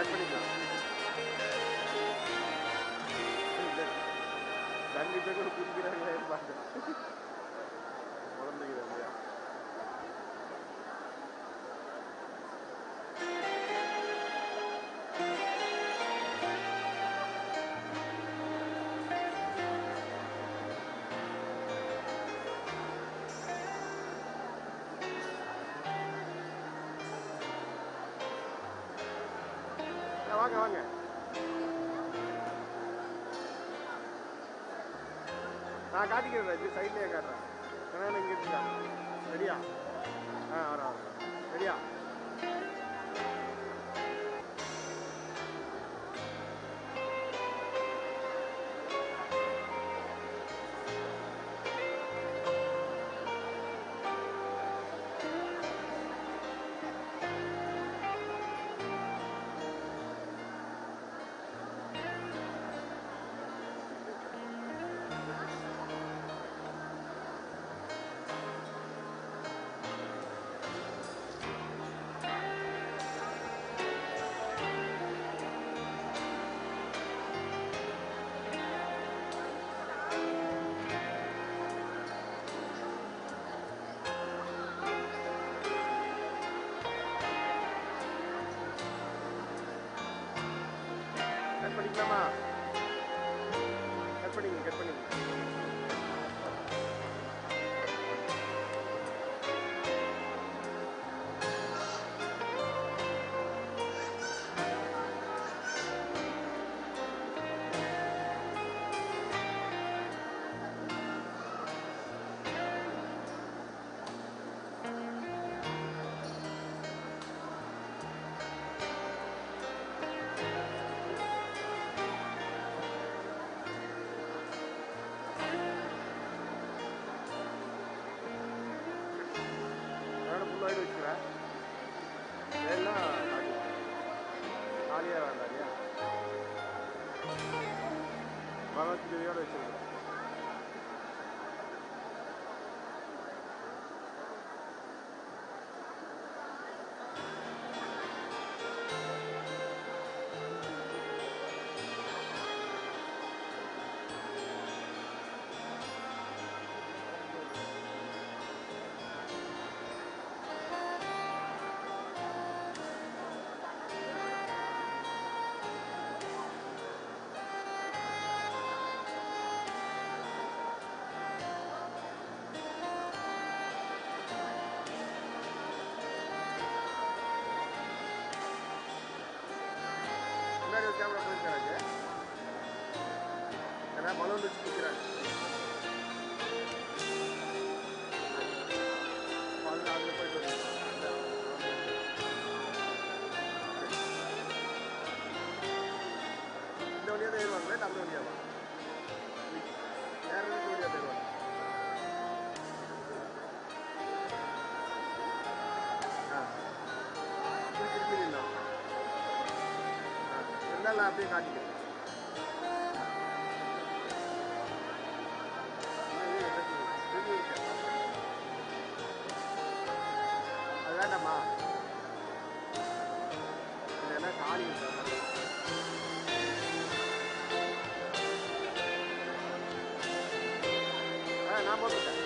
Cut பண்ணிக்கலாம். தண்ணி போய் கூட குடிக்கிறாங்க பார்த்தேன். குழந்தைங்க இல்லையா? வாங்க வாங்க. நான் காட்டிக்கிறேன், இது சைட்லேயே காட்டுறேன். நான் இங்கே இருக்கா? ரெடியா? வரோம். ரெடியா? கட் பண்ணிக்கலாமா? கட் பண்ணிங்க, கட் பண்ணிங்க. ஃபுல்லாக வச்சுக்கிறேன். எல்லாம் காலியாக வேண்டாம் இல்லையா? பகவத்கீதையோடு வச்சுருக்கேன். முன்னாடி ஒரு கேமரா போயிருக்காங்க. ஏன்னா பலூன் வச்சு நிற்கிறாங்க. அதில் போயிட்டு வருவாங்க. இந்த வழியாக தான் ஏறுவாங்களே, அந்த வழியாவா? வேறு இந்த வழியாக தான் ஏறுவாங்க. நான் அப்படியே காட்டிக்கிறேன். அது வேண்டாமா? இல்லைன்னா காலி நான் போட்டுட்டேன்.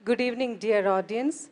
Good evening, dear audience.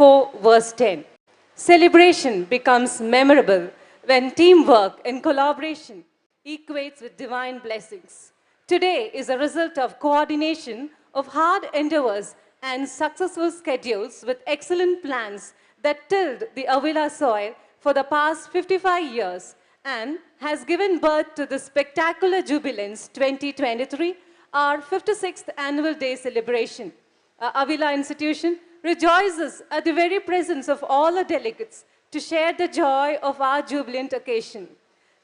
Verse 10. Celebration becomes memorable when teamwork and collaboration equates with divine blessings. Today is a result of coordination of hard endeavors and successful schedules with excellent plans that tilled the Avila soil for the past 55 years and has given birth to the spectacular Jubilance 2023, our 56th annual day celebration. Avila institution rejoices at the very presence of all the delegates to share the joy of our jubilant occasion.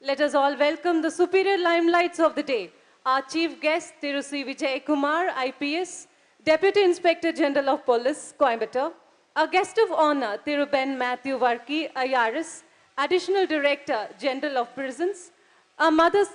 Let us all welcome the superior limelights of the day, our chief guest, Thiru C. Vijay Kumar, IPS, Deputy Inspector General of Police, Coimbatore, our guest of honor, Thiru Ben Matthew Varki, IRS, Additional Director General of Prisons, our mother,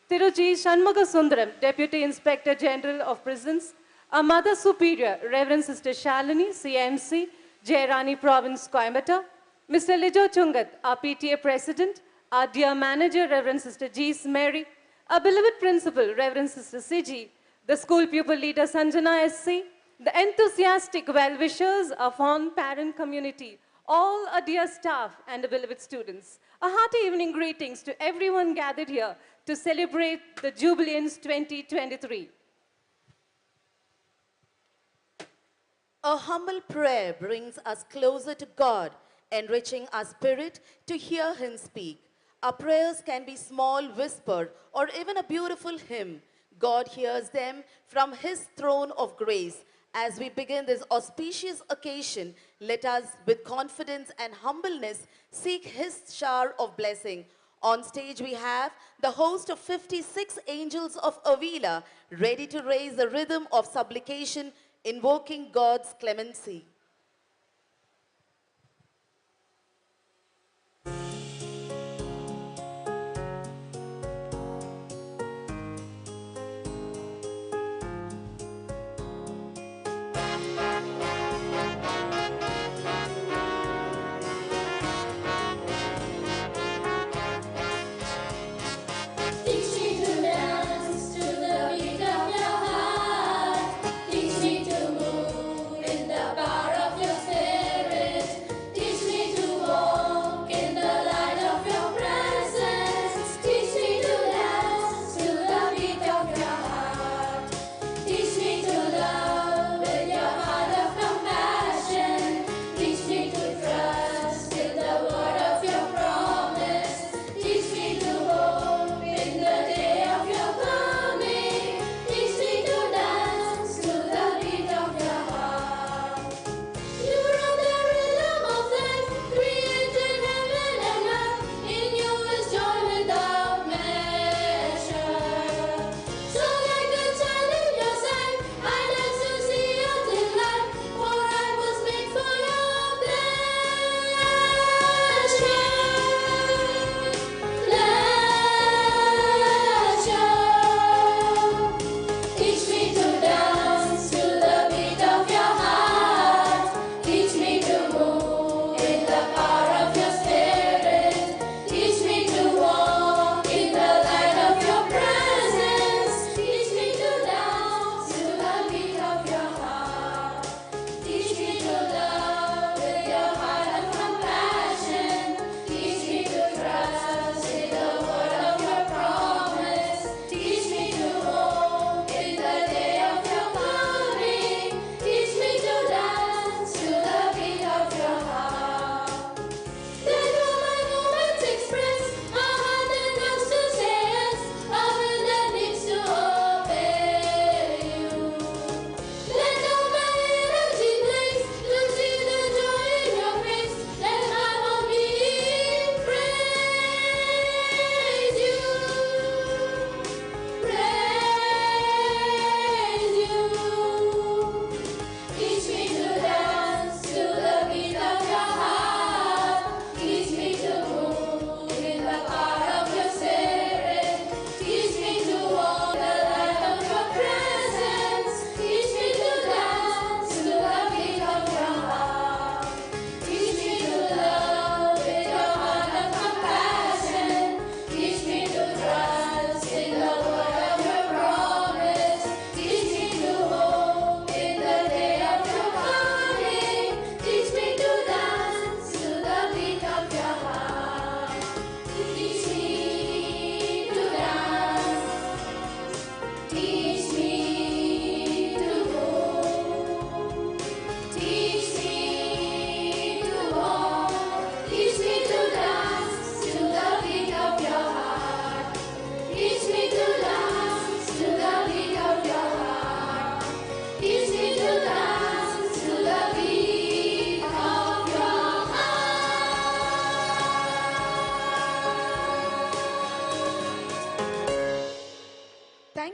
Thiru G. Shanmuga Sundaram, Deputy Inspector General of Prisons, our Mother Superior, Reverend Sister Shalini, CMC, Jairani Province, Coimbatore, Mr. Lijo Chungat, our PTA President, our dear Manager, Reverend Sister G. Mary, our beloved Principal, Reverend Sister Siji, the school pupil leader Sanjana SC, the enthusiastic well-wishers, a fond parent community, all our dear staff and the beloved students. A hearty evening greetings to everyone gathered here to celebrate the Jubilance 2023. A humble prayer brings us closer to God, enriching our spirit to hear Him speak. Our prayers can be small whisper or even a beautiful hymn. God hears them from His throne of grace. As we begin this auspicious occasion, let us with confidence and humbleness seek His shower of blessing. On stage we have the host of 56 angels of Avila, ready to raise the rhythm of supplication, invoking God's clemency.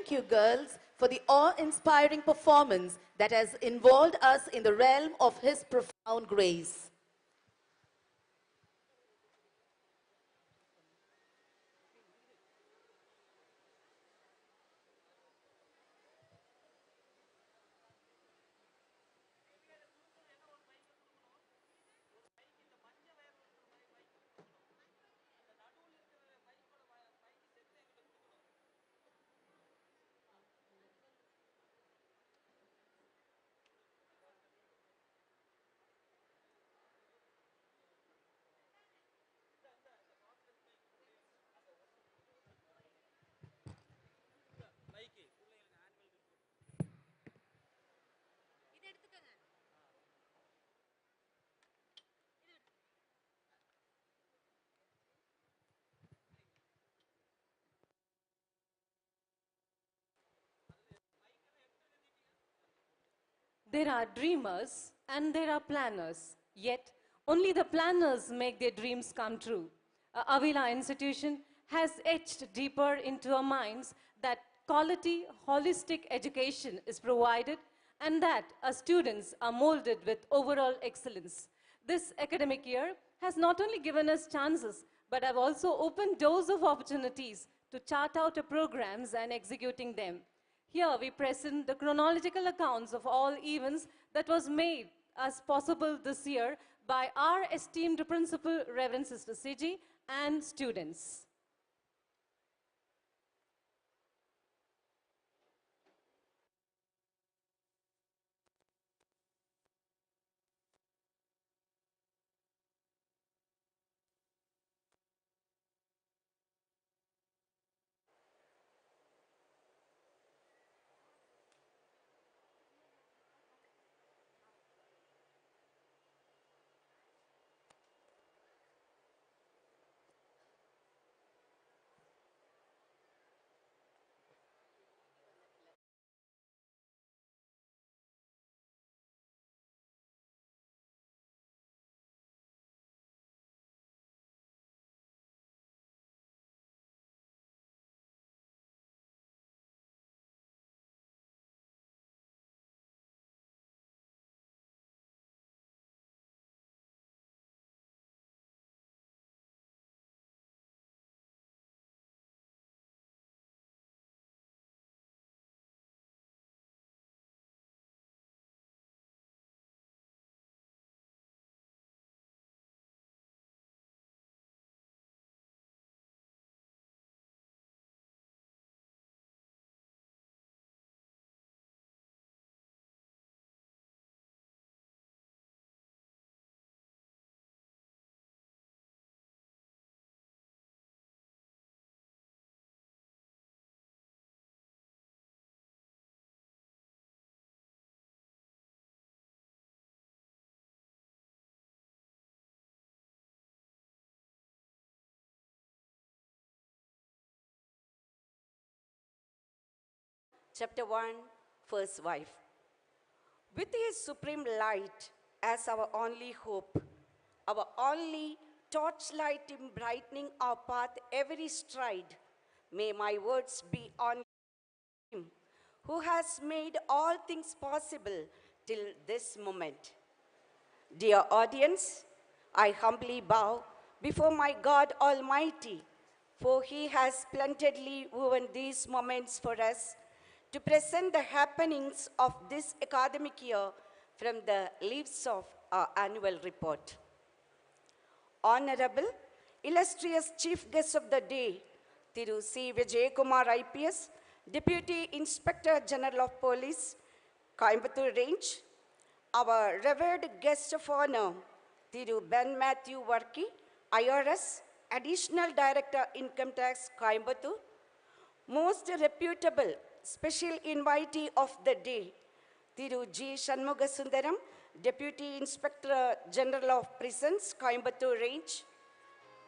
Thank you, girls, for the awe-inspiring performance that has involved us in the realm of His profound grace. There are dreamers and there are planners, yet only the planners make their dreams come true. Avila institution has etched deeper into our minds that quality, holistic education is provided and that our students are molded with overall excellence. This academic year has not only given us chances, but have also opened doors of opportunities to chart out our programs and executing them. Here we present the chronological accounts of all events that was made as possible this year by our esteemed principal, Reverend Sister Siji, and students. Chapter 1, First Wife. With His supreme light as our only hope, our only torchlight in brightening our path every stride, may my words be on Him, who has made all things possible till this moment. Dear audience, I humbly bow before my God Almighty, for He has splendidly woven these moments for us to present the happenings of this academic year from the leaves of our annual report. Honorable, illustrious Chief Guest of the Day, Thiru C. Vijayakumar IPS, Deputy Inspector General of Police, Coimbatore Range, our revered guest of honor, Thiru Ben Matthew Varki, IRS, Additional Director Income Tax, Coimbatore, most reputable special invitee of the day, Thiru G. Shanmugasundaram, Deputy Inspector General of Prisons, Coimbatore Range,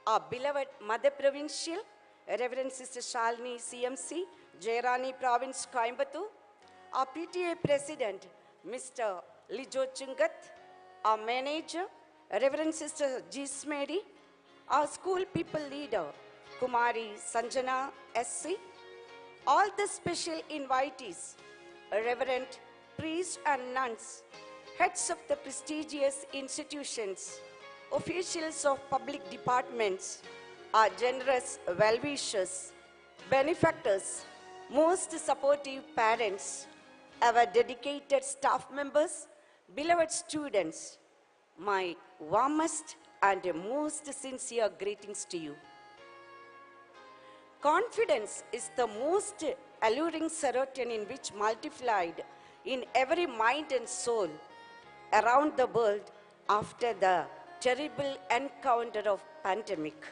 our beloved Mother Provincial, Reverend Sister Shalini CMC, Jairani Province, Coimbatore, our PTA President, Mr. Lijo Chungat, our Manager, Reverend Sister G. Smedi, our School People Leader, Kumari Sanjana SC, all the special invitees, Reverend priests and nuns, heads of the prestigious institutions, officials of public departments, our generous well-wishers, benefactors, most supportive parents, our dedicated staff members, beloved students, my warmest and most sincere greetings to you. Confidence is the most alluring serotonin which multiplied in every mind and soul around the world after the terrible encounter of pandemic.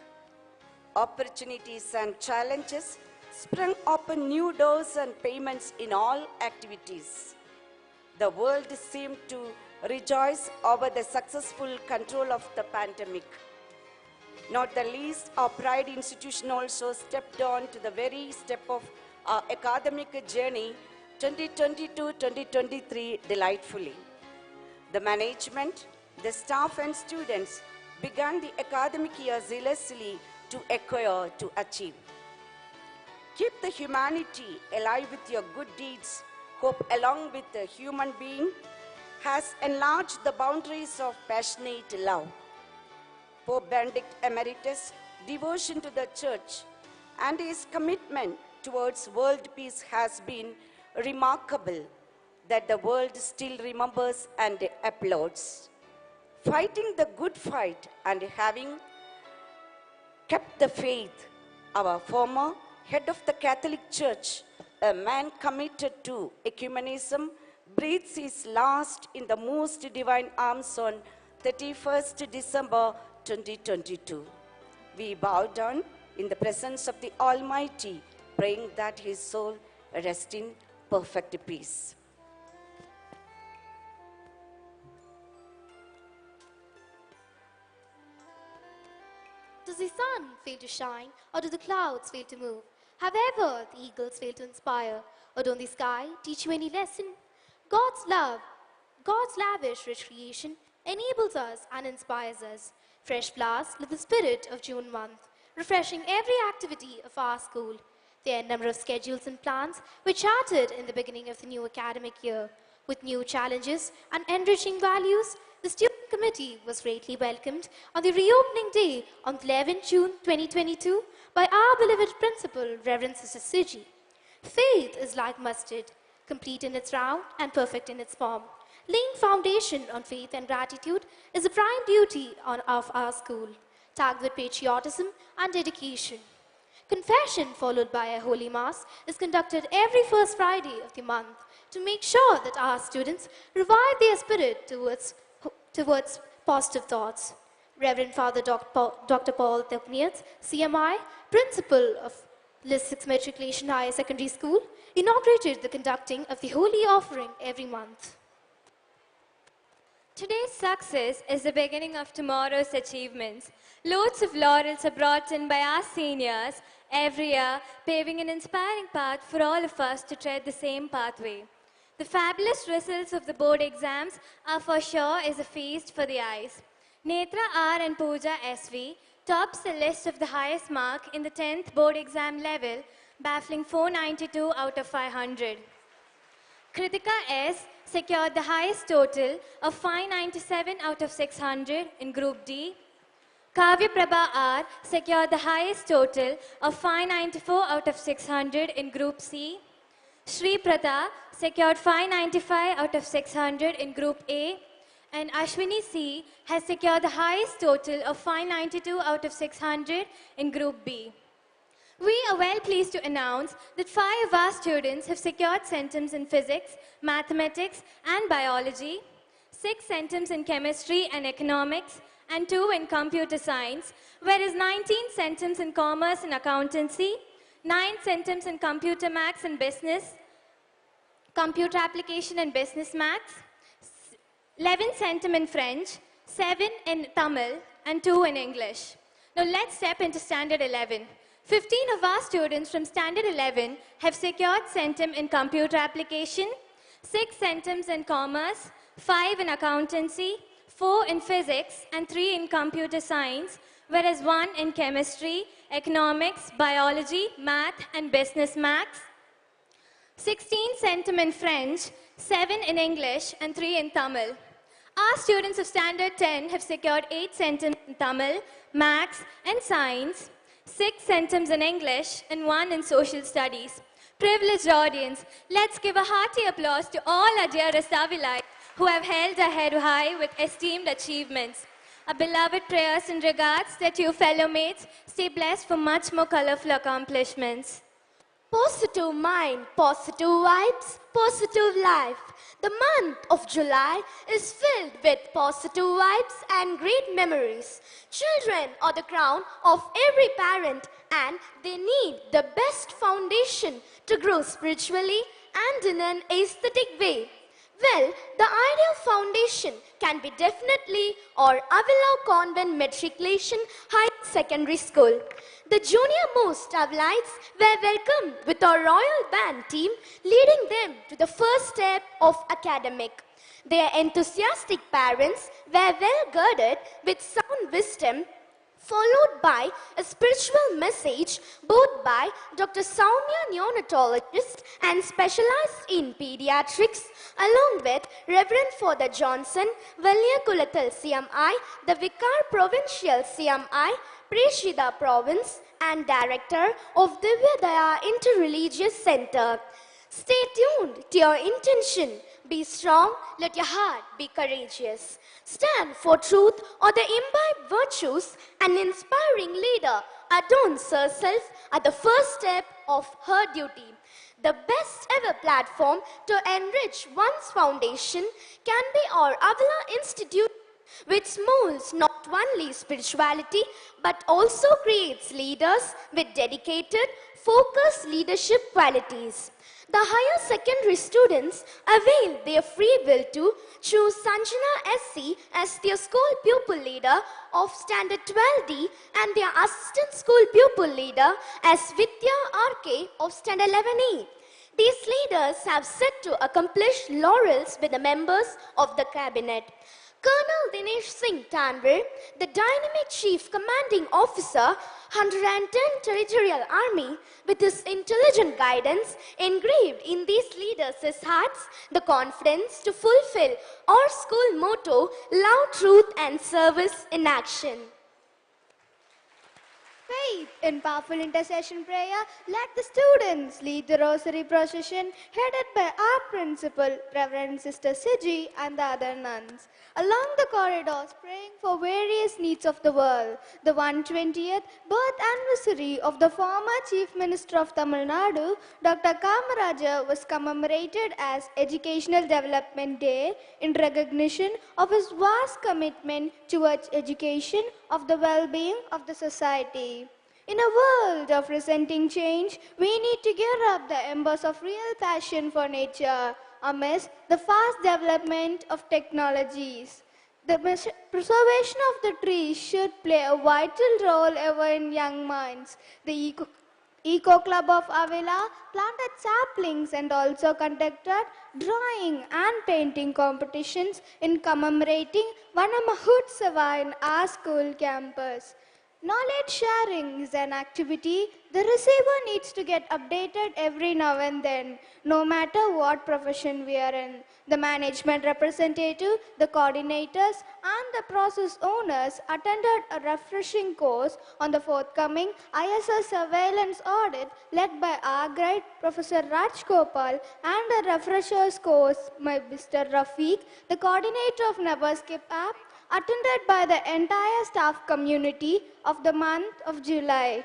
Opportunities and challenges sprung open new doors and payments in all activities. The world seemed to rejoice over the successful control of the pandemic. Not the least, our Pride institution also stepped on to the very step of our academic journey 2022-2023 delightfully. The management, the staff and students began the academic year zealously to acquire, to achieve. Keep the humanity alive with your good deeds. Hope along with the human being has enlarged the boundaries of passionate love. Pope Benedict Emeritus' devotion to the Church and his commitment towards world peace has been remarkable, that the world still remembers and applauds. Fighting the good fight and having kept the faith, our former head of the Catholic Church, a man committed to ecumenism, breathes his last in the most divine arms on 31st December 2022. We bow down in the presence of the Almighty, praying that his soul rest in perfect peace. Does the sun fail to shine, or do the clouds fail to move? However, the eagles fail to inspire, or don't the sky teach you any lesson? God's love, God's lavish rich creation enables us and inspires us. Fresh flowers lit the spirit of June month, refreshing every activity of our school. Their number of schedules and plans were charted in the beginning of the new academic year. With new challenges and enriching values, the student committee was greatly welcomed on the reopening day on 11 June 2022 by our beloved principal, Reverend Sister Suji. Faith is like mustard, complete in its round and perfect in its form. Laying foundation on faith and gratitude is a prime duty of our school, tagged with patriotism and dedication. Confession, followed by a holy mass, is conducted every first Friday of the month to make sure that our students revive their spirit towards positive thoughts. Reverend Father Dr. Paul Thepnietz, CMI, Principal of List 6 Matriculation Higher Secondary School, inaugurated the conducting of the Holy Offering every month. Today's success is the beginning of tomorrow's achievements. Loads of laurels are brought in by our seniors every year, paving an inspiring path for all of us to tread the same pathway. The fabulous results of the board exams are for sure is a feast for the eyes. Netra R and Pooja SV tops the list of the highest mark in the 10th board exam level, baffling 492 out of 500. Kritika S secured the highest total of 597 out of 600 in Group D. Kavya Prabha R secured the highest total of 594 out of 600 in Group C. Shri Pratha secured 595 out of 600 in Group A. And Ashwini C has secured the highest total of 592 out of 600 in Group B. We are well pleased to announce that 5 of our students have secured centums in physics, mathematics and biology, 6 centums in chemistry and economics, and 2 in computer science, whereas 19 centums in commerce and accountancy, 9 centums in computer maths and business, computer application and business maths, 11 centum in French, 7 in Tamil, and 2 in English. Now let's step into Standard 11. 15 of our students from Standard 11 have secured centum in computer application, 6 centums in commerce, 5 in accountancy, 4 in physics, and 3 in computer science, whereas 1 in chemistry, economics, biology, math, and business maths, 16 centum in French, 7 in English, and 3 in Tamil. Our students of Standard 10 have secured 8 centums in Tamil, Maths, and Science, 6 centums in English, and 1 in Social Studies. Privileged audience, let's give a hearty applause to all our dear Rastavilites who have held our head high with esteemed achievements. Our beloved prayers and regards that you fellow mates stay blessed for much more colorful accomplishments. Positive mind, positive vibes, positive life. The month of July is filled with positive vibes and great memories. Children are the crown of every parent and they need the best foundation to grow spiritually and in an aesthetic way. Well, the ideal foundation can be definitely our Avila Convent Matriculation High Secondary School. The junior-most Avilites were welcomed with our royal band team, leading them to the first step of academic. Their enthusiastic parents were well girded with sound wisdom, followed by a spiritual message both by Dr. Soumya, neonatologist and specialized in pediatrics, along with Reverend Father Johnson, Valiyakulathal CMI, the Vicar Provincial CMI, Preshida Province and Director of Divya Daya Interreligious Center. Stay tuned to your intention. Be strong, let your heart be courageous. Stand for truth or the imbibe virtues. An inspiring leader adorns herself at the first step of her duty. The best ever platform to enrich one's foundation can be our Avila Institute, which molds not only spirituality but also creates leaders with dedicated, focused leadership qualities. The higher secondary students avail their free will to choose Sanjana SC as their school pupil leader of Standard 12D and their assistant school pupil leader as Vidya RK of Standard 11E. These leaders have set to accomplish laurels with the members of the cabinet. Colonel Dinesh Singh Tanvir, the dynamic chief commanding officer, 110 Territorial Army, with his intelligent guidance, engraved in these leaders' hearts the confidence to fulfill our school motto, love, truth and service in action. Faith in powerful intercession prayer, let the students lead the rosary procession headed by our principal, Reverend Sister Siji and the other nuns. Along the corridors, praying for various needs of the world. The 120th birth anniversary of the former Chief Minister of Tamil Nadu, Dr. Kamaraja, was commemorated as Educational Development Day in recognition of his vast commitment towards education of the well-being of the society. In a world of resenting change, we need to gear up the embers of real passion for nature amidst the fast development of technologies. The preservation of the trees should play a vital role ever in young minds. The Eco Club of Avila planted saplings and also conducted drawing and painting competitions in commemorating Vana Mahotsava in our school campus. Knowledge sharing is an activity the receiver needs to get updated every now and then, no matter what profession we are in. The management representative, the coordinators, and the process owners attended a refreshing course on the forthcoming ISS surveillance audit led by our guide, Professor Raj Gopal, and a refreshers course by Mr. Rafiq, the coordinator of Never Skip app, attended by the entire staff community of the month of July.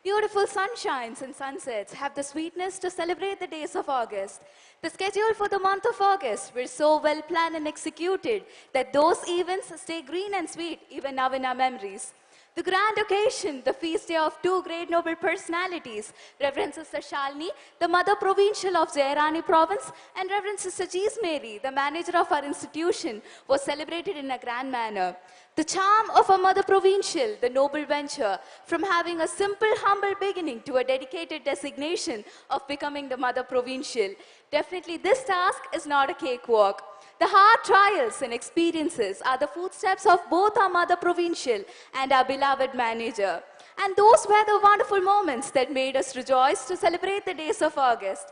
Beautiful sunshines and sunsets have the sweetness to celebrate the days of August. The schedule for the month of August were so well planned and executed that those events stay green and sweet even now in our memories. The grand occasion, the feast day of two great noble personalities, Reverend Sister Shalini, the Mother Provincial of Jairani Province, and Reverend Sister Jees Mary, the manager of our institution, was celebrated in a grand manner. The charm of a Mother Provincial, the noble venture, from having a simple, humble beginning to a dedicated designation of becoming the Mother Provincial. Definitely this task is not a cakewalk. The hard trials and experiences are the footsteps of both our Mother Provincial and our beloved manager. And those were the wonderful moments that made us rejoice to celebrate the days of August.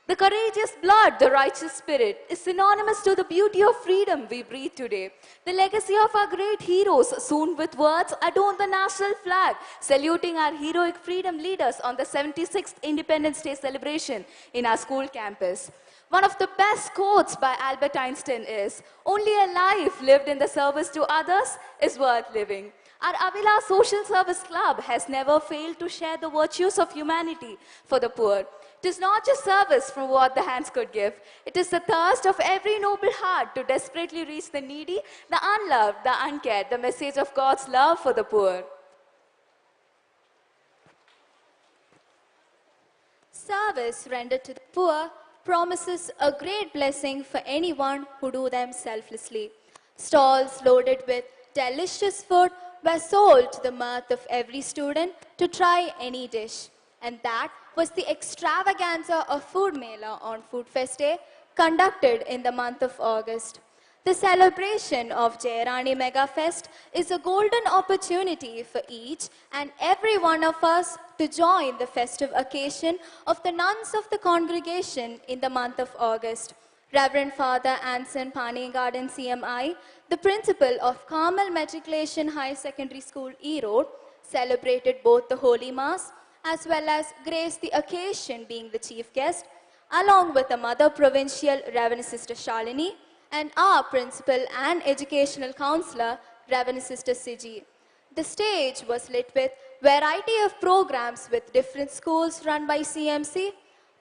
The courageous blood, the righteous spirit, is synonymous to the beauty of freedom we breathe today. The legacy of our great heroes, soon with words, adorn the national flag, saluting our heroic freedom leaders on the 76th Independence Day celebration in our school campus. One of the best quotes by Albert Einstein is, "Only a life lived in the service to others is worth living." Our Avila Social Service Club has never failed to share the virtues of humanity for the poor. It is not just service from what the hands could give. It is the thirst of every noble heart to desperately reach the needy, the unloved, the uncared, the message of God's love for the poor. Service rendered to the poor promises a great blessing for anyone who do them selflessly. Stalls loaded with delicious food were sold to the mirth of every student to try any dish, and that was the extravaganza of Food Mela on Food Fest Day conducted in the month of August. The celebration of Jayarani Mega Fest is a golden opportunity for each and every one of us to join the festive occasion of the nuns of the congregation in the month of August. Reverend Father Anson Panigarden CMI, the principal of Carmel Matriculation High Secondary School, Erode, celebrated both the Holy Mass as well as graced the occasion being the chief guest, along with the Mother Provincial Reverend Sister Shalini and our principal and educational counselor, Reverend Sister Siji. The stage was lit with variety of programs with different schools run by CMC,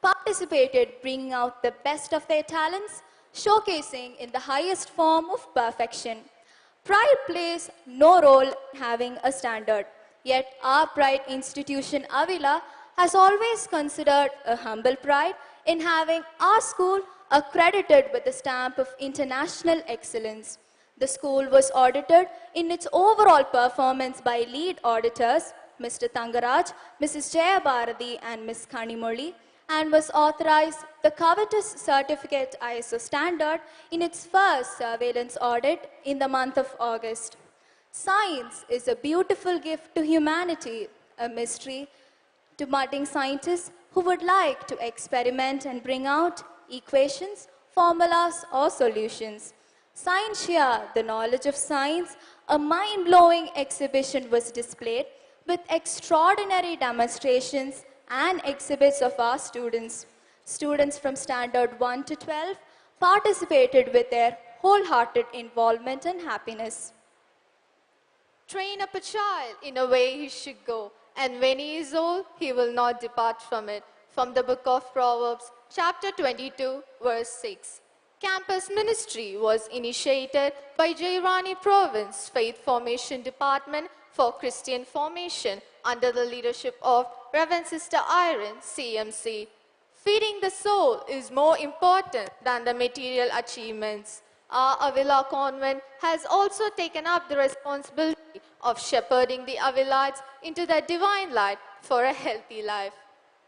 participated bringing out the best of their talents, showcasing in the highest form of perfection. Pride plays no role in having a standard, yet our pride institution Avila has always considered a humble pride in having our school accredited with the stamp of international excellence. The school was audited in its overall performance by lead auditors, Mr. Tangaraj, Mrs. Jaya Bharati and Ms. Kanimoli, and was authorized the covetous certificate ISO standard in its first surveillance audit in the month of August. Science is a beautiful gift to humanity, a mystery to budding scientists who would like to experiment and bring out equations, formulas, or solutions. Scientia, the knowledge of science, a mind-blowing exhibition was displayed with extraordinary demonstrations and exhibits of our students. Students from Standard 1 to 12 participated with their wholehearted involvement and happiness. Train up a child in a way he should go, and when he is old, he will not depart from it. From the book of Proverbs, chapter 22, verse 6. Campus ministry was initiated by Jairani Province Faith Formation Department for Christian Formation under the leadership of Reverend Sister Irene, CMC. Feeding the soul is more important than the material achievements. Our Avila convent has also taken up the responsibility of shepherding the Avilites into the divine light for a healthy life.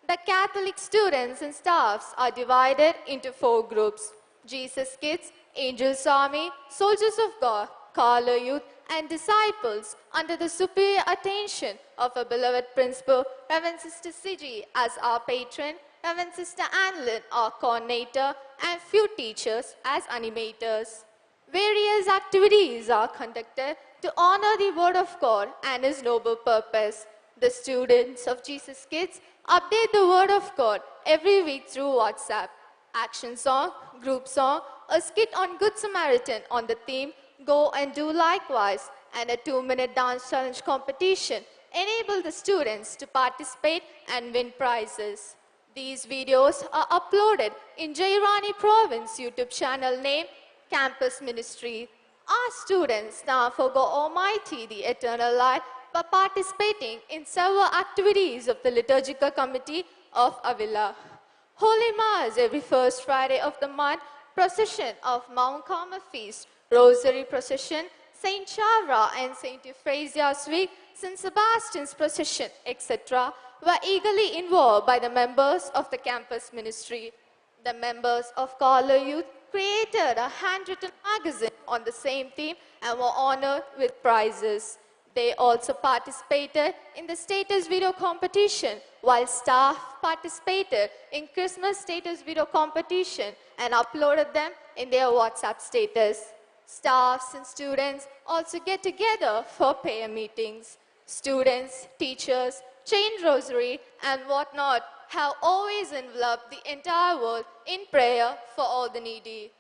The Catholic students and staffs are divided into 4 groups: Jesus Kids, Angels Army, Soldiers of God, Carlo Youth, and Disciples under the superior attention of our beloved principal, Reverend Sister Siji as our patron, Reverend Sister Annalyn, our coordinator, and few teachers as animators. Various activities are conducted to honor the Word of God and His noble purpose. The students of Jesus Kids update the Word of God every week through WhatsApp. Action song, group song, a skit on Good Samaritan on the theme Go and Do Likewise, and a 2-minute dance challenge competition enable the students to participate and win prizes. These videos are uploaded in Jairani Province YouTube channel named Campus Ministry. Our students now for God Almighty, the Eternal Light, by participating in several activities of the Liturgical Committee of Avila. Holy Mass every first Friday of the month, procession of Mount Carmel Feast, Rosary Procession, Saint Chavra and Saint Euphrasia's Week, St. Sebastian's Procession, etc. were eagerly involved by the members of the campus ministry. The members of Carlo Youth created a handwritten magazine on the same theme and were honored with prizes. They also participated in the status video competition, while staff participated in Christmas status video competition and uploaded them in their WhatsApp status. Staffs and students also get together for prayer meetings. Students, teachers, chain rosary, and whatnot have always enveloped the entire world in prayer for all the needy.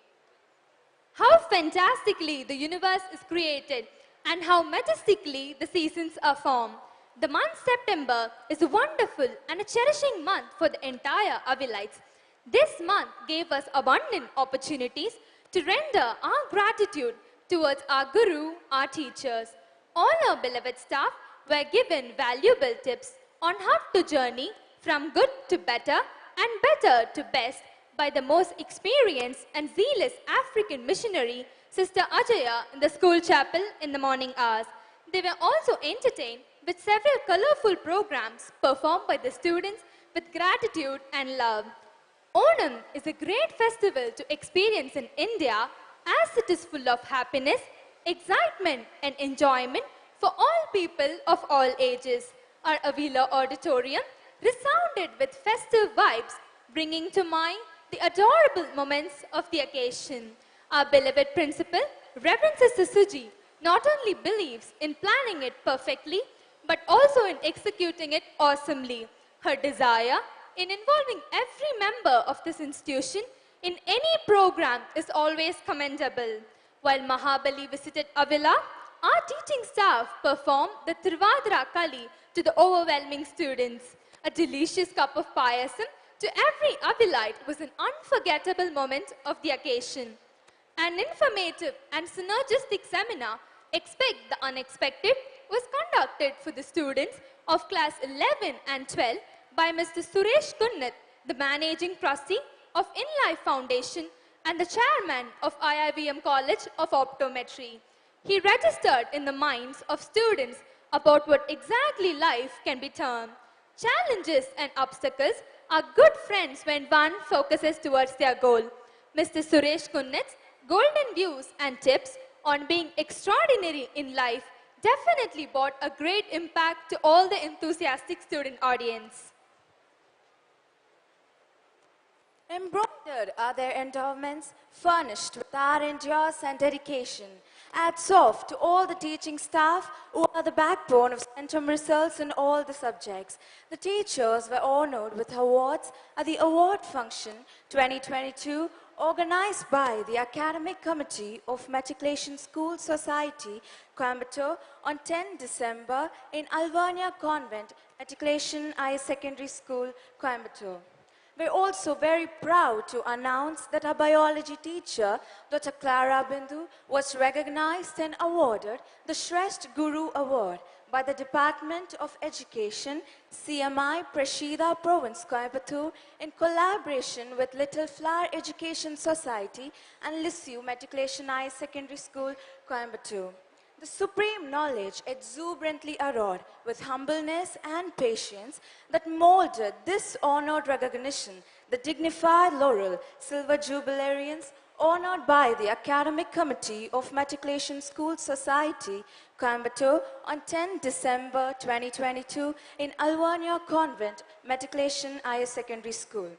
How fantastically the universe is created and how majestically the seasons are formed. The month September is a wonderful and a cherishing month for the entire Avilites. This month gave us abundant opportunities to render our gratitude towards our Guru, our teachers. All our beloved staff were given valuable tips on how to journey from good to better and better to best by the most experienced and zealous African missionary, Sister Ajaya, in the school chapel in the morning hours. They were also entertained with several colorful programs performed by the students with gratitude and love. Onam is a great festival to experience in India as it is full of happiness, excitement and enjoyment for all people of all ages. Our Avila auditorium resounded with festive vibes, bringing to mind the adorable moments of the occasion. Our beloved principal, Reverend Sister Suji, not only believes in planning it perfectly, but also in executing it awesomely. Her desire in involving every member of this institution in any program is always commendable. While Mahabali visited Avila, our teaching staff performed the Trivadra Kali to the overwhelming students. A delicious cup of payasam to every Avilite was an unforgettable moment of the occasion. An informative and synergistic seminar, Expect the Unexpected, was conducted for the students of class 11 and 12 by Mr. Suresh Kunnat, the Managing Trustee of InLife Foundation and the Chairman of IIVM College of Optometry. He registered in the minds of students about what exactly life can be termed. Challenges and obstacles are good friends when one focuses towards their goal. Mr. Suresh Kunnat's golden views and tips on being extraordinary in life definitely brought a great impact to all the enthusiastic student audience. Embroidered are their endowments, furnished with art and yours and dedication. Hats off to all the teaching staff who are the backbone of centum results in all the subjects. The teachers were honored with awards at the award function 2022 organized by the Academic Committee of Matriculation School Society, Coimbatore on 10 December in Alvernia Convent, Matriculation Higher Secondary School, Coimbatore. We're also very proud to announce that our biology teacher, Dr. Clara Bindu, was recognized and awarded the Shresth Guru Award by the Department of Education, CMI, Prashida Province, Coimbatore, in collaboration with Little Flower Education Society and LISU Matriculation Higher Secondary School, Coimbatore. The supreme knowledge exuberantly adored with humbleness and patience that molded this honored recognition, the dignified laurel silver jubilarians honored by the Academic Committee of Matriculation School Society, Coimbatore on 10 December 2022 in Alvernia Convent, Matriculation Higher Secondary School.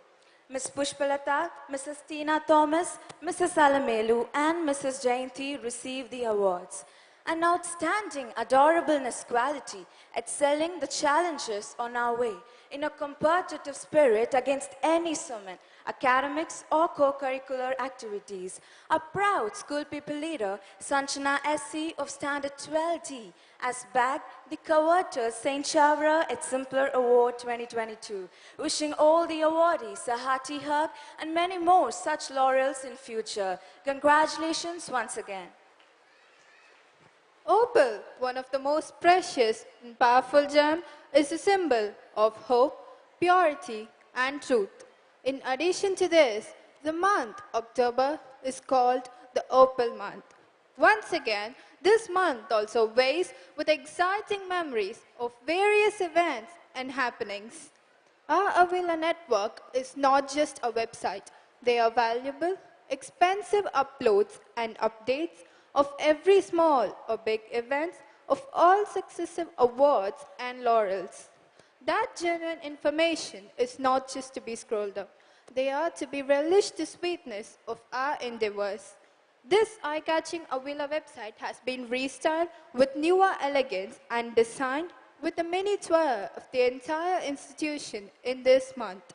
Ms. Pushpalata, Mrs. Tina Thomas, Mrs. Alamelu and Mrs. Jayanti received the awards. An outstanding adorableness quality, excelling the challenges on our way in a competitive spirit against any summit, academics or co-curricular activities. A proud school people leader, Sanchana SC of Standard 12D, has bagged the coveted St. Chavra Exemplar Award 2022. Wishing all the awardees a hearty hug and many more such laurels in future. Congratulations once again. Opal, one of the most precious and powerful gems, is a symbol of hope, purity, and truth. In addition to this, the month October is called the Opal month. Once again, this month also weighs with exciting memories of various events and happenings. Our Avila network is not just a website. They are valuable, expensive uploads and updates of every small or big events, of all successive awards and laurels. That genuine information is not just to be scrolled up. They are to be relished the sweetness of our endeavors. This eye-catching Avila website has been restyled with newer elegance and designed with a mini tour of the entire institution in this month.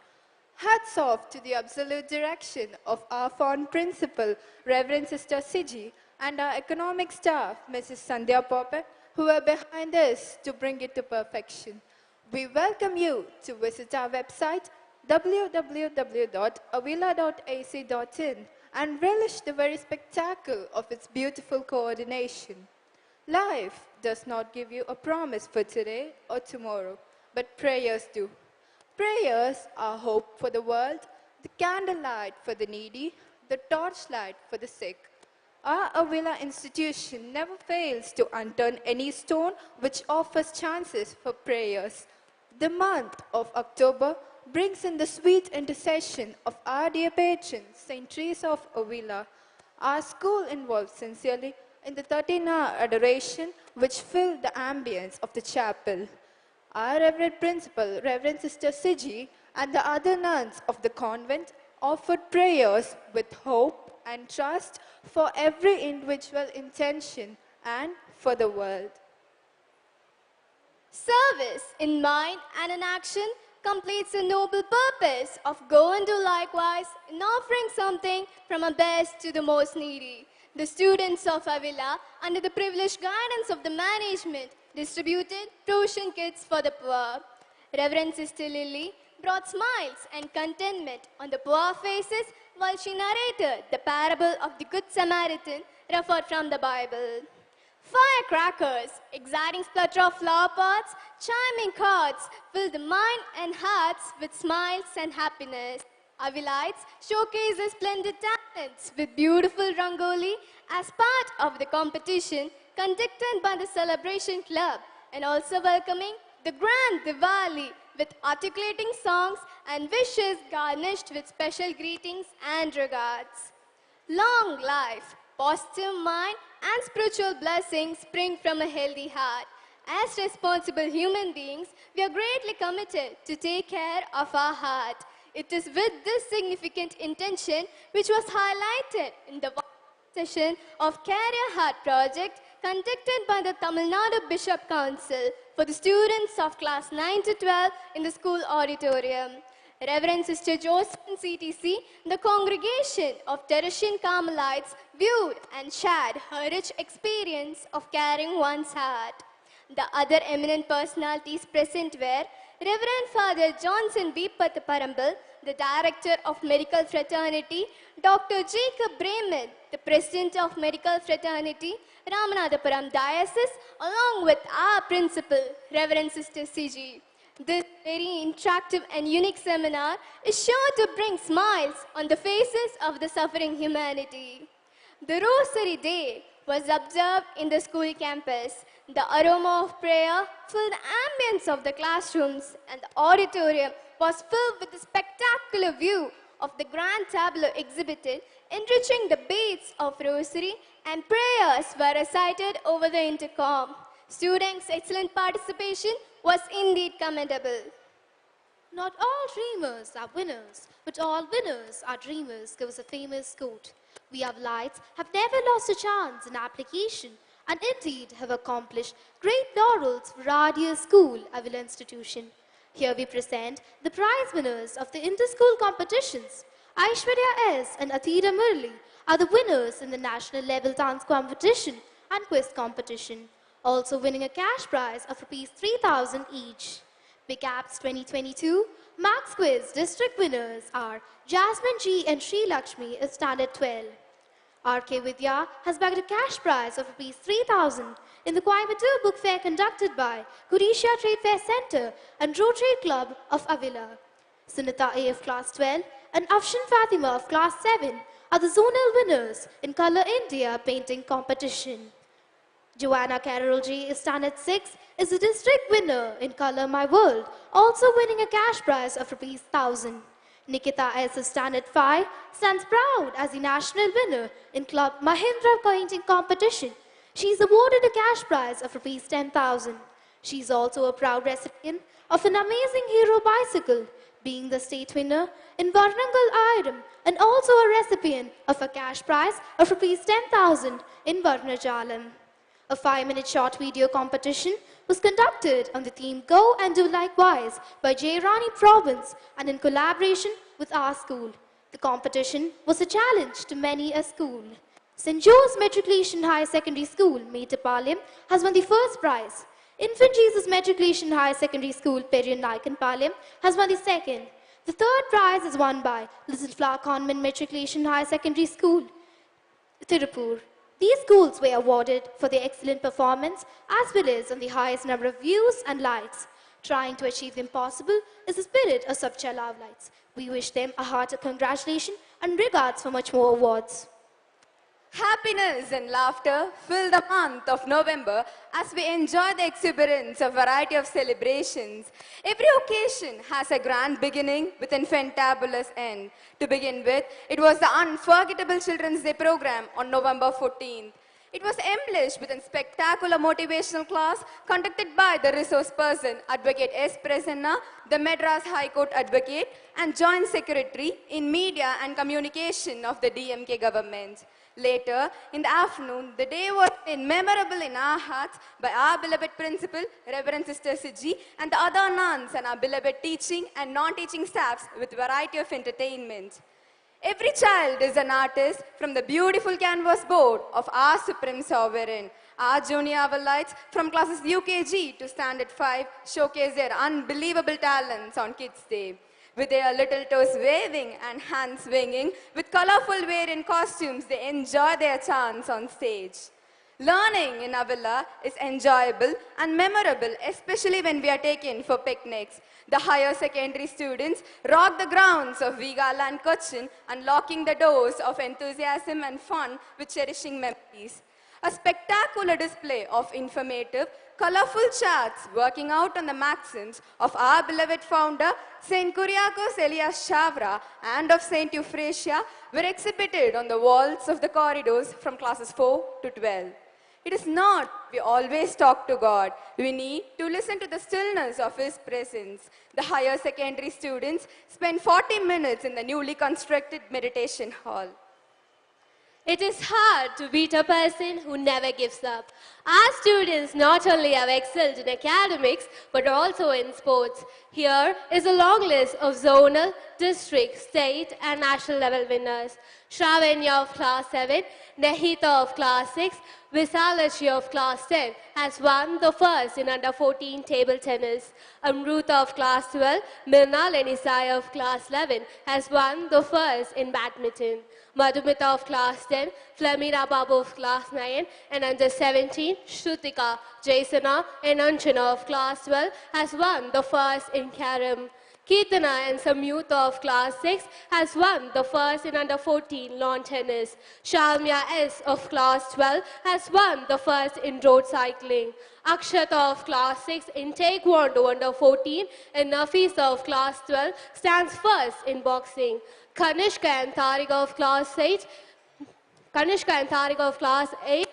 Hats off to the absolute direction of our fond principal, Reverend Sister Siji, and our economic staff, Mrs. Sandhya Poppet, who are behind this to bring it to perfection. We welcome you to visit our website www.avila.ac.in and relish the very spectacle of its beautiful coordination. Life does not give you a promise for today or tomorrow, but prayers do. Prayers are hope for the world, the candlelight for the needy, the torchlight for the sick. Our Avila institution never fails to unturned any stone which offers chances for prayers. The month of October brings in the sweet intercession of our dear patron, St. Teresa of Avila. Our school involved sincerely in the 13-hour adoration which filled the ambience of the chapel. Our Reverend Principal, Reverend Sister Siji, and the other nuns of the convent offered prayers with hope and trust for every individual intention and for the world. Service in mind and in action completes the noble purpose of go and do likewise in offering something from our best to the most needy. The students of Avila, under the privileged guidance of the management, distributed provision kits for the poor. Reverend Sister Lily brought smiles and contentment on the poor faces while she narrated the parable of the Good Samaritan referred from the Bible. Firecrackers, exciting splutter of flower pots, chiming chords fill the mind and hearts with smiles and happiness. Avilites showcase their splendid talents with beautiful rangoli as part of the competition conducted by the Celebration Club, and also welcoming the Grand Diwali with articulating songs and wishes garnished with special greetings and regards. Long life, positive mind and spiritual blessings spring from a healthy heart. As responsible human beings, we are greatly committed to take care of our heart. It is with this significant intention which was highlighted in the session of Career Heart Project conducted by the Tamil Nadu Bishop Council for the students of class 9 to 12 in the school auditorium. Reverend Sister Josephine CTC, the congregation of Teresian Carmelites, viewed and shared her rich experience of caring one's heart. The other eminent personalities present were Reverend Father Johnson B. Pathparambal, the Director of Medical Fraternity, Dr. Jacob Bremen, the President of Medical Fraternity, Ramanathapuram Diocese, along with our Principal, Reverend Sister CG. This very interactive and unique seminar is sure to bring smiles on the faces of the suffering humanity. The Rosary Day was observed in the school campus. The aroma of prayer filled the ambience of the classrooms, and the auditorium was filled with a spectacular view of the grand tableau exhibited, enriching the beads of Rosary, and prayers were recited over the intercom. Students' excellent participation was indeed commendable. Not all dreamers are winners, but all winners are dreamers, gives a famous quote. We Avilites have never lost a chance in application and indeed have accomplished great laurels for our dear school, Avila Institution. Here we present the prize winners of the inter-school competitions. Aishwarya S. and Atira Murli are the winners in the national level dance competition and quiz competition, also winning a cash prize of Rs 3,000 each. Big Apps 2022 Max Quiz district winners are Jasmine G and Sri Lakshmi of Standard 12. RK Vidya has bagged a cash prize of Rs 3,000 in the Coimbatore Book Fair conducted by Kurisha Trade Fair Center and Road Trade Club of Avila. Sunita A of Class 12 and Afshan Fatima of Class 7 are the zonal winners in Color India painting competition. Joanna Carol G of Standard 6 is the district winner in Color My World, also winning a cash prize of Rs 1,000. Nikita S of Standard 5 stands proud as the national winner in Club Mahindra painting competition. She is awarded a cash prize of Rs 10,000. She is also a proud recipient of an amazing hero bicycle, being the state winner in Varnangal Item and also a recipient of a cash prize of Rs 10,000 in Varnajalam. A 5-minute short video competition was conducted on the theme Go and Do Likewise by J. Rani Province and in collaboration with our school. The competition was a challenge to many a school. St. Joe's Matriculation High Secondary School, Mettapalayam, has won the first prize. Infant Jesus Matriculation High Secondary School, Periyan Naikanpalayam, has won the second. The third prize is won by Little Flower Convent Matriculation High Secondary School, Tirupur. These schools were awarded for their excellent performance as well as on the highest number of views and likes. Trying to achieve the impossible is the spirit of Sabcha Lavlights. We wish them a hearty congratulations and regards for much more awards. Happiness and laughter fill the month of November as we enjoy the exuberance of variety of celebrations. Every occasion has a grand beginning with an fantabulous end. To begin with, it was the unforgettable Children's Day program on November 14th. It was embellished with a spectacular motivational class conducted by the resource person, Advocate S. Prasanna, the Madras High Court Advocate and Joint Secretary in Media and Communication of the DMK government. Later, in the afternoon, the day was made memorable in our hearts by our beloved principal, Reverend Sister Siji, and the other nuns and our beloved teaching and non-teaching staffs with variety of entertainment. Every child is an artist from the beautiful canvas board of our Supreme Sovereign. Our junior Avalites from classes UKG to Standard 5 showcase their unbelievable talents on Kids Day. With their little toes waving and hands swinging, with colorful variant costumes, they enjoy their chance on stage. Learning in Avila is enjoyable and memorable, especially when we are taken for picnics. The higher secondary students rock the grounds of Vigala and Cochin, unlocking the doors of enthusiasm and fun with cherishing memories. A spectacular display of informative, colorful charts working out on the maxims of our beloved founder, Saint Kuriakos Elias Chavra, and of Saint Euphrasia were exhibited on the walls of the corridors from classes 4 to 12. It is not we always talk to God. We need to listen to the stillness of His presence. The higher secondary students spend 40 minutes in the newly constructed meditation hall. It is hard to beat a person who never gives up. Our students not only have excelled in academics, but also in sports. Here is a long list of zonal, district, state, and national level winners. Shravanya of class 7, Nehita of class 6, Visalachi of class 10 has won the first in under 14 table tennis. Amruta of class 12, Mirna Lenisai of class 11 has won the first in badminton. Madhumita of class 10, Flamina Babu of class 9, and under 17, Shrutika, Jasona, and Anchana of class 12 has won the first in carom. Kirtana and Samyuta of class 6 has won the first in under 14 lawn tennis. Shalmya S of class 12 has won the first in road cycling. Akshata of class 6 in taekwondo under 14 and Nafisa of class 12 stands first in boxing. Kanishka and Tariqa of class 8,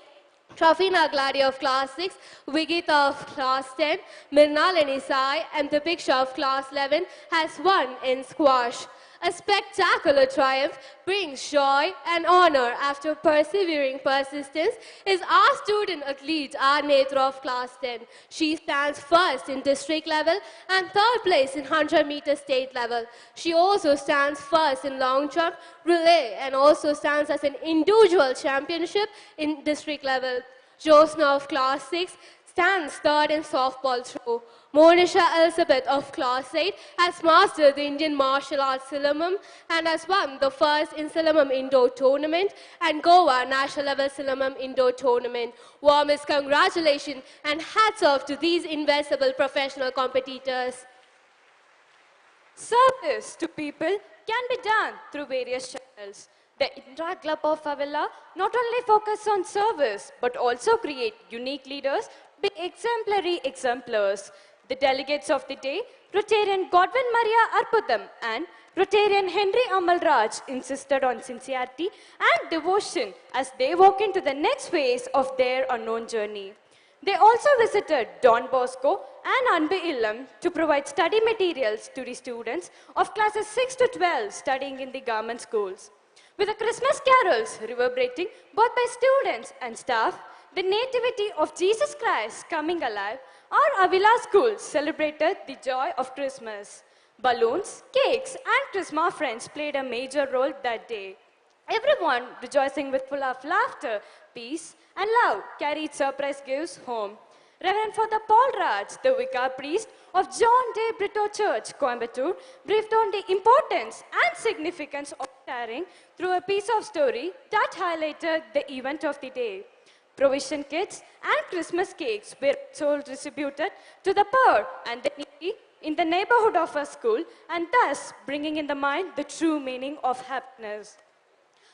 Trafina Gladi of class 6, Vigita of class 10, Mirna Lenisai and Dipiksha of class 11 has won in squash. A spectacular triumph brings joy and honor after persevering persistence is our student athlete, our Netra of class 10. She stands first in district level and third place in 100-meter state level. She also stands first in long jump, relay, and also stands as an individual championship in district level. Josna of class 6 stands third in softball throw. Monisha Elizabeth of class 8 has mastered the Indian martial arts Silamam and has won the first in Silamam indoor tournament and Goa national level Silamam indoor tournament. Warmest congratulations and hats off to these invincible professional competitors. Service to people can be done through various channels. The Indra Club of Avila not only focus on service but also create unique leaders, be exemplary exemplars. The delegates of the day, Rotarian Godwin Maria Arputam and Rotarian Henry Amalraj insisted on sincerity and devotion as they walk into the next phase of their unknown journey. They also visited Don Bosco and Anbu Illam to provide study materials to the students of classes 6 to 12 studying in the government schools. With the Christmas carols reverberating both by students and staff, the nativity of Jesus Christ coming alive, our Avila schools celebrated the joy of Christmas. Balloons, cakes, and Christmas friends played a major role that day. Everyone rejoicing with full of laughter, peace, and love carried surprise gifts home. Reverend Father Paul Raj, the vicar priest of John Day Brito Church, Coimbatore, briefed on the importance and significance of sharing through a piece of story that highlighted the event of the day. Provision kits and Christmas cakes were sold distributed to the poor and the needy in the neighborhood of our school, and thus bringing in the mind the true meaning of happiness.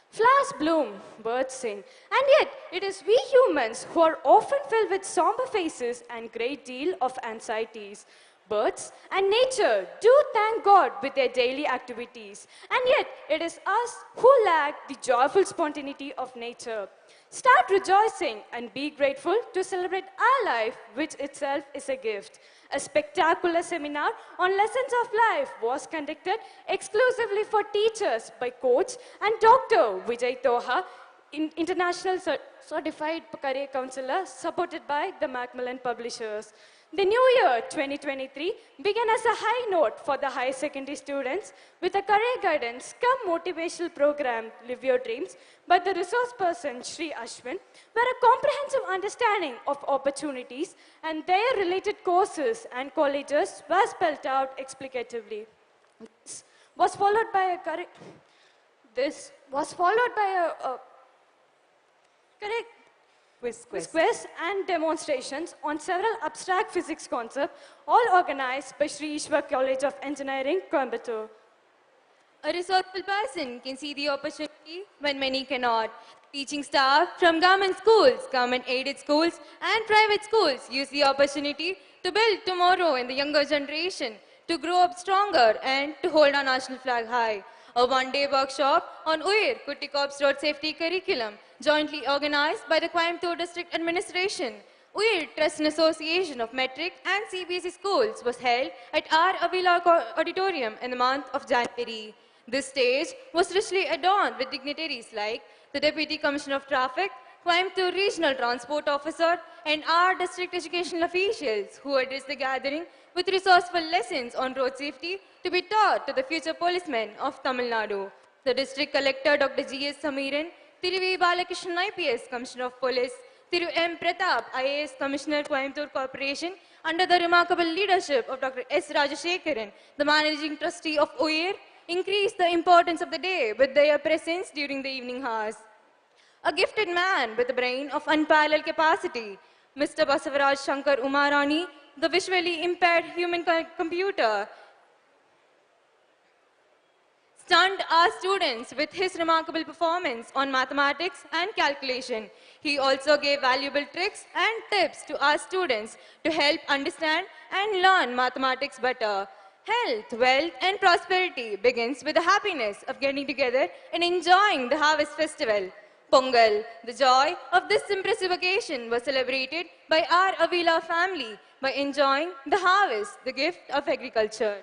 Flowers bloom, birds sing, and yet it is we humans who are often filled with somber faces and great deal of anxieties. Birds and nature do thank God with their daily activities, and yet it is us who lack the joyful spontaneity of nature. Start rejoicing and be grateful to celebrate our life, which itself is a gift. A spectacular seminar on lessons of life was conducted exclusively for teachers by Coach and Dr. Vijay Toha, International Certified Career Counselor, supported by the Macmillan Publishers. The new year 2023 began as a high note for the higher secondary students with a career guidance cum motivational program, Live Your Dreams, by the resource person Sri Ashwin, where a comprehensive understanding of opportunities and their related courses and colleges were spelled out explicatively. This was followed by a career quiz and demonstrations on several abstract physics concepts, all organized by Sri Ishwar College of Engineering, Coimbatore. A resourceful person can see the opportunity when many cannot. Teaching staff from government schools, government-aided schools, and private schools use the opportunity to build tomorrow in the younger generation, to grow up stronger, and to hold our national flag high. A one-day workshop on UIR, Kutti Corps Road Safety Curriculum, jointly organized by the Coimbatore District Administration. UIR Trust and Association of Metric and CBSE Schools was held at our Avila Auditorium in the month of January. This stage was richly adorned with dignitaries like the Deputy Commissioner of Traffic, Coimbatore Regional Transport Officer, and our district educational officials who addressed the gathering with resourceful lessons on road safety to be taught to the future policemen of Tamil Nadu. The District Collector Dr. G.S. Samiran, Thiru V. Balakrishnan IPS Commissioner of Police, Thiru M. Pratap IAS Commissioner Coimbatore Corporation, under the remarkable leadership of Dr. S. Rajashekharan, the Managing Trustee of UIR, increased the importance of the day with their presence during the evening hours. A gifted man with a brain of unparalleled capacity, Mr. Basavaraj Shankar Umarani, the visually impaired human computer, stunned our students with his remarkable performance on mathematics and calculation. He also gave valuable tricks and tips to our students to help understand and learn mathematics better. Health, wealth, and prosperity begins with the happiness of getting together and enjoying the harvest festival. Pongal, the joy of this impressive occasion, was celebrated by our Avila family by enjoying the harvest, the gift of agriculture.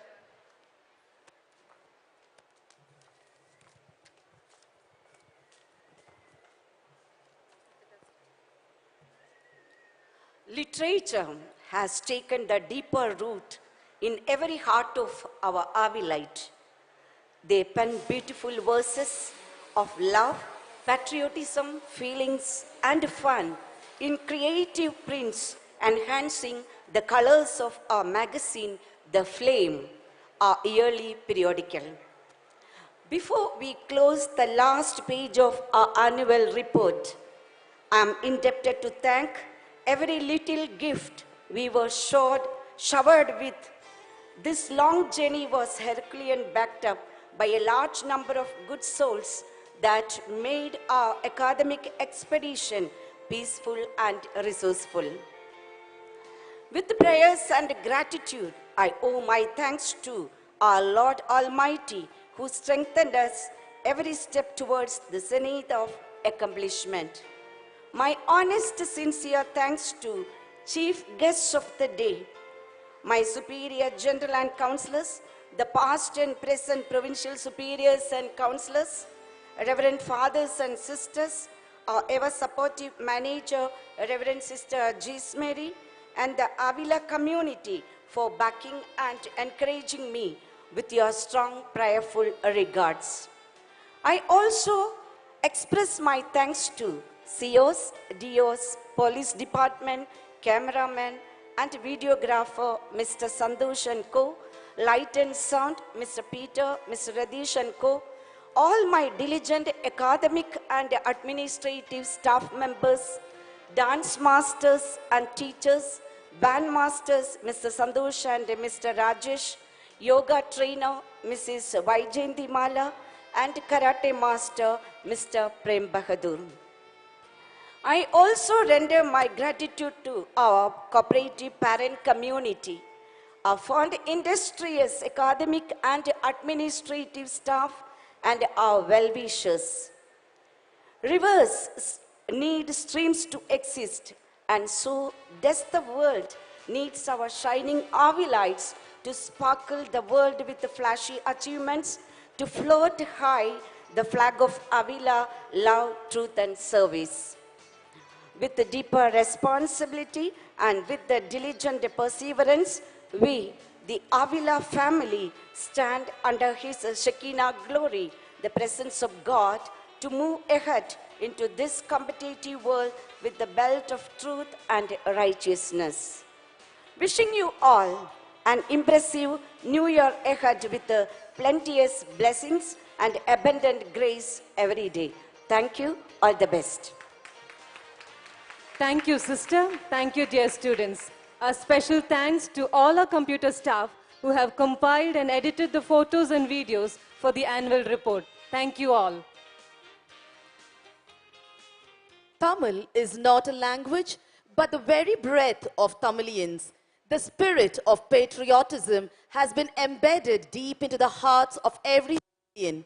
Literature has taken the deeper root in every heart of our Avilite. They pen beautiful verses of love, patriotism, feelings, and fun in creative prints, enhancing the colors of our magazine, The Flame, our yearly periodical. Before we close the last page of our annual report, I am indebted to thank every little gift we were showered with. This long journey was Herculean, backed up by a large number of good souls that made our academic expedition peaceful and resourceful. With prayers and gratitude, I owe my thanks to our Lord Almighty, who strengthened us every step towards the zenith of accomplishment. My honest, sincere thanks to chief guests of the day, my superior general and councillors, the past and present provincial superiors and councillors, Reverend fathers and sisters, our ever supportive manager, Reverend Sister Gs. Mary, and the Avila community for backing and encouraging me with your strong prayerful regards. I also express my thanks to COs, DOs, police department, cameraman, and videographer, Mr. Santosh and Co., light and sound, Mr. Peter, Mr. Radish and Co., all my diligent academic and administrative staff members, dance masters and teachers, band masters, Mr. Santosh and Mr. Rajesh, yoga trainer, Mrs. Vaijayanti Mala, and Karate Master Mr. Prem Bahadur. I also render my gratitude to our cooperative parent community, our fond industrious academic and administrative staff, and our well-wishers. Rivers need streams to exist, and so does the world needs our shining Avilites to sparkle the world with the flashy achievements, to float high the flag of Avila, love, truth, and service. With the deeper responsibility and with the diligent perseverance, we, the Avila family, stand under His Shekinah glory, the presence of God, to move ahead into this competitive world with the belt of truth and righteousness. Wishing you all an impressive New Year ahead with plenteous blessings and abundant grace every day. Thank you. All the best. Thank you, sister. Thank you, dear students. A special thanks to all our computer staff who have compiled and edited the photos and videos for the annual report. Thank you all. Tamil is not a language, but the very breath of Tamilians. The spirit of patriotism has been embedded deep into the hearts of every Indian.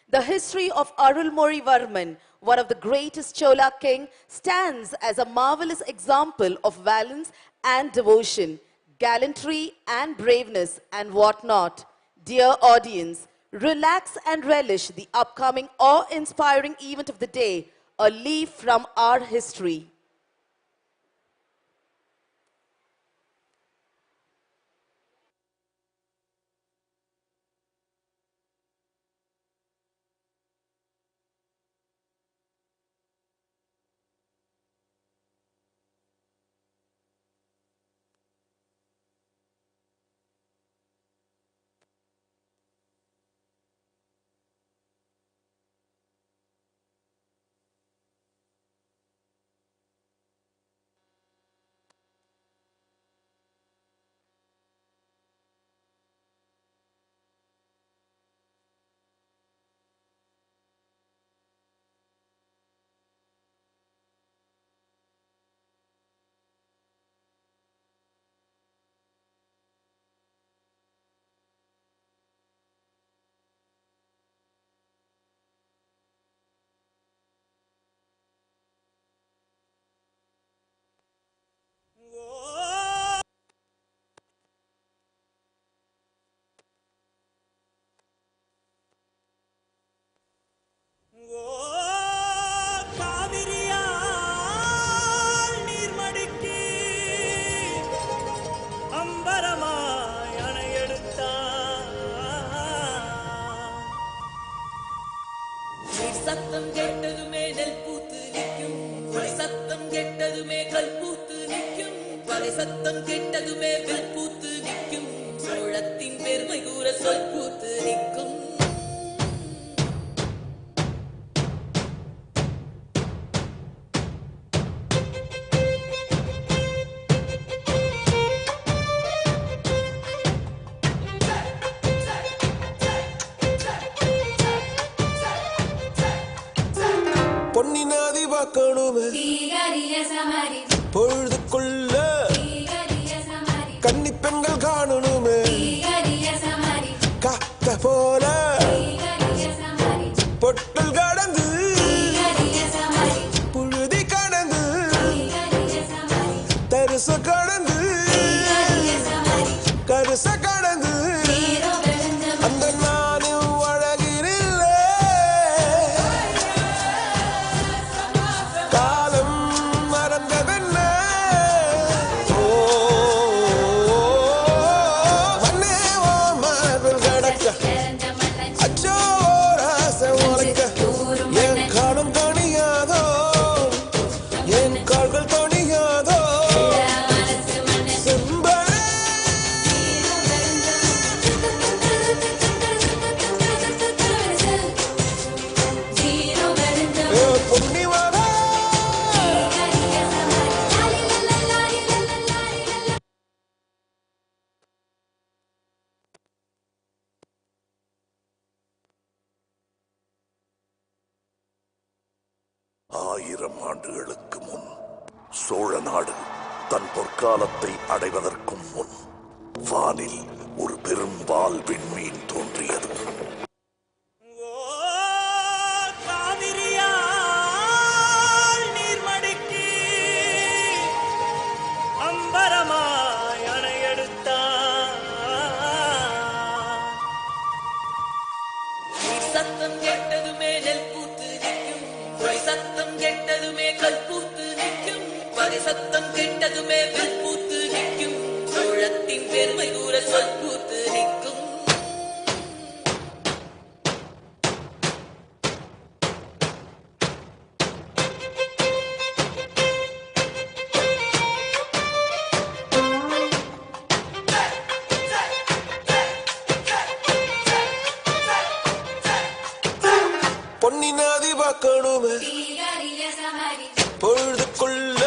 The history of Arulmozhi Varman, one of the greatest Chola king, stands as a marvelous example of valence and devotion, gallantry and braveness and whatnot. Dear audience, relax and relish the upcoming awe-inspiring event of the day, a leaf from our history. சத்தம் கேட்டதுமே நெல் பூத்து நிற்கும், கொலை சத்தம் கேட்டதுமே கல் பூத்து நிற்கும், கொலை சத்தம் கேட்டதுமே வில் பூத்து நிற்கும், சோழத்தின் பெருமை கூற சொல் பூத்து நிற்கும். பொன்னினாதி பார்க்கணுமே பொழுதுக்குள்ள கன்னி பெண்கள் காணணுமே காத்த போல பொட்டல் கடந்து புழுதி கடந்து தரிச கடந்து கருச கடந்து அந்த நானும் அழகிரில்லை காலம் மறந்ததென்ன மண்ணே ஓ மார்பில் கடக்க அச்சோ ராசை உனக்க என் காலம் தணியாதோ என் கால்கள் தணியாதோ செம்பனே ஆண்டுகளுக்கு முன் சோழ நாடு தன் பொற்காலத்தை அடைவதற்கும் முன் வானில் ஒரு பெரும் வால் விண்மீன் தோன்றியது. சத்தம் கேட்டதுமே நெல் பூத்து நிற்கும், கொடி சத்தம் கேட்டதுமே கல் பூத்து நிற்கும், பகை சத்தம் கேட்டதுமே வில் பூத்து நிற்கும், சோழத்தின் பெருமை கூற சொல் பூத்து நிற்கும். பொன்னி நதி பார்க்கணுமே பொழுதுக்குள்ள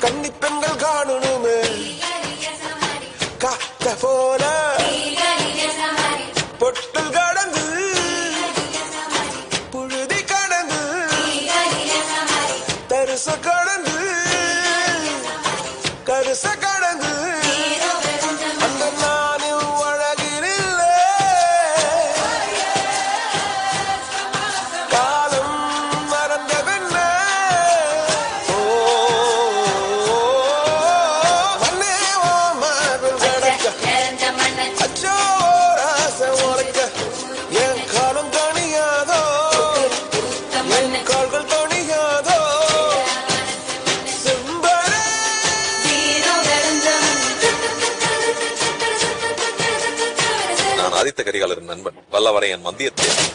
கன்னி பெண்கள் காணணுமே காத்த போல பொட்டல் கடந்து புழுதி கடந்து தரிச கடந்து கருச கடந்து அந்த நானும் அழகினில்லை காலம் மறந்ததென்ன மண்ணே ஓ மார்பில் கடக்க அச்சோ ராசை உரைக்க என் காலம் தணியாதோ என் கால்கள் தணியாதோ செம்பரே நான் ஆதித்த கரிகாலரின் நண்பன் வல்லவரையன் வந்தியத்தேவன்.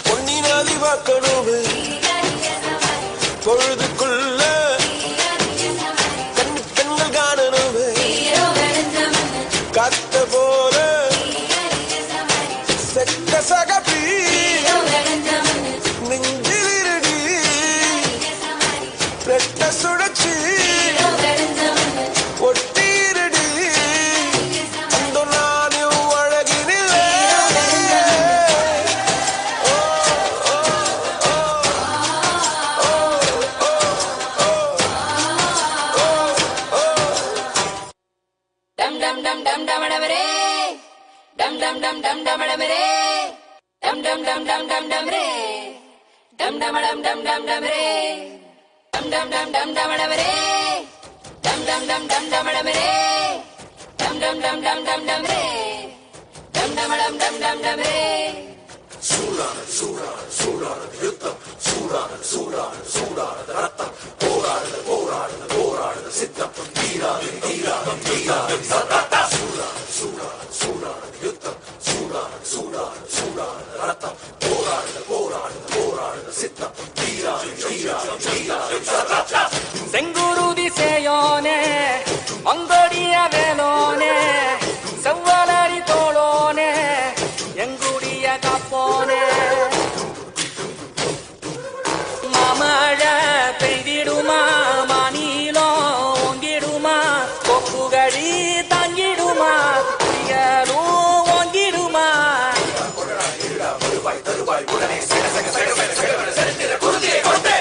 பொன்னி நதி பார்க்கணுமே பொழுதுக்குள்ள கன்னி பெண்கள் காணணுமே காத்த போல செக்க சகப்பி நெஞ்சிலிருடி ரெட்ட சுழற்சி ஒட்டிருடி அந்த நானும் அழகினில்லை டம் டம் டம் டம் டமடமரே டம் டம் டம் டம் டமடமரே டம் டம் டம் டம் டம் டமரே டம் டமடம் டம் டம் டமரே டம் டம் டம் டம் டமடமரே டம் டம் டம் டம் டமடமரே டம் டம் டம் டம் டம் டமரே டம் டமடம் டம் டம் டமரே சூடான சூடான சூடான யுத்தம் சூடான சூடான சூடான ரத்தம் போராடுத போராடுத போராடுத சித்தம் தீராது தீராது தீராது ரத்தம் சூடான சூடான சூடான யுத்தம் சூடான சூடான சூடான ரத்தம் போராடுத போராடுத போராடுத சித்தம் தீராது தீராது தீராது ரத்தம் செங்குருதி சேயோனே அங்கடிய வேலோனே செவ்வலரி தோளோனே எங்குடிய காப்போனே மாமழை பெய்திடுமா மாநிலம் ஓங்கிடுமா கொப்புகழி தாங்கிடுமா புயலும் ஓங்கிடுமா வருவாய் தருவாய் உடனே செக செக செக செக செக செலுத்திட குருதியை கொண்டே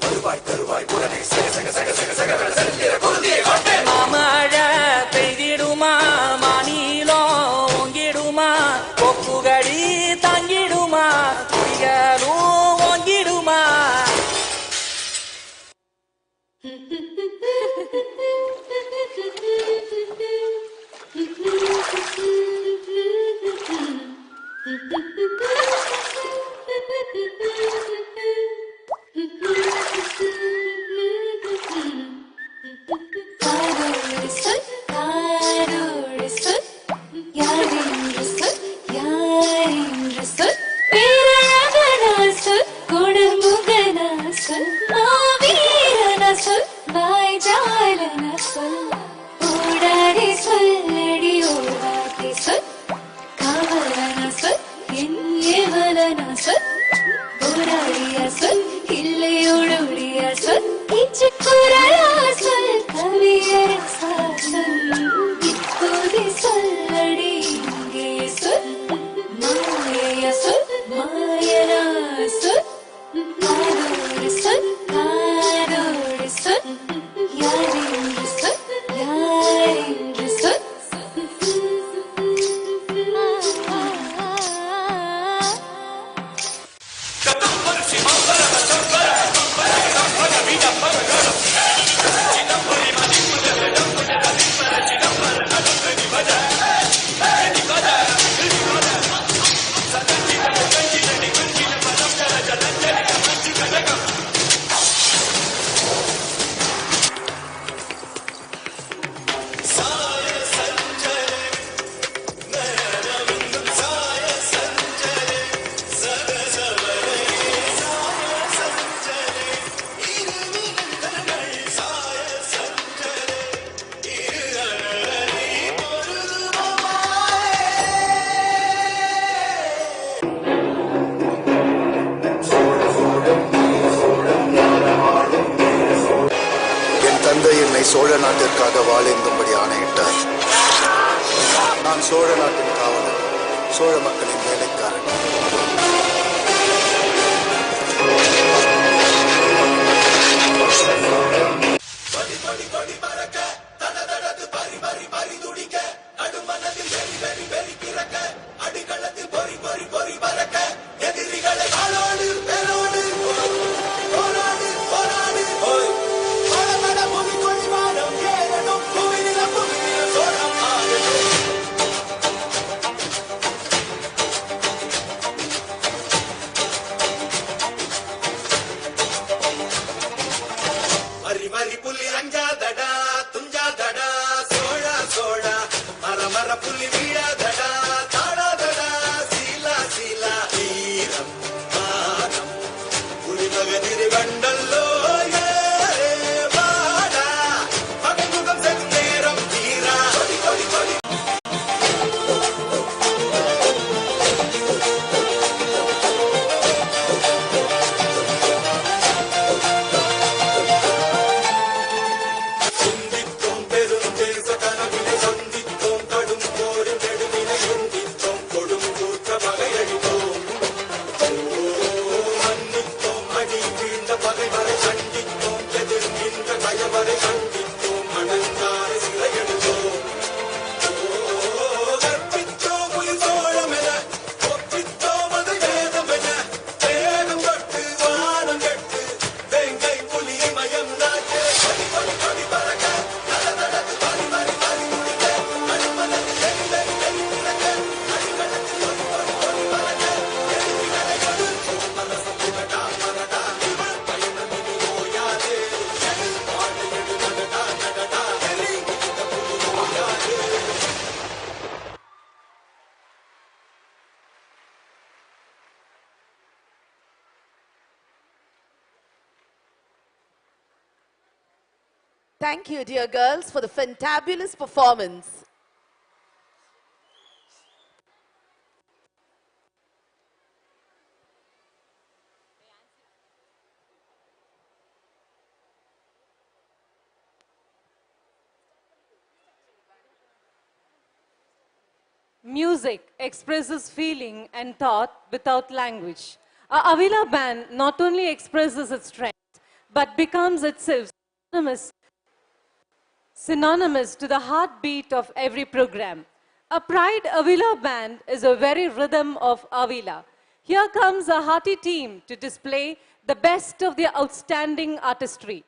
வருவாய் தருவாய் உடனே செக செக செக செக செக செலுத்திட குருதியை கொண்டே மாமழை பெய்திடுமா மாநிலம் ஓங்கிடுமா கொப்புகழி தாங்கிடுமா புயலும் ஓங்கிடுமா Thank you. Mm-hmm. தந்தை என்னை சோழ நாட்டிற்காக வாழேந்தும்படி ஆணையிட்டார். நான் சோழ நாட்டின் காவலன், சோழ மக்களின் வேலைக்காரன். Thank you, dear girls, for the fantabulous performance. Music expresses feeling and thought without language. A Avila band not only expresses its strength, but becomes itself synonymous to the heartbeat of every program. A Pride Avila band is a very rhythm of Avila. Here comes a hearty team to display the best of their outstanding artistry.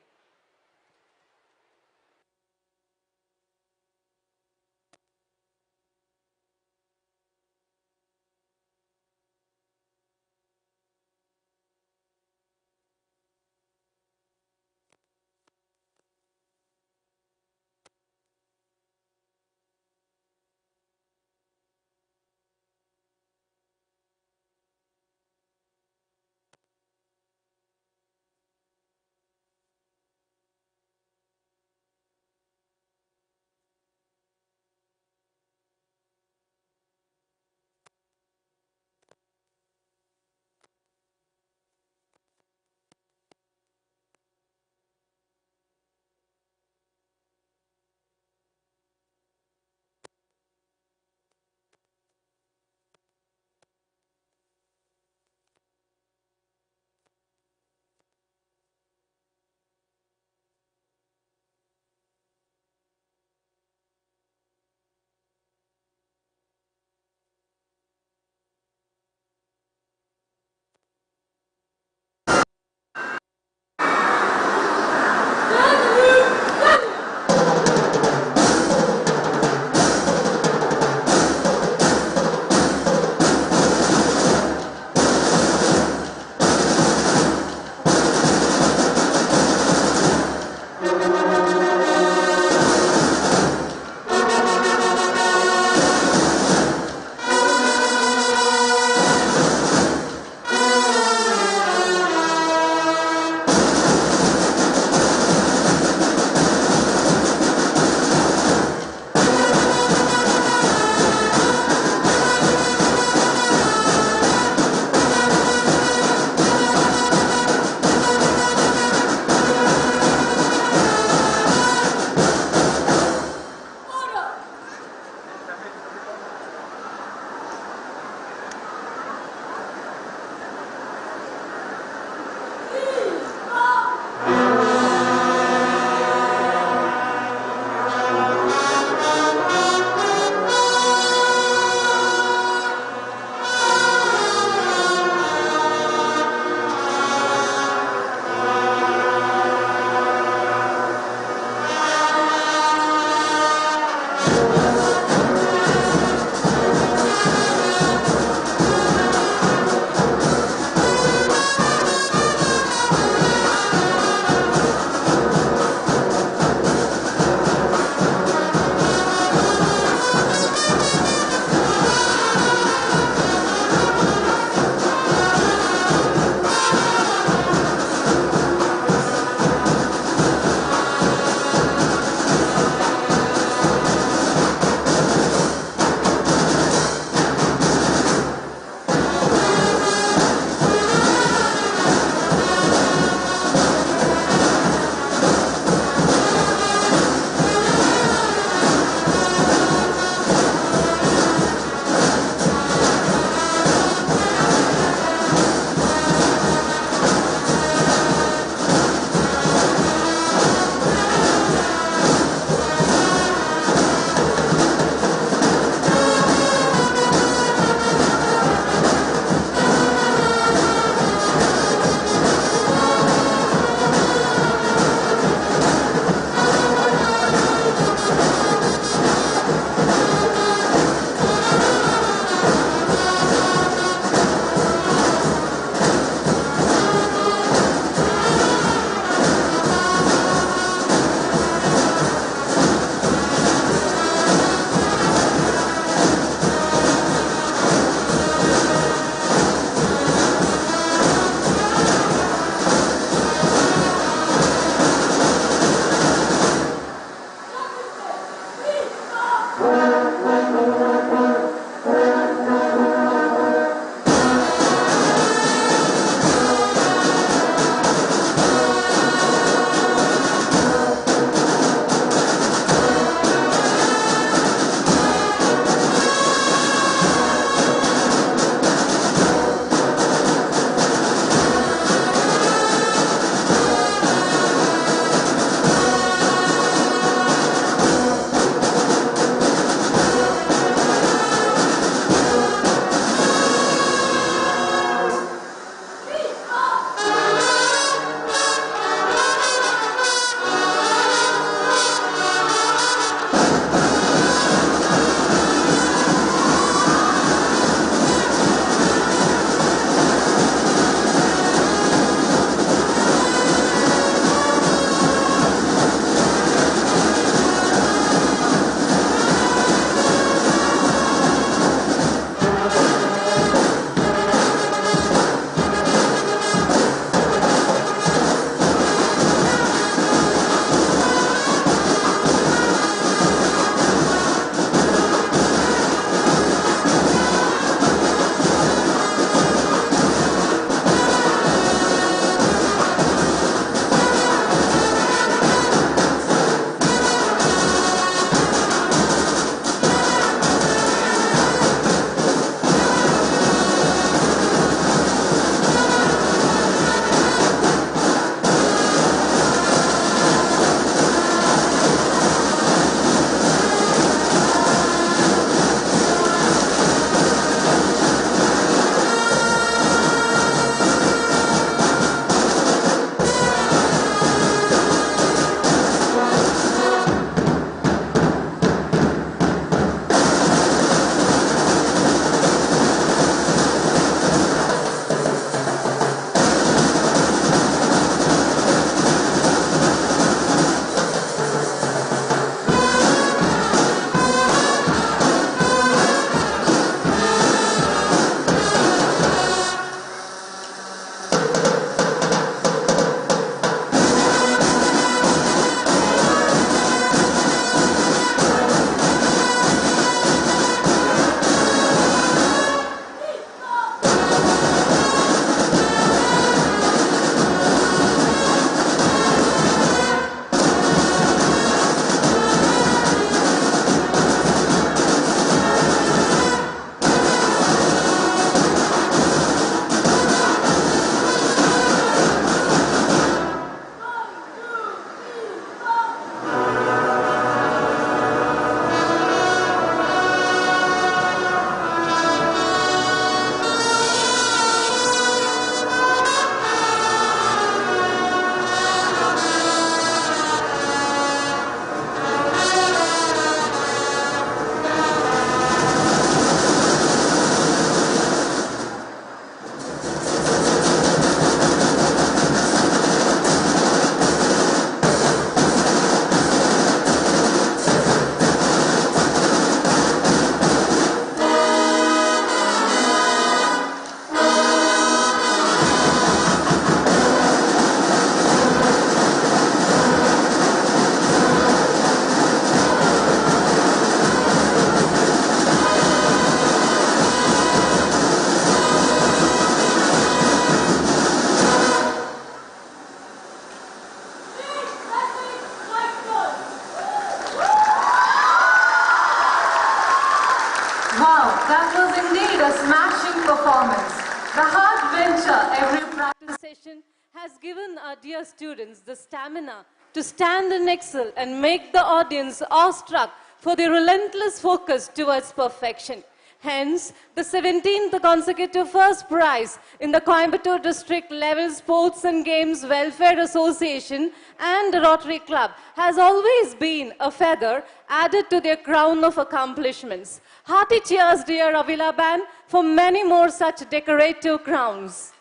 that was indeed a smashing performance. The hard venture every practice session has given our dear students the stamina to stand and excel and make the audience awestruck for their relentless focus towards perfection. Hence, the 17th consecutive first prize in the Coimbatore District Level Sports and Games Welfare Association and Rotary Club has always been a feather added to their crown of accomplishments. Hearty cheers, dear Avila Band, for many more such decorative crowns.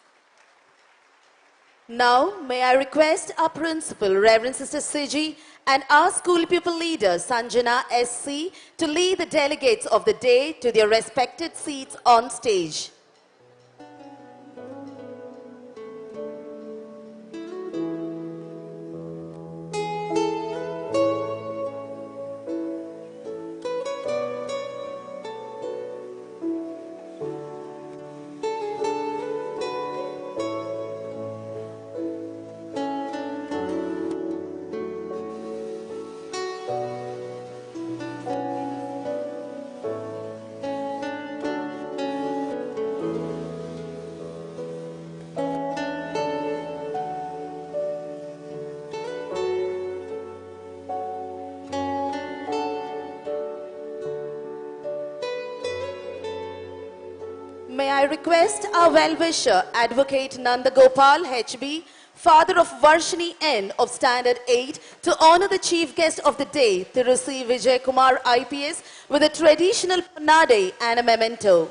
Now, may I request our principal, Reverend Sister Siji, and our school pupil leader, Sanjana SC, to lead the delegates of the day to their respected seats on stage. May I request our well-wisher, Advocate Nanda Gopal HB, father of Varshini N of Standard 8, to honor the chief guest of the day, Thirusi Vijay Kumar IPS, with a traditional panade and a memento.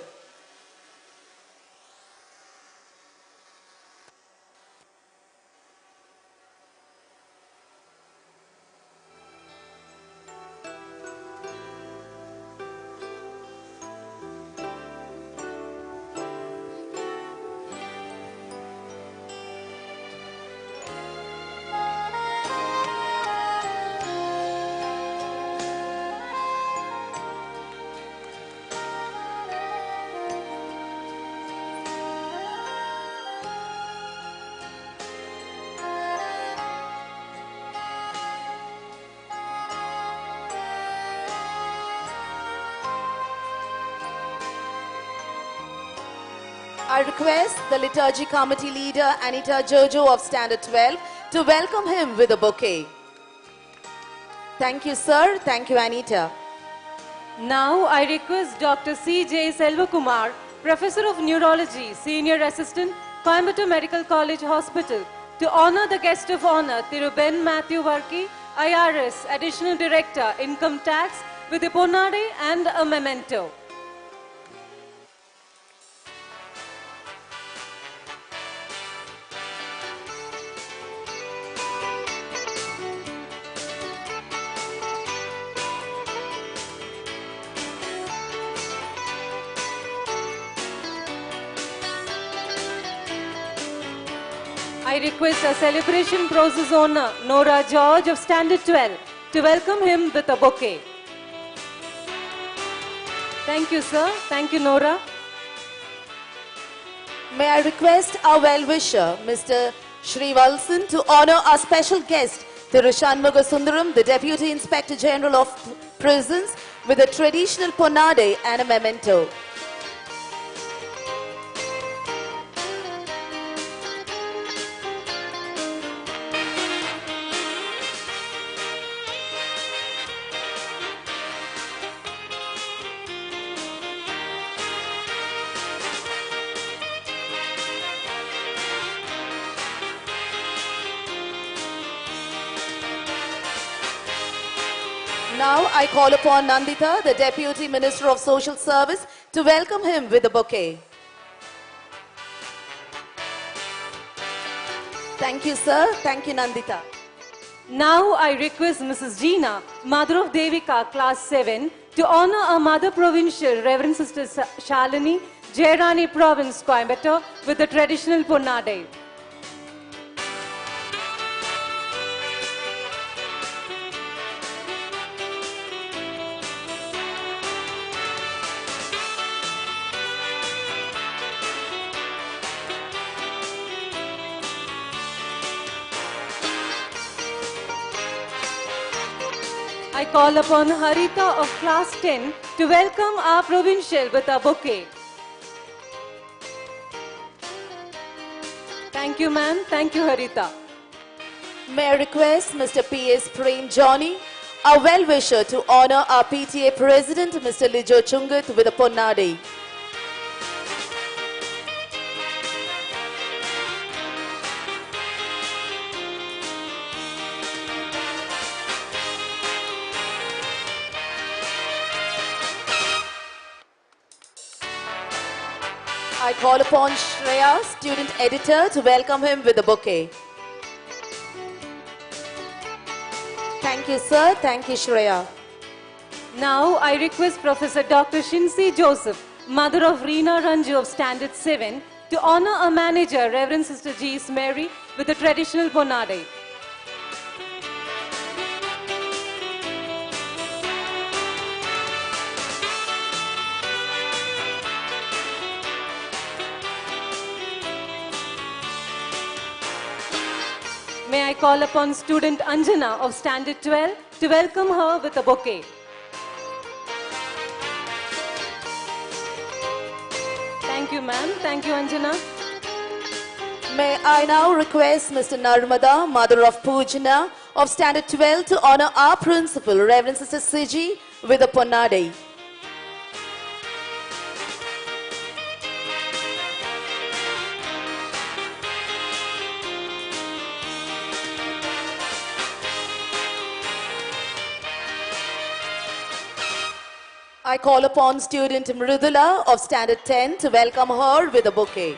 I request the liturgy committee leader, Anita Jojo of Standard 12, to welcome him with a bouquet. Thank you, sir. Thank you, Anita. Now I request Dr. C.J. Selvakumar, Professor of Neurology, Senior Assistant, Coimbatore Medical College Hospital, to honor the guest of honor, Thiruben Matthew Varki, IRS, Additional Director, Income Tax, with a ponade and a memento. I request a celebration process owner, Nora George of Standard 12, to welcome him with a bouquet. Thank you, sir. Thank you, Nora. May I request our well-wisher, Mr. Srivalsan, to honor our special guest, Tirushanmuga Sundaram, the Deputy Inspector General of Prisons, with a traditional ponade and a memento. Now I call upon Nandita, the Deputy Minister of Social Service, to welcome him with a bouquet. Thank you, sir. Thank you, Nandita. Now I request Mrs. Jeena, Mother of Devika, Class 7, to honor our Mother Provincial, Reverend Sister Shalini, Jairani Province, Coimbatore, with the traditional ponade. I I call upon Harita of class 10 to welcome our provincial with a bouquet. Thank you, ma'am. Thank you, Harita. May I request Mr. P.S. Prem Johnny, our well-wisher, to honor our PTA President, Mr. Lijo Chungat, with a ponnadi. I call upon Shreya, student editor, to welcome him with a bouquet. Thank you, sir. Thank you, Shreya. Now I request Professor Dr. Shinsi Joseph, mother of Reena Ranju of Standard 7, to honor a manager, Reverend Sister G. Mary, with a traditional bonade. May I call upon student Anjana of Standard 12 to welcome her with a bouquet. Thank you, ma'am. Thank you, Anjana. May I now request Mr. Narmada, mother of Pujana, of Standard 12, to honor our principal, Reverend Sister Siji, with a ponnadi. I call upon student Mridula of Standard 10 to welcome her with a bouquet.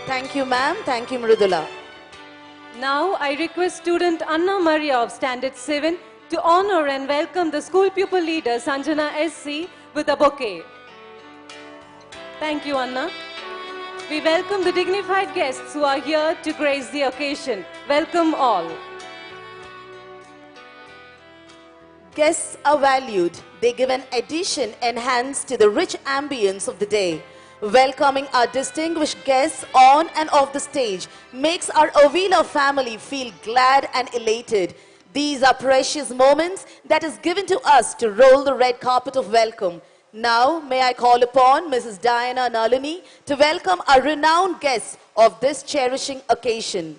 Thank you, ma'am. Thank you, Mridula. Now I request student Anna Maria of Standard 7 to honor and welcome the school pupil leader Sanjana SC with a bouquet. Thank you, Anna. We welcome the dignified guests who are here to grace the occasion. Welcome all. Guests are valued. They give an addition enhanced to the rich ambience of the day. Welcoming our distinguished guests on and off the stage makes our Avila family feel glad and elated. These are precious moments that is given to us to roll the red carpet of welcome. Now, may I call upon Mrs. Diana Nalini to welcome our renowned guests of this cherishing occasion.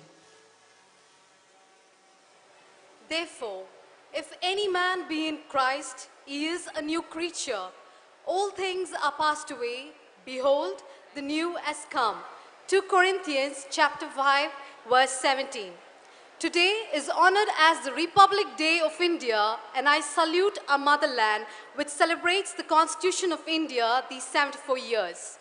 Therefore, if any man be in Christ, he is a new creature. All things are passed away. Behold, the new has come. 2 Corinthians chapter 5, verse 17. Today is honored as the Republic Day of India, and I salute our motherland, which celebrates the Constitution of India these 74 years.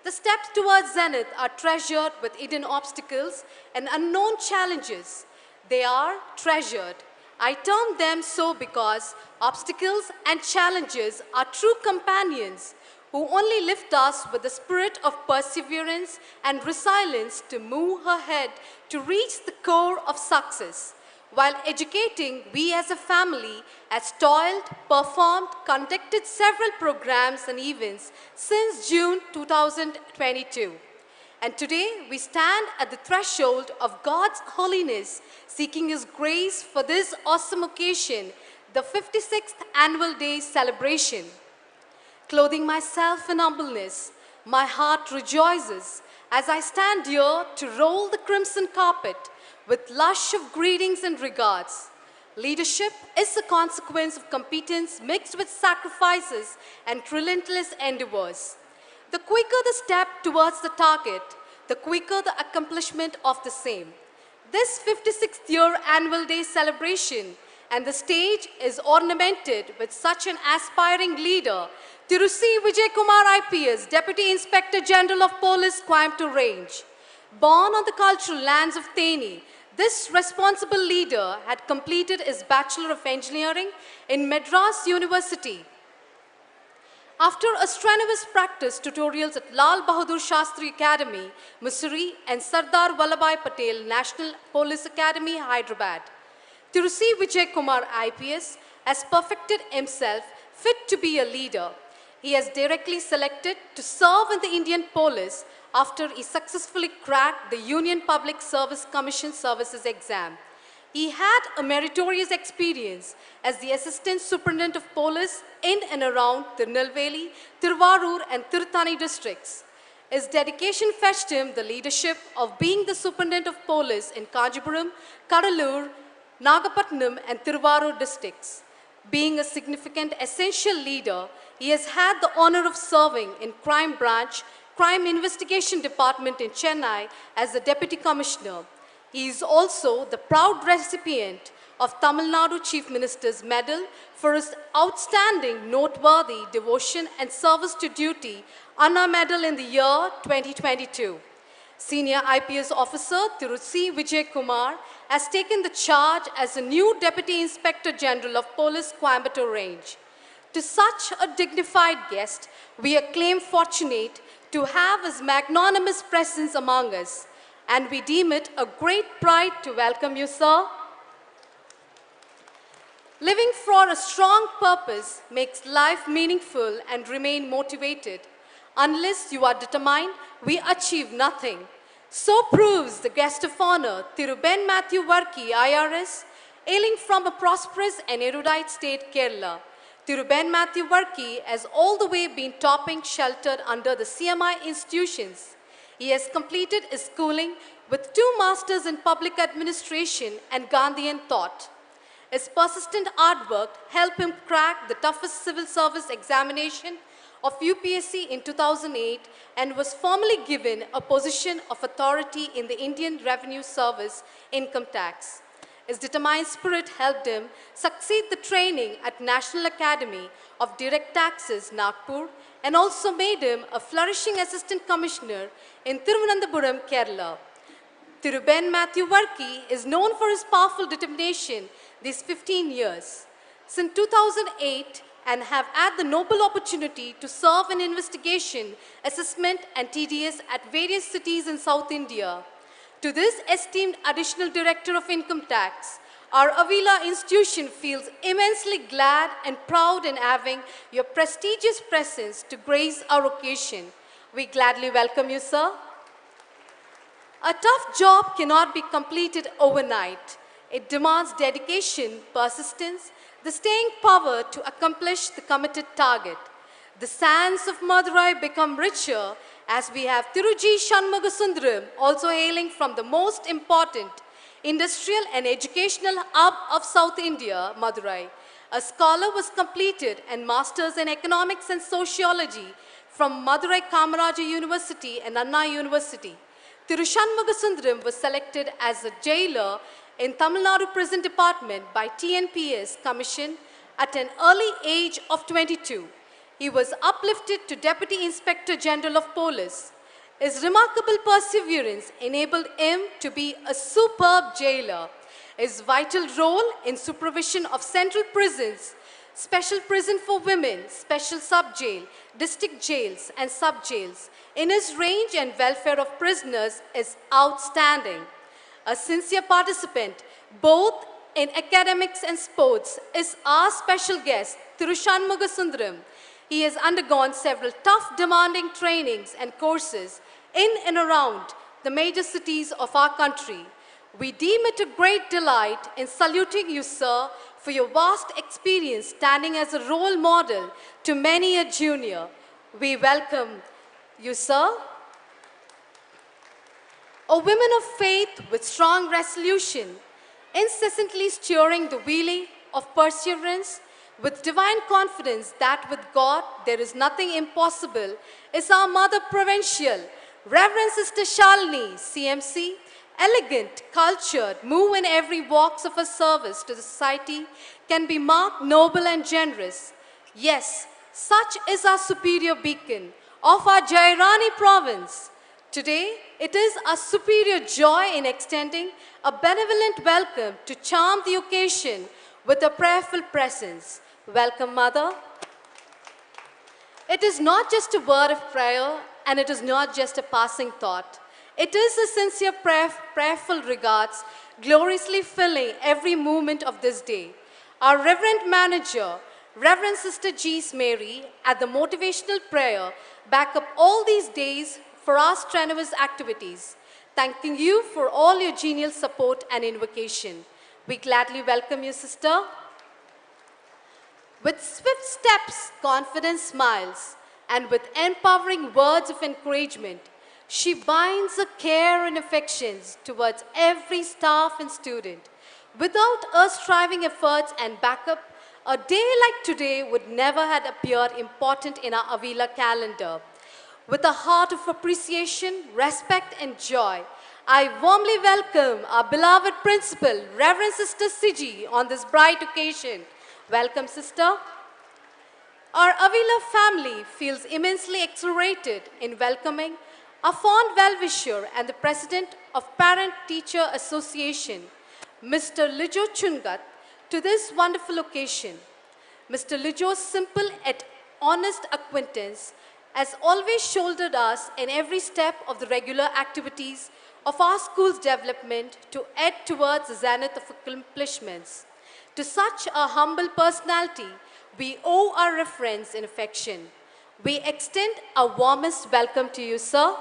The steps towards zenith are treasured with hidden obstacles and unknown challenges. They are treasured. I term them so because obstacles and challenges are true companions who only lift us with the spirit of perseverance and resilience to move ahead to reach the core of success. While educating, we as a family has toiled, performed, conducted several programs and events since June 2022. And today we stand at the threshold of God's holiness, seeking His grace for this awesome occasion, the 56th Annual Day celebration. Clothing myself in humbleness, my heart rejoices as I stand here to roll the crimson carpet with lush of greetings and regards. Leadership is a consequence of competence mixed with sacrifices and relentless endeavors. The quicker the step towards the target, the quicker the accomplishment of the same. This 56th year Annual Day celebration and the stage is ornamented with such an aspiring leader, Tirusi Vijay Kumar IPS, Deputy Inspector General of Police, Coimbatore Range. Born on the cultural lands of Theni, this responsible leader had completed his Bachelor of Engineering in Madras University. After a strenuous practice tutorials at Lal Bahadur Shastri Academy, Mussoorie, and Sardar Vallabhbhai Patel National Police Academy, Hyderabad, Tirusi Vijay Kumar IPS has perfected himself fit to be a leader. He has directly selected to serve in the Indian Police after he successfully cracked the Union Public Service Commission Services exam. He had a meritorious experience as the Assistant Superintendent of Police in and around Tirunelveli, Tiruvarur and Tirutani districts. His dedication fetched him the leadership of being the Superintendent of Police in Kanjipuram, Kadalur, Nagapattinam and Tiruvarur districts. Being a significant essential leader, he has had the honor of serving in Crime Branch, Crime Investigation Department in Chennai as the Deputy Commissioner. He is also the proud recipient of Tamil Nadu Chief Minister's Medal for his outstanding, noteworthy devotion and service to duty, Anna Medal in the year 2022. Senior IPS officer Thiru C. Vijay Kumar has taken the charge as the new Deputy Inspector General of Police, Coimbatore Range. To such a dignified guest, we acclaim fortunate to have his magnanimous presence among us, and we deem it a great pride to welcome you, sir. Living for a strong purpose makes life meaningful and remain motivated. Unless you are determined, we achieve nothing. So proves the guest of honor, Thiru Ben Matthew Varki, IRS, hailing from a prosperous and erudite state, Kerala. Thiru Ben Matthew Varki has all the way been topping sheltered under the CMI institutions. He has completed his schooling with 2 masters in public administration and Gandhian thought. His persistent hard work helped him crack the toughest civil service examination of UPSC in 2008 and was formally given a position of authority in the Indian Revenue Service Income Tax. His determined spirit helped him succeed the training at National Academy of Direct Taxes, Nagpur, and also made him a flourishing Assistant Commissioner in Thiruvananthapuram, Kerala. Thiru Ben Matthew Varki is known for his powerful determination these 15 years. Since 2008, and have had the noble opportunity to serve in investigation, assessment and TDS at various cities in South India. To this esteemed Additional Director of Income Tax, our Avila institution feels immensely glad and proud in having your prestigious presence to grace our occasion. We gladly welcome you, sir. A tough job cannot be completed overnight. It demands dedication, persistence, the staying power to accomplish the committed target. The sands of Madurai become richer as we have Thiruji Shanmugasundaram also hailing from the most important industrial and educational hub of South India, Madurai. A scholar was completed and Masters in Economics and Sociology from Madurai Kamaraja University and Anna University. Thiru Shanmugasundaram was selected as a jailer in Tamil Nadu Prison Department by TNPS Commission at an early age of 22. He was uplifted to Deputy Inspector General of Police. His remarkable perseverance enabled him to be a superb jailer. His vital role in supervision of central prisons, special prison for women, special sub-jail, district jails and sub-jails in his range and welfare of prisoners is outstanding. A sincere participant, both in academics and sports, is our special guest, Thiru Shanmugasundaram. He has undergone several tough, demanding trainings and courses in and around the major cities of our country. We deem it a great delight in saluting you, sir, for your vast experience standing as a role model to many a junior. We welcome you, sir. A woman of faith with strong resolution, incessantly steering the wheel of perseverance, with divine confidence that with God there is nothing impossible, is our Mother Provincial, Reverend Sister Shalini, CMC, elegant, cultured, move in every walks of her service to the society, can be marked noble and generous. Yes, such is our superior beacon of our Jairani province. Today, it is a superior joy in extending a benevolent welcome to charm the occasion with a prayerful presence. Welcome, Mother. It is not just a word of prayer, and it is not just a passing thought. It is a sincere prayerful regards, gloriously filling every moment of this day. Our Reverend Manager, Reverend Sister G. Mary, at the motivational prayer, back up all these days for our strenuous activities, thanking you for all your genial support and invocation. We gladly welcome you, sister. With swift steps, confident smiles, and with empowering words of encouragement, she binds a care and affections towards every staff and student. Without her striving efforts and backup, a day like today would never have appeared important in our Avila calendar. With a heart of appreciation, respect, and joy, I warmly welcome our beloved principal, Reverend Sister Siji, on this bright occasion. Welcome, sister. Our Avila family feels immensely exhilarated in welcoming a fond well-wisher and the president of Parent-Teacher Association, Mr. Lijo Chungat, to this wonderful occasion. Mr. Lijo's simple yet honest acquaintance has always shouldered us in every step of the regular activities of our school's development to add towards the zenith of accomplishments. To such a humble personality, we owe our reverence and affection. We extend our warmest welcome to you, sir.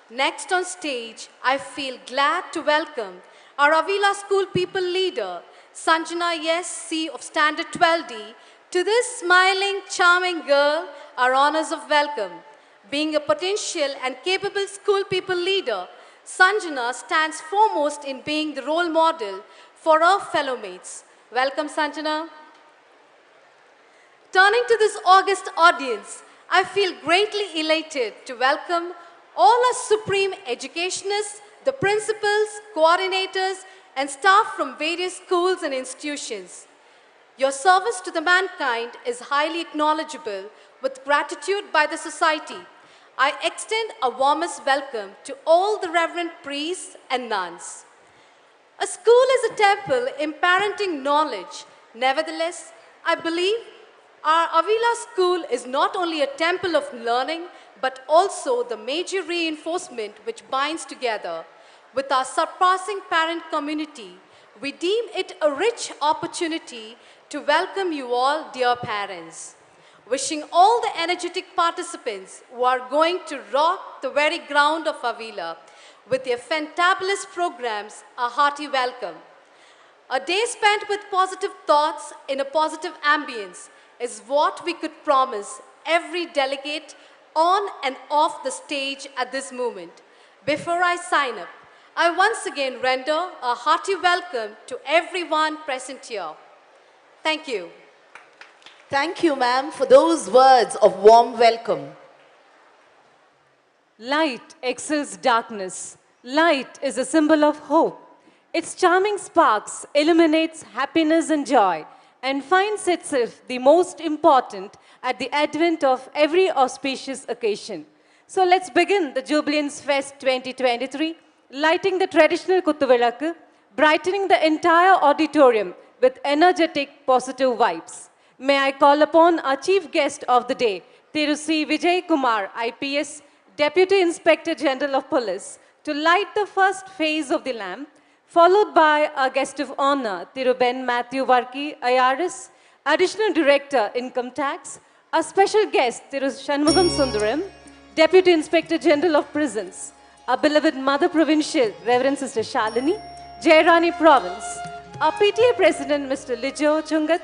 Next on stage, I feel glad to welcome our Avila School People Leader, Sanjana Yes C of Standard 12D, to this smiling, charming girl, our honors of welcome. Being a potential and capable school people leader, Sanjana stands foremost in being the role model for our fellow mates. Welcome, Sanjana. Turning to this august audience, I feel greatly elated to welcome all our supreme educationists, the principals, coordinators, and staff from various schools and institutions. Your service to the mankind is highly acknowledgeable with gratitude by the society. I extend a warmest welcome to all the reverend priests and nuns. A school is a temple imparting knowledge. Nevertheless, I believe our Avila school is not only a temple of learning, but also the major reinforcement which binds together. With our surpassing parent community, we deem it a rich opportunity to welcome you all, dear parents. Wishing all the energetic participants who are going to rock the very ground of Avila with their fantabulous programs a hearty welcome. A day spent with positive thoughts in a positive ambience is what we could promise every delegate on and off the stage at this moment. Before I sign up, I once again render a hearty welcome to everyone present here. Thank you. Thank you, ma'am, for those words of warm welcome. Light excels darkness. Light is a symbol of hope. Its charming sparks illuminates happiness and joy and finds itself the most important at the advent of every auspicious occasion. So let's begin the Jubilance Fest 2023, lighting the traditional Kuttuvilakku, brightening the entire auditorium with energetic, positive vibes. May I call upon our chief guest of the day, Thiru C. Vijay Kumar, IPS, Deputy Inspector General of Police, to light the first phase of the lamp, followed by our guest of honor, Thiru Ben Matthew Varki, IRS, Additional Director, Income Tax, our special guest, Thiru Shanmugam Sundaram, Deputy Inspector General of Prisons, our beloved Mother Provincial, Reverend Sister Shalini, Jairani Province, our PTA President, Mr. Lijo Chungat,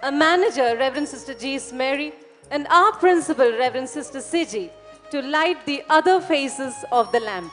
a manager, Reverend Sister G. Mary, and our principal, Reverend Sister Siji, to light the other faces of the lamp.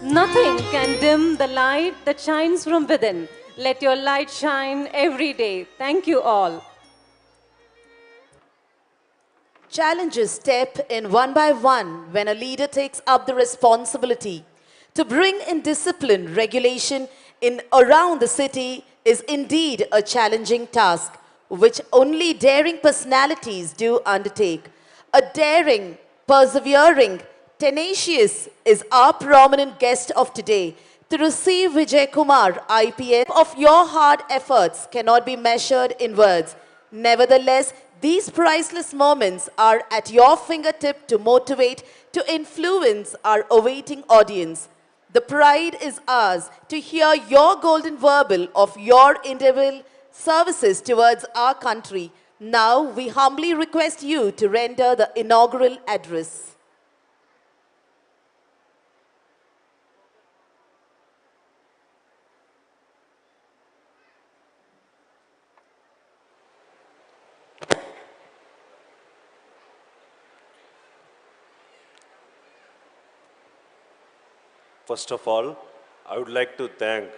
Nothing can dim the light that shines from within. Let your light shine every day. Thank you all. Challenges step in one by one when a leader takes up the responsibility. To bring in discipline, regulation in around the city is indeed a challenging task, which only daring personalities do undertake. A daring, persevering, tenacious is our prominent guest of today. To receive Vijay Kumar, IPS, of your hard efforts cannot be measured in words. Nevertheless, these priceless moments are at your fingertip to motivate, to influence our awaiting audience. The pride is ours to hear your golden verbal of your individual services towards our country. Now, we humbly request you to render the inaugural address. First of all, I would like to thank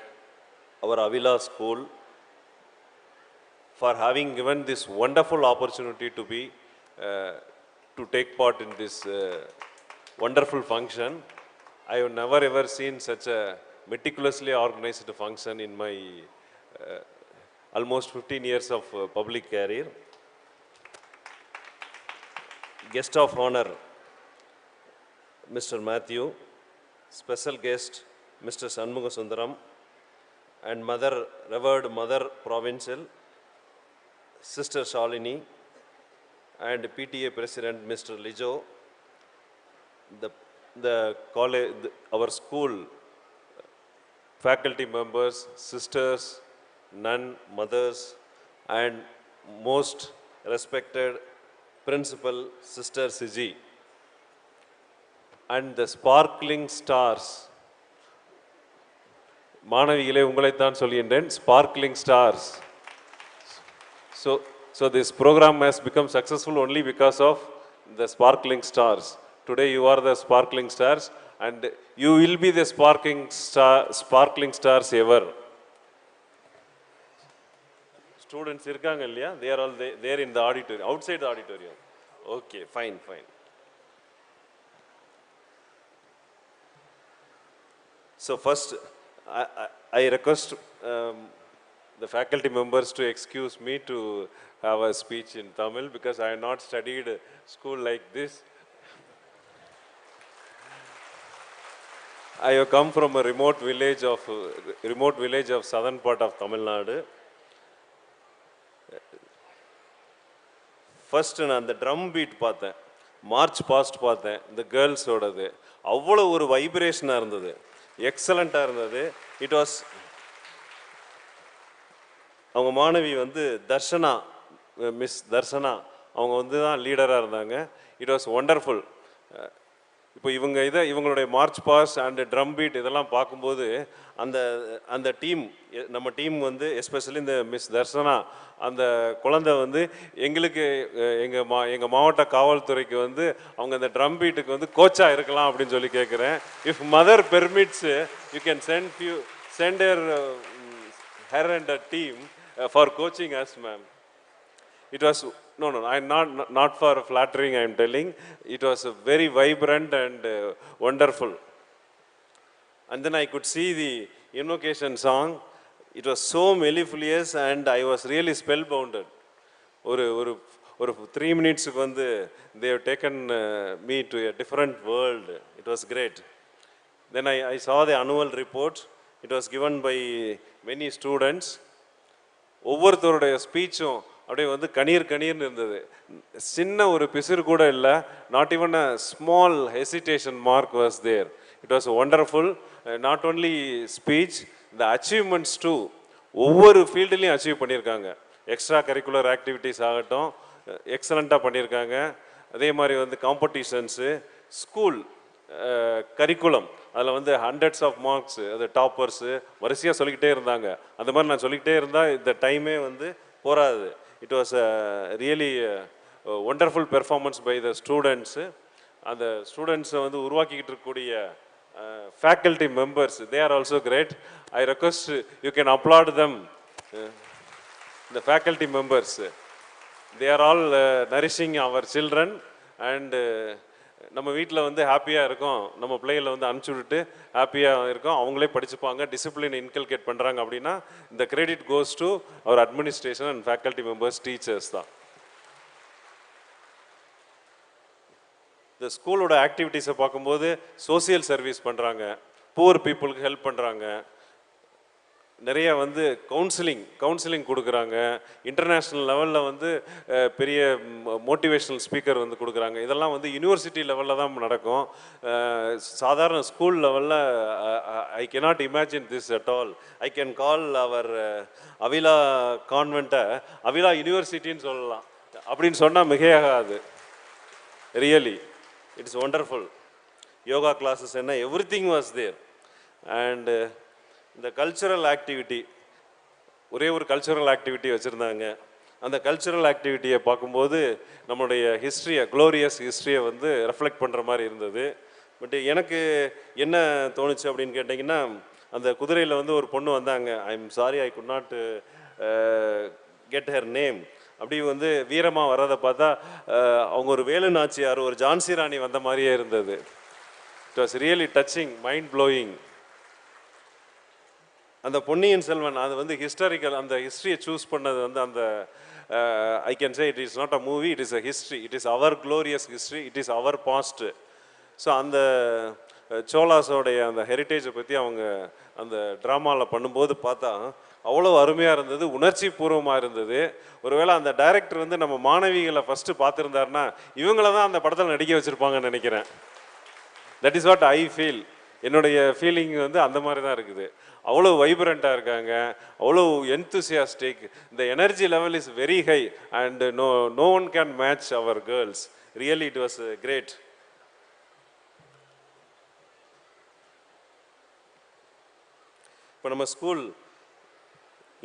our Avila school for having given this wonderful opportunity to take part in this wonderful function. I have never ever seen such a meticulously organized function in my almost 15 years of public career. Guest of honor, Mr. Matthew. Special guest, Mr. Shanmuga Sundaram, and Revered Mother Provincial, Sister Shalini, and PTA President, Mr. Lijo, the college, our school faculty members, sisters, nun, mothers, and most respected Principal, Sister Siji. And the sparkling stars. மாணவிகளே உங்களைத்தான் சொல்கின்றேன், sparkling stars. So this program has become successful only because of the sparkling stars. Today you are the sparkling stars and you will be the sparkling stars ever. Students irukanga illaya? They are all there in the auditorium, outside the auditorium. Okay, fine. So first, I request the faculty members to excuse me to have a speech in Tamil because I have not studied school like this. I have come from a remote village of southern part of Tamil Nadu. First, நான் அந்த drum beat பார்த்தேன், March past பார்த்தேன், இந்த கேர்ள்ஸோடது அவ்வளோ ஒரு வைப்ரேஷனாக இருந்தது, எக்ஸலண்ட்டாக இருந்தது. இட் வாஸ் அவங்க மாணவி வந்து தர்ஷனா, மிஸ் தர்ஷனா, அவங்க வந்து தான் லீடராக இருந்தாங்க. It was wonderful. இப்போ இவங்களுடைய march pass and drum beat இதெல்லாம் பார்க்கும்போது அந்த டீம், நம்ம டீம் வந்து எஸ்பெஷலி இந்த மிஸ் தர்ஷனா அந்த குழந்தை வந்து எங்களுக்கு எங்கள் மாவட்ட காவல்துறைக்கு வந்து அவங்க அந்த ட்ரம் பீட்டுக்கு வந்து கோச்சாக இருக்கலாம் அப்படின்னு சொல்லி கேட்குறேன். If mother permits you can send her and a team for coaching as ma'am. It was, no, I'm not for flattering, I'm telling. It was very vibrant and wonderful. And then I could see the invocation song. It was so mellifluous and I was really spellbounded. ஒரு 3 minutes வந்து they have taken me to a different world. It was great. Then I saw the annual report. It was given by many students. ஒவ்வொருத்தருடைய ஸ்பீச்சும் அப்படியே வந்து கணீர்னு இருந்தது. சின்ன ஒரு பிசிறு கூட இல்லை. Not even a small hesitation mark was there. It was wonderful. Not only speech, the achievements too. ஒவ்வொரு ஃபீல்டுலேயும் அச்சீவ் பண்ணியிருக்காங்க. எக்ஸ்ட்ரா கரிக்குலர் ஆக்டிவிட்டீஸ் ஆகட்டும் எக்ஸலண்ட்டாக பண்ணியிருக்காங்க. அதே மாதிரி வந்து காம்படிஷன்ஸு, ஸ்கூல் கரிக்குலம், அதில் வந்து ஹண்ட்ரட்ஸ் ஆஃப் மார்க்ஸ், அது டாப்பர்ஸு வரிசையாக சொல்லிக்கிட்டே இருந்தாங்க. அந்த மாதிரி நான் சொல்லிக்கிட்டே இருந்தால் இந்த டைமே வந்து போராது. It was really wonderful performance by the students. அந்த ஸ்டூடெண்ட்ஸை வந்து உருவாக்கிக்கிட்டு இருக்கக்கூடிய faculty members, they are also great. I request you can applaud them. The faculty members, they are all nourishing our children, and நம்ம வீட்டில் வந்து ஹாப்பியாக இருக்கோம், நம்ம பிள்ளைகளை வந்து அனுப்பிச்சி விட்டுட்டு ஹாப்பியாக இருக்கோம், அவங்களே படிச்சுப்பாங்க, டிசிப்ளின் இன்கல்கேட் பண்ணுறாங்க அப்படின்னா இந்த credit goes to our administration and faculty members, teachers தான். இந்த ஸ்கூலோட ஆக்டிவிட்டீஸை பார்க்கும்போது சோசியல் சர்வீஸ் பண்ணுறாங்க, புவர் பீப்புளுக்கு ஹெல்ப் பண்ணுறாங்க, நிறைய வந்து கவுன்சிலிங் கொடுக்குறாங்க, இன்டர்நேஷ்னல் லெவலில் வந்து பெரிய மோட்டிவேஷ்னல் ஸ்பீக்கர் வந்து கொடுக்குறாங்க. இதெல்லாம் வந்து யூனிவர்சிட்டி லெவலில் தான் நடக்கும். சாதாரண ஸ்கூல் லெவலில் I cannot imagine this at all. I can call our Avila கான்வெண்ட்டை அவிலா யூனிவர்சிட்டின்னு சொல்லலாம். அப்படின்னு சொன்னால் மிகையாகாது. Really it's wonderful. யோகா கிளாஸஸ் என்ன, எவ்ரிதிங் வாஸ் தேர். அண்டு இந்த கல்ச்சுரல் ஆக்டிவிட்டி, ஒரே ஒரு கல்ச்சுரல் ஆக்டிவிட்டி வச்சுருந்தாங்க. அந்த கல்ச்சுரல் ஆக்டிவிட்டியை பார்க்கும்போது நம்மளுடைய ஹிஸ்ட்ரியை, க்ளோரியஸ் ஹிஸ்ட்ரியை வந்து ரெஃப்ளெக்ட் பண்ணுற மாதிரி இருந்தது. பட் எனக்கு என்ன தோணுச்சு அப்படின்னு கேட்டிங்கன்னா, அந்த குதிரையில் வந்து ஒரு பொண்ணு வந்தாங்க. I am sorry I could not get her name. அப்படி வந்து வீரமாக வர்றதை பார்த்தா அவங்க ஒரு வேலு நாச்சியார், ஒரு ஜான்சி ராணி வந்த மாதிரியே இருந்தது. It was really touching, mind blowing. அந்த பொன்னியின் செல்வன் அது வந்து ஹிஸ்டாரிக்கல், அந்த ஹிஸ்ட்ரியை சூஸ் பண்ணது வந்து அந்த I can say it is not a movie, it is a history, it is our glorious history, it is our past. So அந்த சோலாஸோடைய அந்த ஹெரிட்டேஜை பற்றி அவங்க அந்த ட்ராமாவில் பண்ணும்போது பார்த்தா அவ்வளோ அருமையாக இருந்தது, உணர்ச்சி பூர்வமாக இருந்தது. ஒருவேளை அந்த டைரக்டர் வந்து நம்ம மாணவிகளை ஃபஸ்ட்டு பார்த்துருந்தாருன்னா இவங்கள தான் அந்த படத்தில் நடிக்க வச்சுருப்பாங்கன்னு நினைக்கிறேன். That is what I feel. என்னுடைய ஃபீலிங் வந்து அந்த மாதிரி தான் இருக்குது. அவ்வளோ வைப்ரண்ட்டாக இருக்காங்க, அவ்வளோ என்தூசியாஸ்டிக். இந்த energy level is very high and no one can match our girls. Really it was great. இப்போ நம்ம ஸ்கூல்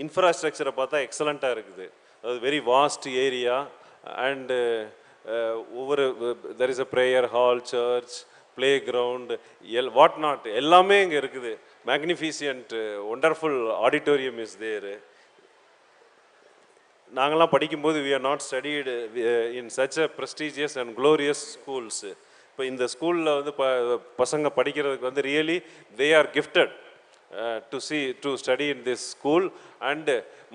இன்ஃப்ராஸ்ட்ரக்சரை பார்த்தா எக்ஸலண்ட்டாக இருக்குது. அது வெரி வாஸ்ட் ஏரியா அண்டு ஒவ்வொரு there is a prayer hall, church, play ground, what not எல்லாமே இங்கே இருக்குது. Magnificent wonderful auditorium is there. நாங்கள்லாம் படிக்கும்போது we are not studied in such a prestigious and glorious schools. இப்போ இந்த ஸ்கூலில் வந்து பசங்க படிக்கிறதுக்கு வந்து really they are gifted to study in this school. And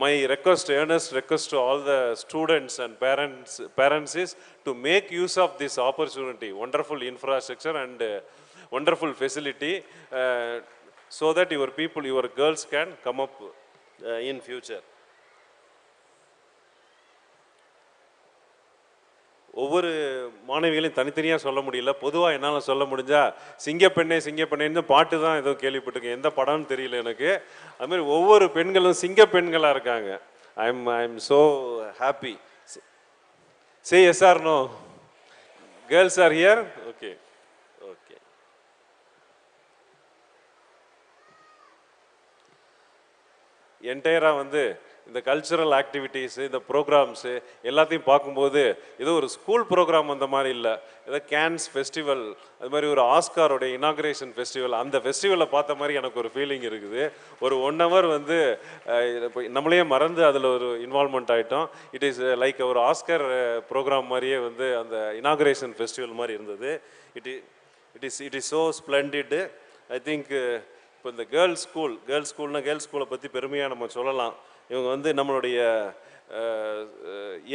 my request, earnest request to all the students and parents is to make use of this opportunity, wonderful infrastructure and wonderful facility, so that your people, your girls can come up in future. ஒவ்வொரு மாணவிகளையும் தனித்தனியாக சொல்ல முடியல, பொதுவாக என்னால் சொல்ல முடிஞ்சால் சிங்கப்பெண்ணே சிங்கப்பெண்ணேன்னு பாட்டு தான் ஏதோ கேள்விப்பட்டிருக்கேன், எந்த படம்னு தெரியல எனக்கு. அதுமாதிரி ஒவ்வொரு பெண்களும் சிங்கப்பெண்களாக இருக்காங்க. I am so happy. Say yes or no? Girls are here? Okay okay. என்டையராக வந்து இந்த கல்ச்சுரல் ஆக்டிவிட்டீஸு, இந்த ப்ரோக்ராம்ஸு எல்லாத்தையும் பார்க்கும்போது ஏதோ ஒரு ஸ்கூல் ப்ரோக்ராம் அந்த மாதிரி இல்லை, ஏதோ கேன்ஸ் ஃபெஸ்டிவல், அது மாதிரி ஒரு ஆஸ்காரோடைய இனாக்ரேஷன் ஃபெஸ்டிவல், அந்த ஃபெஸ்டிவலை பார்த்த மாதிரி எனக்கு ஒரு ஃபீலிங் இருக்குது. ஒரு 1 hour வந்து நம்மளையே மறந்து அதில் ஒரு இன்வால்மெண்ட் ஆகிட்டோம். இட் இஸ் லைக் ஒரு ஆஸ்கர் ப்ரோக்ராம் மாதிரியே வந்து அந்த இனாக்ரேஷன் ஃபெஸ்டிவல் மாதிரி இருந்தது. It is so ஸ்ப்ளெண்டிட். I think இப்போ இந்த கேர்ள்ஸ் ஸ்கூலை பற்றி பெருமையாக நம்ம சொல்லலாம். இவங்க வந்து நம்மளுடைய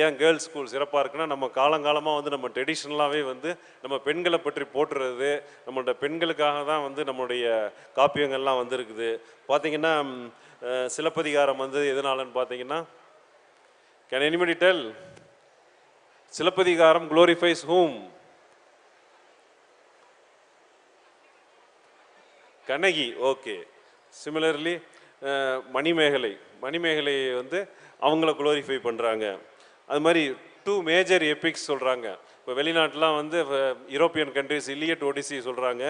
ஏன் கேர்ள்ஸ் ஸ்கூல் சிறப்பாக இருக்குன்னா, நம்ம காலங்காலமாக வந்து நம்ம ட்ரெடிஷ்னலாகவே வந்து நம்ம பெண்களை பற்றி போற்றுறது, நம்மளோட பெண்களுக்காக தான் வந்து நம்மளுடைய காப்பியங்கள்லாம் வந்துருக்குது. பார்த்திங்கன்னா சிலப்பதிகாரம் வந்து எதனாலன்னு பார்த்தீங்கன்னா, can anybody tell? Silappathikaram glorifies whom? Kannagi. Okay. Similarly Manimekalai வந்து அவங்கள குளோரிஃபை பண்ணுறாங்க. அது மாதிரி 2 மேஜர் எபிக்ஸ் சொல்கிறாங்க. இப்போ வெளிநாட்டிலாம் வந்து யூரோப்பியன் கண்ட்ரிஸ் இலியட், ஒடிசி சொல்கிறாங்க.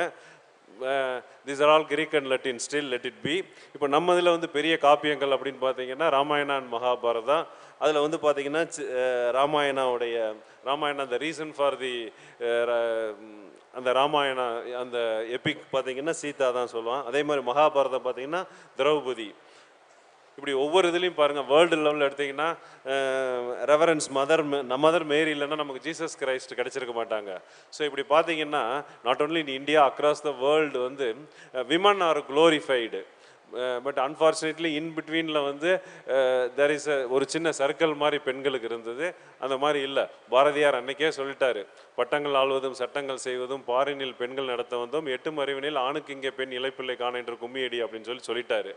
This are all Greek and Latin, still let it be. இப்போ நம்ம இதில் வந்து பெரிய காப்பியங்கள் அப்படின்னு பார்த்தீங்கன்னா ராமாயணா அண்ட் மகாபாரதா. அதில் வந்து பார்த்திங்கன்னா ராமாயணாவுடைய ராமாயணம் அந்த ரீசன் ஃபார் தி அந்த ராமாயணா அந்த எபிக் பார்த்தீங்கன்னா சீதா தான் சொல்லுவான். அதே மாதிரி மகாபாரதம் பார்த்தீங்கன்னா திரௌபதி. இப்படி ஒவ்வொரு இதுலேயும் பாருங்கள், வேர்ல்டு லெவலில் எடுத்திங்கன்னா ரெவரன்ஸ் மதர் மேரி இல்லைன்னா நமக்கு ஜீசஸ் கிரைஸ்ட் கிடச்சிருக்க மாட்டாங்க. ஸோ இப்படி பார்த்தீங்கன்னா not only in India, across the world வந்து women are glorified. But unfortunately in பிட்வீனில் வந்து தெர் இஸ் ஒரு சின்ன சர்க்கிள் மாதிரி பெண்களுக்கு இருந்தது. அந்த மாதிரி இல்லை. பாரதியார் அன்னைக்கே சொல்லிட்டாரு, பட்டங்கள் ஆள்வதும் சட்டங்கள் செய்வதும் பாரினில் பெண்கள் நடத்த வந்தோம், எட்டும் அறிவினில் ஆணுக்கு இங்கே பெண் இளைப்பிள்ளை காண என்று கும்மியடி அப்படின்னு சொல்லிட்டாரு.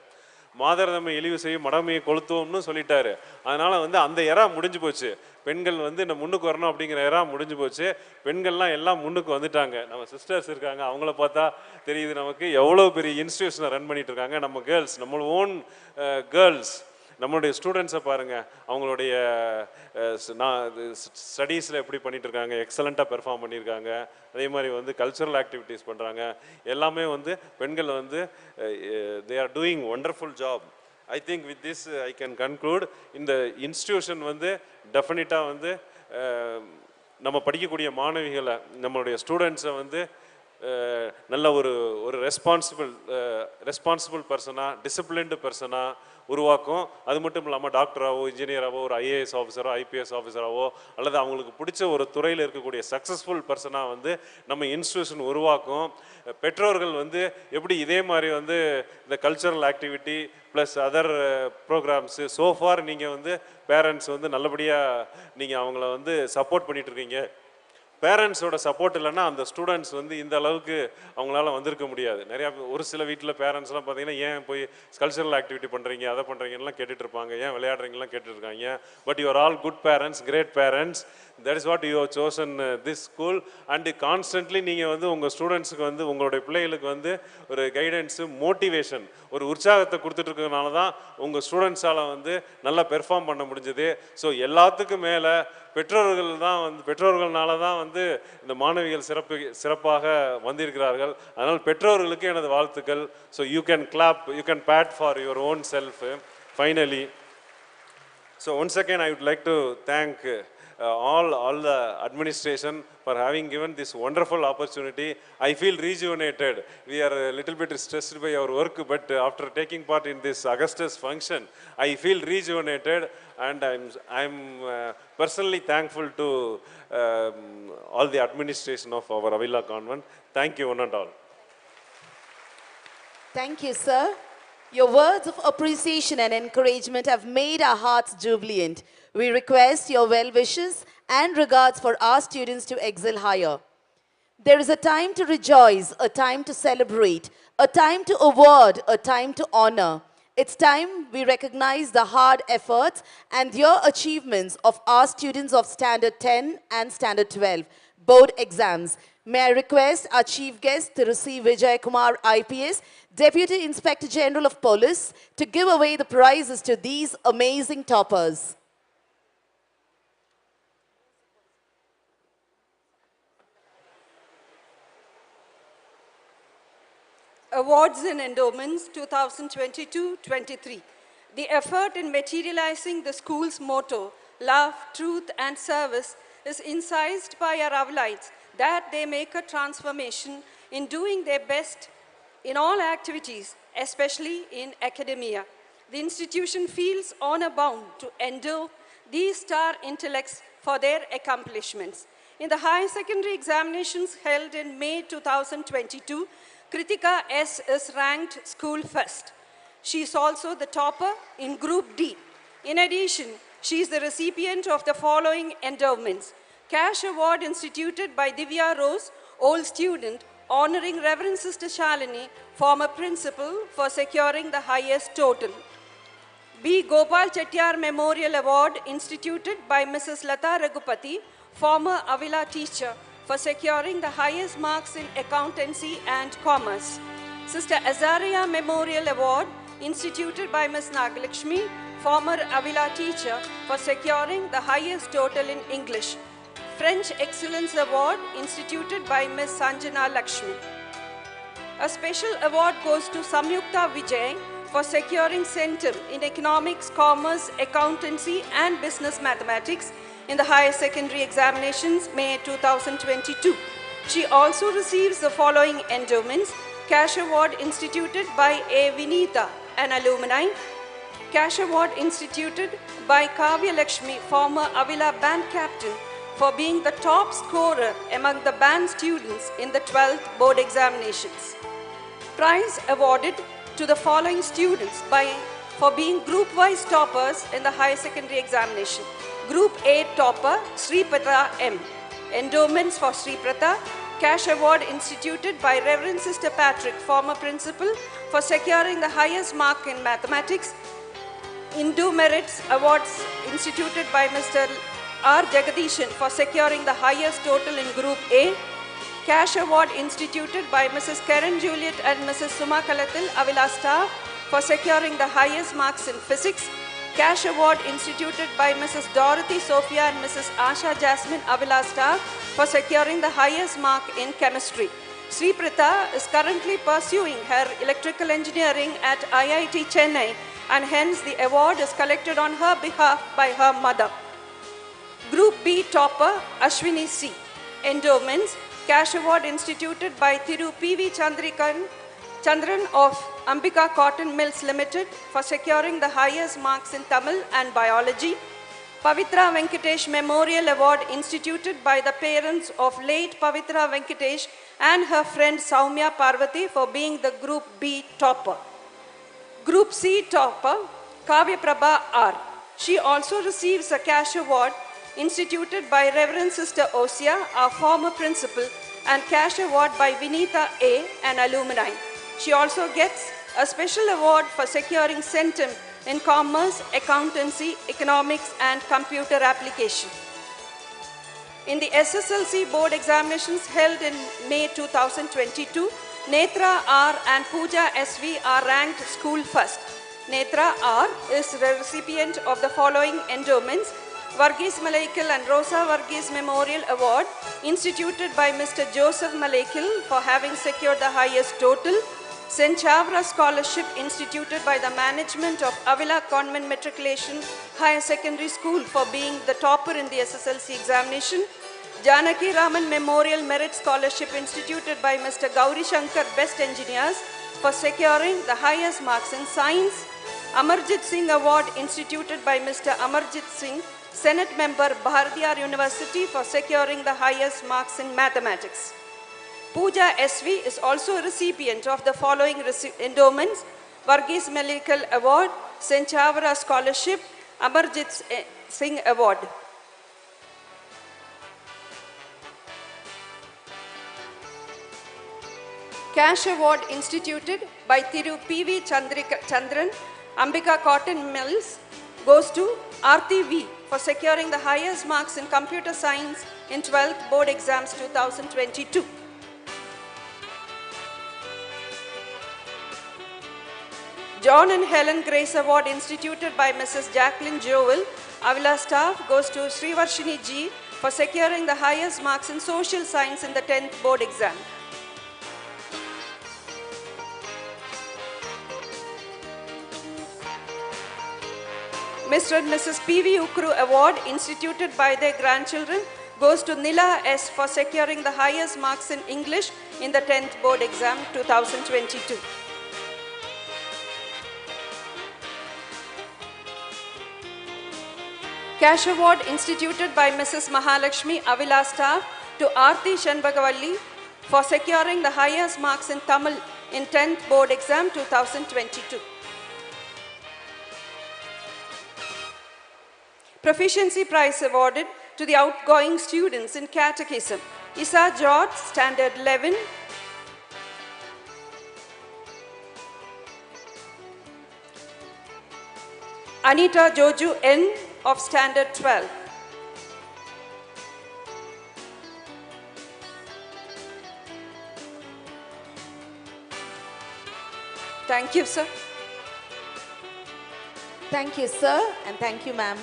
மாதர் தம்மை இழிவு செய்யும் மடமையை கொளுத்துவோம்னு சொல்லிட்டாரு. அதனால வந்து அந்த எரா முடிஞ்சு போச்சு. பெண்கள் வந்து இந்த முன்னுக்கு வரணும் அப்படிங்கிற எரா முடிஞ்சு போச்சு. பெண்கள்லாம் எல்லாம் முன்னுக்கு வந்துட்டாங்க. நம்ம சிஸ்டர்ஸ் இருக்காங்க, அவங்கள பார்த்தா தெரியுது நமக்கு எவ்வளோ பெரிய இன்ஸ்டியூஷனை ரன் பண்ணிட்டு இருக்காங்க. நம்ம கேர்ள்ஸ், நம்ம ஓன் கேர்ள்ஸ், நம்மளுடைய ஸ்டூடெண்ட்ஸை பாருங்கள், அவங்களுடைய ஸ்டடீஸில் எப்படி பண்ணிட்டு இருக்காங்க, எக்ஸலண்ட்டாக பெர்ஃபார்ம் பண்ணியிருக்காங்க. அதே மாதிரி வந்து கல்ச்சுரல் ஆக்டிவிட்டீஸ் பண்ணுறாங்க. எல்லாமே வந்து பெண்கள் வந்து they are doing wonderful job. I think with this I can conclude. இந்த இன்ஸ்டியூஷன் வந்து டெஃபினட்டாக வந்து நம்ம படிக்கக்கூடிய மாணவிகளை, நம்மளுடைய ஸ்டூடெண்ட்ஸை வந்து நல்ல ஒரு ரெஸ்பான்சிபிள் பர்சனாக, டிசிப்ளின்டு பர்சனாக உருவாக்கும். அது மட்டும் இல்லாமல் டாக்டராகவோ இன்ஜினியராகவோ ஒரு ஐஏஎஸ் ஆஃபீஸரோ ஐபிஎஸ் ஆஃபீஸராகவோ அல்லது அவங்களுக்கு பிடிச்ச ஒரு துறையில் இருக்கக்கூடிய சக்ஸஸ்ஃபுல் பர்சனாக வந்து நம்ம இன்ஸ்டியூஷன் உருவாக்கும். பெற்றோர்கள் வந்து எப்படி இதே மாதிரி வந்து இந்த cultural activity plus other programs so far நீங்கள் வந்து பேரண்ட்ஸ் வந்து நல்லபடியாக நீங்கள் அவங்கள வந்து சப்போர்ட் பண்ணிகிட்ருக்கீங்க. பேரண்ட்ஸோட சப்போர்ட் இல்லைன்னா அந்த ஸ்டூடெண்ட்ஸ் வந்து இந்த அளவுக்கு அவங்களால வந்திருக்க முடியாது. நிறையா ஒரு சில வீட்டில் பேரண்ட்ஸ்லாம் பார்த்தீங்கன்னா ஏன் போய் கல்ச்சரல் ஆக்டிவிட்டி பண்ணுறீங்க, அதை பண்ணுறீங்கலாம் கேட்டுட்டு இருப்பாங்க, ஏன் விளையாடுறீங்கலாம் கேட்டுருக்காங்க. But you are all good parents, great parents. That is what you have chosen this school. And constantly நீங்கள் வந்து உங்கள் ஸ்டூடெண்ட்ஸுக்கு வந்து உங்களுடைய பிள்ளைகளுக்கு வந்து ஒரு கைடன்ஸு, மோட்டிவேஷன், ஒரு உற்சாகத்தை கொடுத்துட்ருக்கனால தான் உங்கள் ஸ்டூடெண்ட்ஸால் வந்து நல்லா பெர்ஃபார்ம் பண்ண முடிஞ்சது. ஸோ எல்லாத்துக்கும் மேலே பெற்றோர்கள்னால தான் வந்து இந்த மாணவிகள் சிறப்பாக வந்திருக்கிறார்கள். அதனால் பெற்றோர்களுக்கு எனது வாழ்த்துக்கள். So you can clap, you can pat for your own self finally. So once again I would like to thank all the administration for having given this wonderful opportunity. I feel rejuvenated. We are a little bit stressed by our work, but after taking part in this Augustus function, I feel rejuvenated, and I'm personally thankful to all the administration of our Avila Convent. Thank you one and all. Thank you, sir. Your words of appreciation and encouragement have made our hearts jubilant. We request your well wishes and regards for our students to excel higher. There is a time to rejoice, a time to celebrate, a time to award, a time to honor. It's time we recognize the hard efforts and your achievements of our students of Standard 10 and Standard 12 board exams. May I request our chief guest, Thirusi Vijay Kumar IPS, Deputy Inspector General of Police, to give away the prizes to these amazing toppers. Awards and Endowments 2022-23. The effort in materializing the school's motto, love, truth and service, is incised by our Avilites that they make a transformation in doing their best in all activities, especially in academia. The institution feels honor bound to endow these star intellects for their accomplishments. In the higher secondary examinations held in May 2022, Kritika S. is ranked school first. She is also the topper in Group D. In addition, she is the recipient of the following endowments. Cash award instituted by Divya Rose, old student, honoring Reverend Sister Shalini, former principal, for securing the highest total. B. Gopal Chettiar Memorial Award instituted by Mrs. Lata Raghupati, former Avila teacher, for securing the highest marks in accountancy and commerce. Sister Azaria Memorial Award instituted by Ms. Nagalakshmi, former Avila teacher, for securing the highest total in English. French Excellence Award instituted by Ms. Sanjana Lakshmi. A special award goes to Samyukta Vijay for securing Center in Economics, Commerce, Accountancy and Business Mathematics in the higher secondary examinations, May 2022. She also receives the following endowments: Cash Award instituted by A. Vinita, an alumni; Cash Award instituted by Kavya Lakshmi, former Avila band captain, for being the top scorer among the band students in the 12th board examinations. Prize awarded to the following students for being group-wise toppers in the higher secondary examination. Group A topper, Sri Prata M. Endowments for Sri Prata: Cash Award instituted by Reverend Sister Patrick, former principal, for securing the highest mark in mathematics. Indu Merits Awards instituted by Mr. R. Jagadishan for securing the highest total in Group A. Cash Award instituted by Mrs. Karen Juliet and Mrs. Suma Kalathil, Avila staff, for securing the highest marks in physics. Cash Award instituted by Mrs. Dorothy Sophia and Mrs. Asha Jasmine, Avila staff, for securing the highest mark in chemistry. Sri Prita is currently pursuing her electrical engineering at IIT Chennai, and hence the award is collected on her behalf by her mother. Group B topper, Ashwini C. Endowments: Cash Award instituted by Thiru P.V. Chandran of Ambika Cotton Mills Limited for securing the highest marks in Tamil and biology. Pavitra Venkatesh Memorial Award instituted by the parents of late Pavitra Venkatesh and her friend Saumya Parvati for being the Group B topper. Group C topper, Kavya Prabha R. She also receives a cash award instituted by Reverend Sister Osia, our former principal, and cash award by Vinita A., an alumni. She also gets a special award for securing centum in commerce, accountancy, economics, and computer application. In the SSLC board examinations held in May 2022, Netra R and Pooja SV are ranked school first. Netra R is the recipient of the following endowments: Varghese Malaikal and Rosa Varghese Memorial Award instituted by Mr. Joseph Malaikal for having secured the highest total. St. Chavra Scholarship instituted by the management of Avila Convent Matriculation Higher Secondary School for being the topper in the SSLC examination. Janaki Raman Memorial Merit Scholarship instituted by Mr. Gauri Shankar Best Engineers for securing the highest marks in science. Amarjit Singh Award instituted by Mr. Amarjit Singh, Senate member, Bharatiyar University, for securing the highest marks in mathematics. Pooja SV is also a recipient of the following endowments: Varghese Malaikal Award, St. Chavra Scholarship, Amarjit Singh Award. Cash Award instituted by Thiru P.V. Chandran, Ambika Cotton Mills, goes to Aarti V. for securing the highest marks in computer science in 12th board exams 2022. John and Helen Grace Award instituted by Mrs. Jacqueline Joel, Avila staff, goes to Srivarshini G. for securing the highest marks in social science in the 10th board exam. Mr. and Mrs. P.V. Ukru Award instituted by their grandchildren goes to Nila S. for securing the highest marks in English in the 10th board exam 2022. Cash Award instituted by Mrs. Mahalakshmi, Avila staff, to Aarti Shanbagavalli for securing the highest marks in Tamil in 10th board exam 2022. Proficiency Prize awarded to the outgoing students in Catechism: Isa George, Standard 11, Anita Joju N. of Standard 12. Thank you, sir. Thank you, sir, and thank you, ma'am.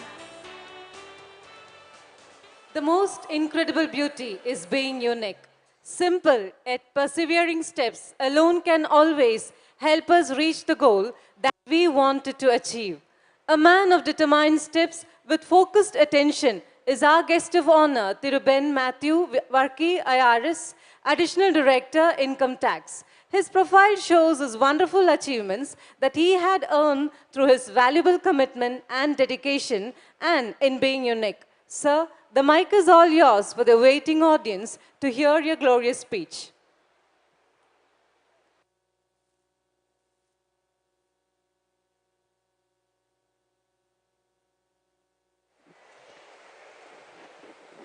The most incredible beauty is being unique. Simple yet persevering steps alone can always help us reach the goal that we wanted to achieve. A man of determined steps with focused attention is our guest of honor, Thiruben Matthew Varki IRS, Additional Director, Income Tax. His profile shows his wonderful achievements that he had earned through his valuable commitment and dedication and in being unique. Sir, the mic is all yours for the waiting audience to hear your glorious speech.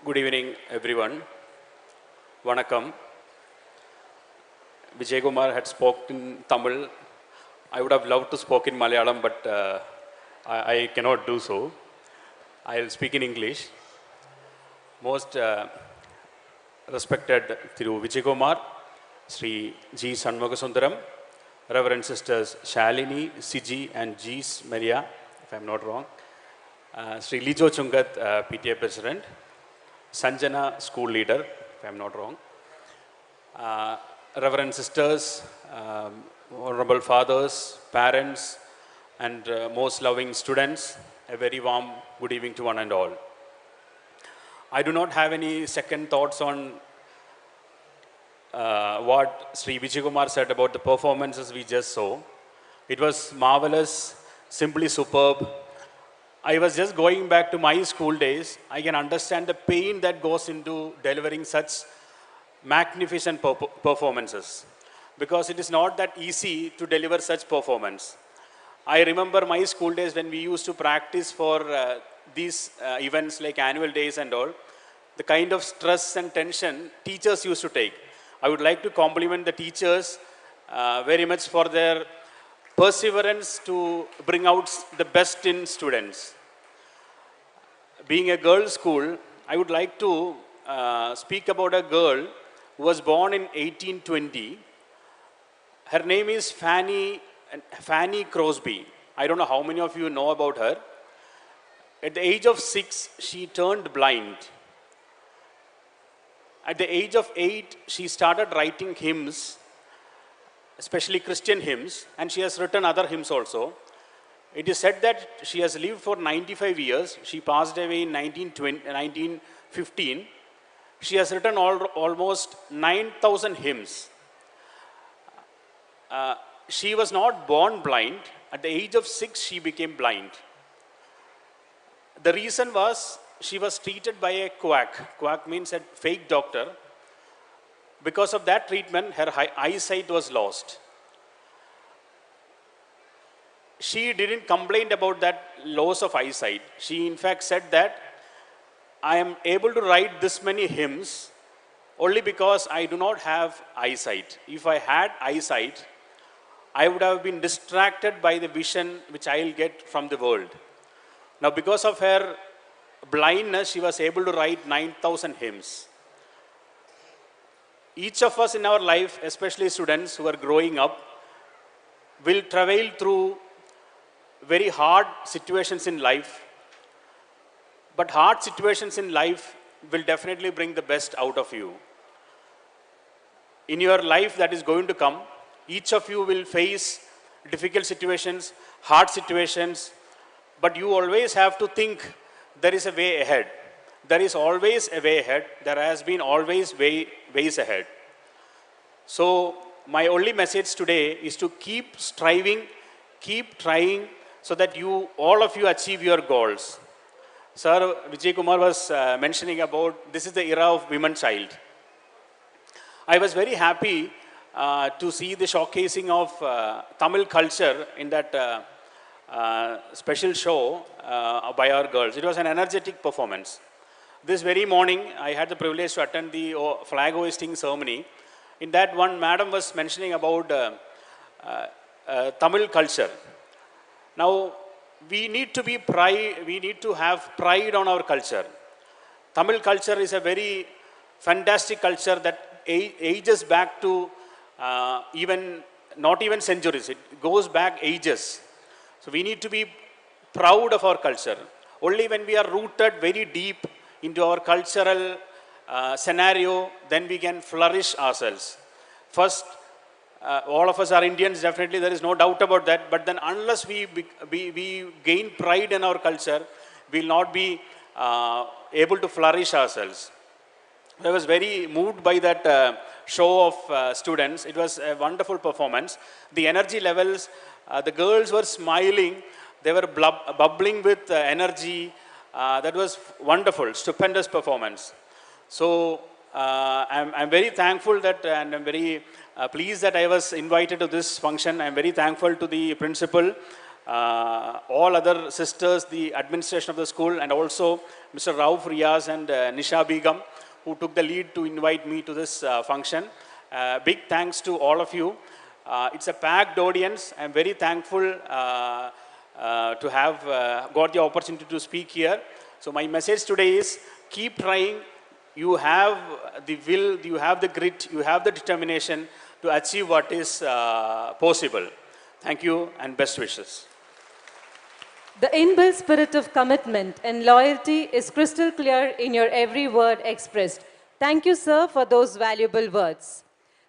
Good evening, everyone. Vanakkam. Vijay Kumar had spoken Tamil. I would have loved to speak in Malayalam, but I cannot do so. I'll speak in English. Most respected Thiru Vijay Kumar, Sri G. Sanmagasundaram, Reverend Sisters Shalini, Siji, and G. Maria, if I'm not wrong, Sri Lijo Chungat, PTA President, Sanjana, School Leader, if I'm not wrong, Reverend Sisters, Honorable Fathers, Parents, and most loving students, a very warm good evening to one and all. I do not have any second thoughts on what Sri Vijay Kumar said about the performances we just saw. It was marvelous, simply superb. I was just going back to my school days. I can understand the pain that goes into delivering such magnificent performances, because it is not that easy to deliver such performance. I remember my school days when we used to practice for these events like annual days and all, the kind of stress and tension teachers used to take. I would like to compliment the teachers very much for their perseverance to bring out the best in students. Being a girls' school, I would like to speak about a girl who was born in 1820. Her name is Fanny Crosby. I don't know how many of you know about her. At the age of 6, she turned blind. At the age of 8, she started writing hymns, especially Christian hymns, and she has written other hymns also. It is said that she has lived for 95 years. She passed away in 1915. She has written almost 9,000 hymns. She was not born blind. At the age of 6, she became blind. The reason was she was treated by a quack. Quack means a fake doctor. Because of that treatment, her eyesight was lost. She didn't complain about that loss of eyesight. She in fact said that I am able to write this many hymns only because I do not have eyesight. If I had eyesight, I would have been distracted by the vision which I will get from the world. Now because of her blindness, she was able to write 9,000 hymns. Each of us in our life, especially students who are growing up, will travail through very hard situations in life. But hard situations in life will definitely bring the best out of you. In your life that is going to come, each of you will face difficult situations, hard situations, but you always have to think there is a way ahead. There is always a way ahead. There has been always ways ahead. So my only message today is to keep striving, keep trying, so that all of you achieve your goals. Sir, Vijay Kumar was mentioning about this is the era of women child. I was very happy to see the showcasing of Tamil culture in that special show by our girls. It was an energetic performance. This very morning, I had the privilege to attend the flag hoisting ceremony. In that, one madam was mentioning about Tamil culture. Now, we need to have pride on our culture. Tamil culture is a very fantastic culture that ages back to not even centuries. It goes back ages. So we need to be proud of our culture. Only when we are rooted very deep into our cultural scenario, then we can flourish ourselves. First, all of us are Indians, definitely, there is no doubt about that. But then unless we gain pride in our culture, we will not be able to flourish ourselves. I was very moved by that show of students. It was a wonderful performance. The energy levels, the girls were smiling, they were bubbling with energy. That was wonderful, stupendous performance. So I'm very thankful that, and I'm very pleased that I was invited to this function. I'm very thankful to the principal, all other sisters, the administration of the school, and also Mr. Rauf Riaz and Nisha Begum, who took the lead to invite me to this function. Big thanks to all of you. It's a packed audience. I'm very thankful to have got the opportunity to speak here. So my message today is, keep trying. You have the will, you have the grit, you have the determination to achieve what is possible. Thank you and best wishes. The inbuilt spirit of commitment and loyalty is crystal clear in your every word expressed. Thank you, sir, for those valuable words.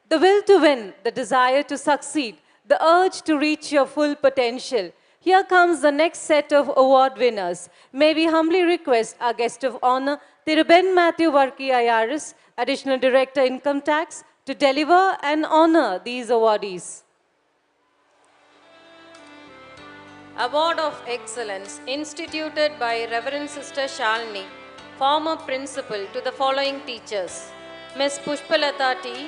The will to win, the desire to succeed, the urge to reach your full potential. Here comes the next set of award winners. May we humbly request our guest of honor, Thiruben Matthew Varki IRS, Additional Director Income Tax, to deliver and honor these awardees. Award of Excellence instituted by Reverend Sister Shalini, former principal, to the following teachers: Ms. Pushpalata T,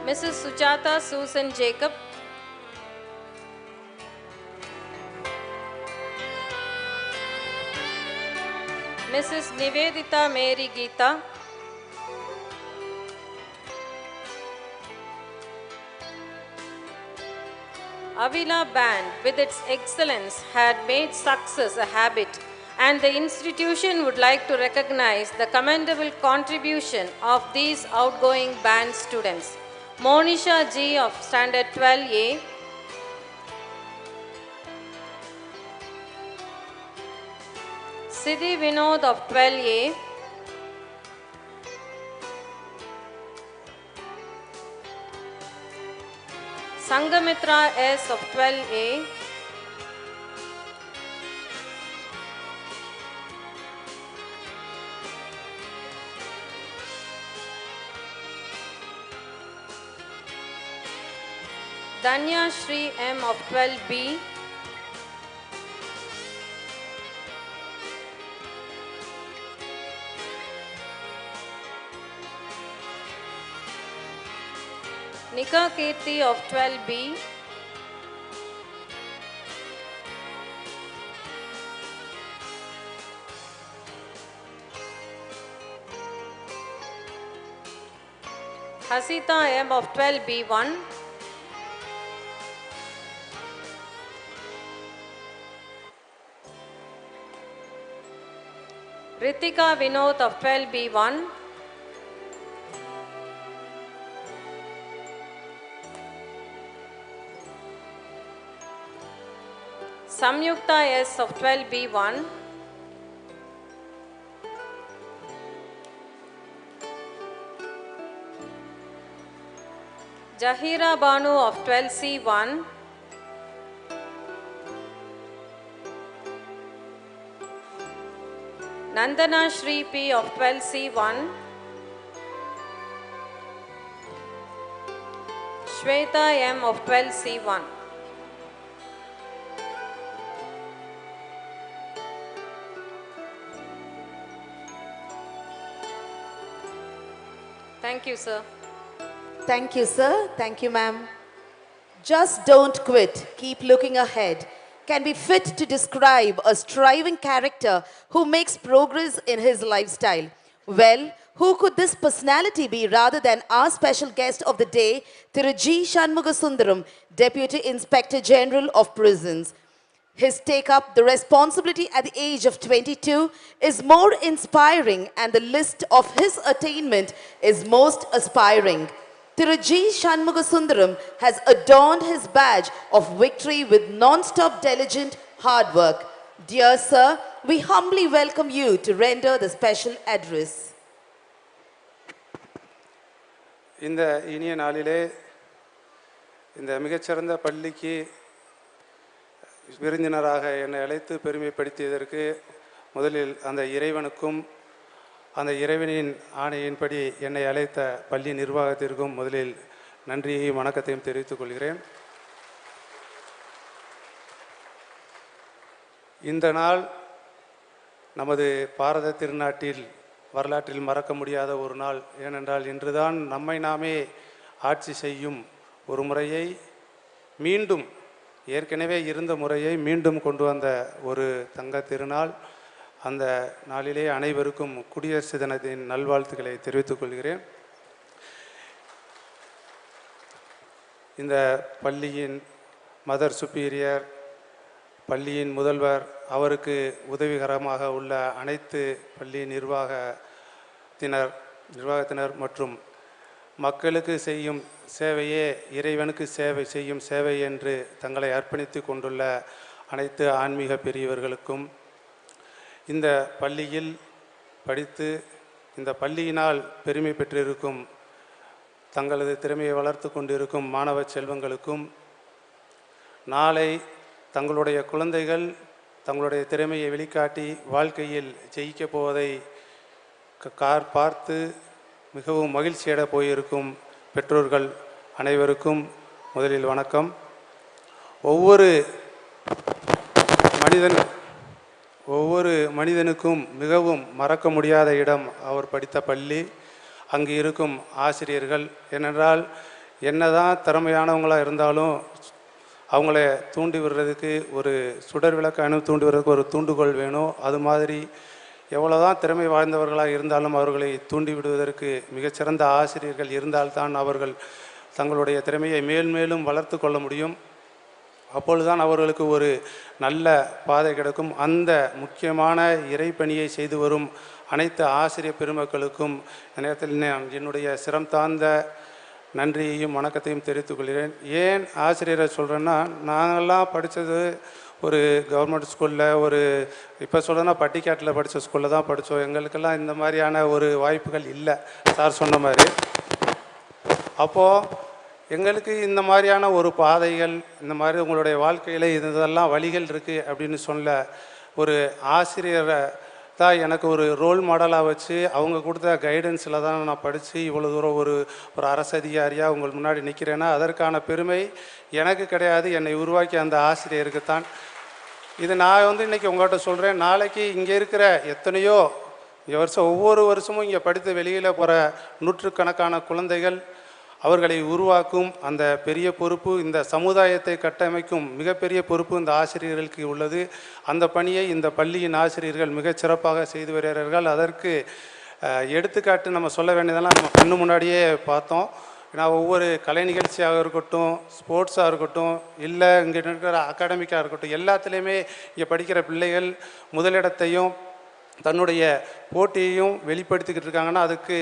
Mrs. Sujata Susan Jacob, Mrs. Nivedita Mary Geeta, Avila Band, with its excellence, had made success a habit, and the institution would like to recognize the commendable contribution of these outgoing band students. Monisha G of Standard 12A, Siddhi Vinod of 12A, Sangamitra S of 12A, Danya Shri M of 12B, Nika Kirti of 12B, Hasita M of 12B1, Ritika Vinod of 12B1, Samyukta S of 12B1, Jahira Banu of 12C1, Nandana Shri P of 12C1, Shweta M of 12C1. Thank you, sir. Thank you, sir. Thank you, ma'am. Just don't quit. Keep looking ahead can be fit to describe a striving character who makes progress in his lifestyle. Well, who could this personality be rather than our special guest of the day, Thiru G. Shanmugasundaram, Deputy Inspector General of Prisons. His take up the responsibility at the age of 22 is more inspiring, and the list of his attainment is most aspiring. Thiru G. Shanmugasundaram has adorned his badge of victory with non-stop diligent hard work. Dear sir, we humbly welcome you to render the special address. இந்த இனிய நாளிலே இந்த மிகச்சிறந்த பள்ளிக்கு விருந்தினராக என்னை அழைத்து பெருமைப்படுத்தியதற்கு முதலில் அந்த இறைவனுக்கும் அந்த இறைவனின் ஆணையின்படி என்னை அழைத்த பள்ளி நிர்வாகத்திற்கும் முதலில் நன்றியையும் வணக்கத்தையும் தெரிவித்துக் கொள்கிறேன். இந்த நாள் நமது பாரத திருநாட்டில் வரலாற்றில் மறக்க முடியாத ஒரு நாள். ஏனென்றால் இன்றுதான் நம்மை நாமே ஆட்சி செய்யும் ஒரு முறையை மீண்டும், ஏற்கனவே இருந்த முறையை மீண்டும் கொண்டு வந்த ஒரு தங்க திருநாள். அந்த நாளிலே அனைவருக்கும் குடியரசு தினத்தின் நல்வாழ்த்துக்களை தெரிவித்துக் கொள்கிறேன். இந்த பள்ளியின் மதர் சுப்பீரியர், பள்ளியின் முதல்வர், அவருக்கு உதவிகரமாக உள்ள அனைத்து பள்ளி நிர்வாகத்தினர் மற்றும் மக்களுக்கு செய்யும் சேவையே இறைவனுக்கு சேவை செய்யும் சேவை என்று தங்களை அர்ப்பணித்து கொண்டுள்ள அனைத்து ஆன்மீக பெரியவர்களுக்கும், இந்த பள்ளியில் படித்து இந்த பள்ளியினால் பெருமை பெற்றிருக்கும் தங்களது திறமையை வளர்த்து கொண்டிருக்கும் மாணவ செல்வங்களுக்கும், நாளை தங்களுடைய குழந்தைகள் தங்களுடைய திறமையை வெளிக்காட்டி வாழ்க்கையில் ஜெயிக்கப் போவதை பார்த்து மிகவும் மகிழ்ச்சியட போயிருக்கும் பெற்றோர்கள் அனைவருக்கும் முதலில் வணக்கம். ஒவ்வொரு மனிதனுக்கும் மிகவும் மறக்க முடியாத இடம் அவர் படித்த பள்ளி, அங்கு இருக்கும் ஆசிரியர்கள். ஏனென்றால் என்னதான் திறமையானவங்களாக இருந்தாலும் அவங்கள தூண்டி விடுறதுக்கு ஒரு சுடர் விளக்கான தூண்டி விடுறதுக்கு ஒரு தூண்டுகோல் வேணும். அது மாதிரி எவ்வளோதான் திறமை வாழ்ந்தவர்களாக இருந்தாலும் அவர்களை தூண்டி விடுவதற்கு மிகச்சிறந்த ஆசிரியர்கள் இருந்தால்தான் அவர்கள் தங்களுடைய திறமையை மேலும் வளர்த்து கொள்ள முடியும். அப்பொழுதுதான் அவர்களுக்கு ஒரு நல்ல பாதை கிடைக்கும். அந்த முக்கியமான இறைப்பணியை செய்து வரும் அனைத்து ஆசிரியர் பெருமக்களுக்கும் நேரத்தில் என்னுடைய சிரம் தாழ்ந்த நன்றியையும் வணக்கத்தையும் தெரிவித்துக் கொள்கிறேன். ஏன் ஆசிரியரை சொல்கிறேன்னா, நாங்கள்லாம் படித்தது ஒரு கவர்மெண்ட் ஸ்கூலில், இப்போ சொல்கிறேன்னா பட்டிக்காட்டில் படித்த ஸ்கூலில் தான் படித்தோம். எங்களுக்கெல்லாம் இந்த மாதிரியான ஒரு வாய்ப்புகள் இல்லை, சார் சொன்ன மாதிரி. அப்போது எங்களுக்கு இந்த மாதிரியான ஒரு பாதைகள், இந்த மாதிரி உங்களுடைய வாழ்க்கையில் இதெல்லாம் வழிகள் இருக்குது அப்படின்னு சொல்ல ஒரு ஆசிரியரை தான் எனக்கு ஒரு ரோல் மாடலாக வச்சு அவங்க கொடுத்த கைடன்ஸில் தான் நான் படித்து இவ்வளோ தூரம் ஒரு அரசு அதிகாரியாக உங்களுக்கு முன்னாடி நிற்கிறேன்னா அதற்கான பெருமை எனக்கு கிடையாது, என்னை உருவாக்கி அந்த ஆசிரியருக்கு தான். இது நான் இன்றைக்கி உங்கள்கிட்ட சொல்கிறேன். நாளைக்கு இங்கே இருக்கிற எத்தனையோ ஒவ்வொரு வருஷமும் இங்கே படித்து வெளியில் போகிற நூற்றுக்கணக்கான குழந்தைகள், அவர்களை உருவாக்கும் அந்த பெரிய பொறுப்பு, இந்த சமுதாயத்தை கட்டமைக்கும் மிகப்பெரிய பொறுப்பு இந்த ஆசிரியர்களுக்கு உள்ளது. அந்த பணியை இந்த பள்ளியின் ஆசிரியர்கள் மிகச் சிறப்பாக செய்து வருகிறார்கள். அதற்கு எடுத்துக்காட்டு நம்ம சொல்ல வேண்டியதெல்லாம் நம்ம கண்ணு முன்னாடியே பார்த்தோம். நான் ஒவ்வொரு கலை நிகழ்ச்சியாக இருக்கட்டும், ஸ்போர்ட்ஸாக இருக்கட்டும், இல்லை இங்கே இருக்கிற அகாடமிக்காக இருக்கட்டும், எல்லாத்துலேயுமே இங்கே படிக்கிற பிள்ளைகள் முதலிடத்தையும் தன்னுடைய போட்டியையும் வெளிப்படுத்திக்கிட்டு இருக்காங்கன்னா அதுக்கு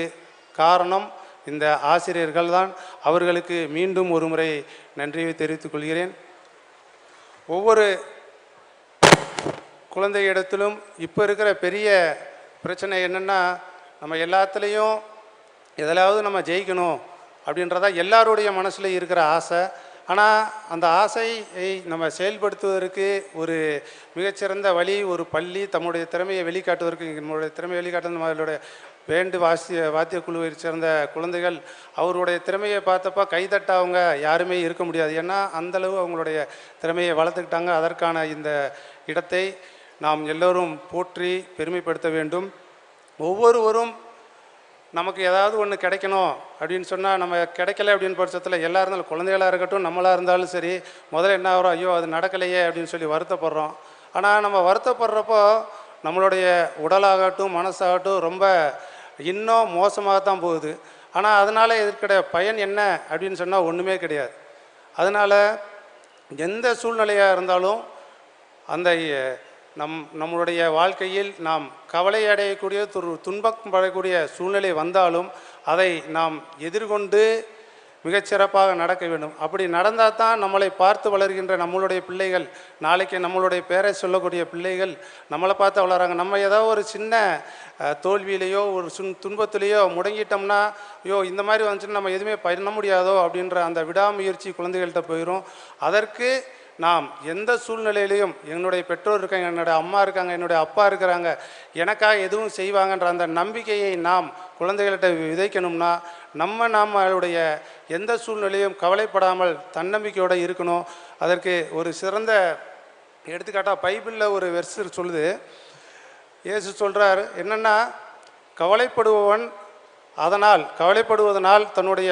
காரணம் இந்த ஆசிரியர்கள் தான். அவர்களுக்கு மீண்டும் ஒரு முறை நன்றியை தெரிவித்துக் கொள்கிறேன். ஒவ்வொரு குழந்தை இடத்திலும் இப்போ இருக்கிற பெரிய பிரச்சனை என்னென்னா, நம்ம எல்லாத்துலேயும் எதிலாவது நம்ம ஜெயிக்கணும் அப்படின்றதா எல்லாருடைய மனசில் இருக்கிற ஆசை. ஆனால் அந்த ஆசையை நம்ம செயல்படுத்துவதற்கு ஒரு மிகச்சிறந்த வழி ஒரு பள்ளி தம்முடைய திறமையை வெளிக்காட்டுவதற்கு, நம்மளுடைய திறமையை வெளிக்காட்டுவது நம்மளுடைய வாத்திய குழுவை சேர்ந்த குழந்தைகள் அவருடைய திறமையை பார்த்தப்ப கைதட்டவங்க யாருமே இருக்க முடியாது. ஏன்னா அந்தளவு அவங்களுடைய திறமையை வளர்த்துக்கிட்டாங்க. அதற்கான இந்த இடத்தை நாம் எல்லோரும் போற்றி பெருமைப்படுத்த வேண்டும். ஒவ்வொருவரும் நமக்கு ஏதாவது ஒன்று கிடைக்கணும் அப்படின்னு சொன்னால், நம்ம கிடைக்கல அப்படின்னு பட்சத்தில் எல்லா இருந்தாலும் குழந்தைகளாக இருக்கட்டும் நம்மளாக இருந்தாலும் சரி, முதல்ல என்ன ஆகிறோம், ஐயோ அது நடக்கலையே அப்படின்னு சொல்லி வருத்தப்படுறோம். ஆனால் நம்ம வருத்தப்படுறப்போ நம்மளுடைய உடலாகட்டும் மனசாகட்டும் ரொம்ப இன்னும் மோசமாக தான் போகுது. ஆனால் அதனால் இருக்கிற பயன் என்ன அப்படின்னு சொன்னால் ஒன்றுமே கிடையாது. அதனால் எந்த சூழ்நிலையாக இருந்தாலும் அந்த நம்மளுடைய வாழ்க்கையில் நாம் கவலை அடையக்கூடிய துன்பம் படக்கூடிய சூழ்நிலை வந்தாலும் அதை நாம் எதிர்கொண்டு மிகச்சிறப்பாக நடக்க வேண்டும். அப்படி நடந்தால் தான் நம்மளை பார்த்து வளர்கின்ற நம்மளுடைய பிள்ளைகள், நாளைக்கு நம்மளுடைய பேரை சொல்லக்கூடிய பிள்ளைகள் நம்மளை பார்த்து வளராங்க. நம்ம ஏதாவது ஒரு சின்ன தோல்வியிலையோ ஒரு துன்பத்திலேயோ முடங்கிட்டோம்னா, ஐயோ இந்த மாதிரி வந்துச்சுன்னா நம்ம எதுவுமே பண்ண முடியாதோ அப்படின்ற அந்த விடாமுயற்சி குழந்தைகள்கிட்ட போயிடும். அதற்கு நாம் எந்த சூழ்நிலையிலையும் என்னுடைய பெற்றோர் இருக்காங்க, என்னுடைய அம்மா இருக்காங்க, என்னுடைய அப்பா இருக்கிறாங்க, எனக்காக எதுவும் செய்வாங்கன்ற அந்த நம்பிக்கையை நாம் குழந்தைகள்கிட்ட விதைக்கணும்னா நம்மளுடைய எந்த சூழ்நிலையும் கவலைப்படாமல் தன்னம்பிக்கையோடு இருக்கணும். அதற்கு ஒரு சிறந்த எடுத்துக்காட்டாக பைபிளில் ஒரு வெர்ஸ் சொல்லுது. இயேசு சொல்கிறார் என்னென்னா, கவலைப்படுவதனால் தன்னுடைய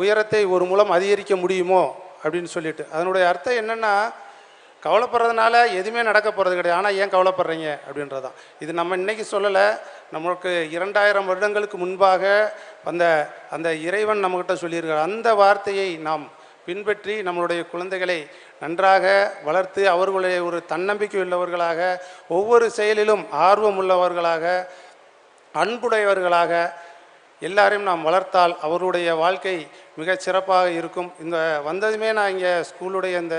உயரத்தை ஒரு மூலம் அதிகரிக்க முடியுமோ அப்படின்னு சொல்லிட்டு. அதனுடைய அர்த்தம் என்னென்னா, கவலைப்படுறதுனால எதுவுமே நடக்க போகிறது கிடையாது. ஆனால் ஏன் கவலைப்படுறீங்க அப்படின்றதான். இது நம்ம இன்றைக்கி சொல்லலை, நம்மளுக்கு 2000 வருடங்களுக்கு முன்பாக அந்த இறைவன் நம்மக்கிட்ட சொல்லியிருக்கார். அந்த வார்த்தையை நாம் பின்பற்றி நம்மளுடைய குழந்தைகளை நன்றாக வளர்த்து அவர்களுடைய ஒரு தன்னம்பிக்கை உள்ளவர்களாக, ஒவ்வொரு செயலிலும் ஆர்வம் உள்ளவர்களாக, அன்புடையவர்களாக எல்லாரையும் நாம் வளர்த்தால் அவர்களுடைய வாழ்க்கை மிக சிறப்பாக இருக்கும். இந்த வந்ததுமே நான் இங்கே ஸ்கூலுடைய இந்த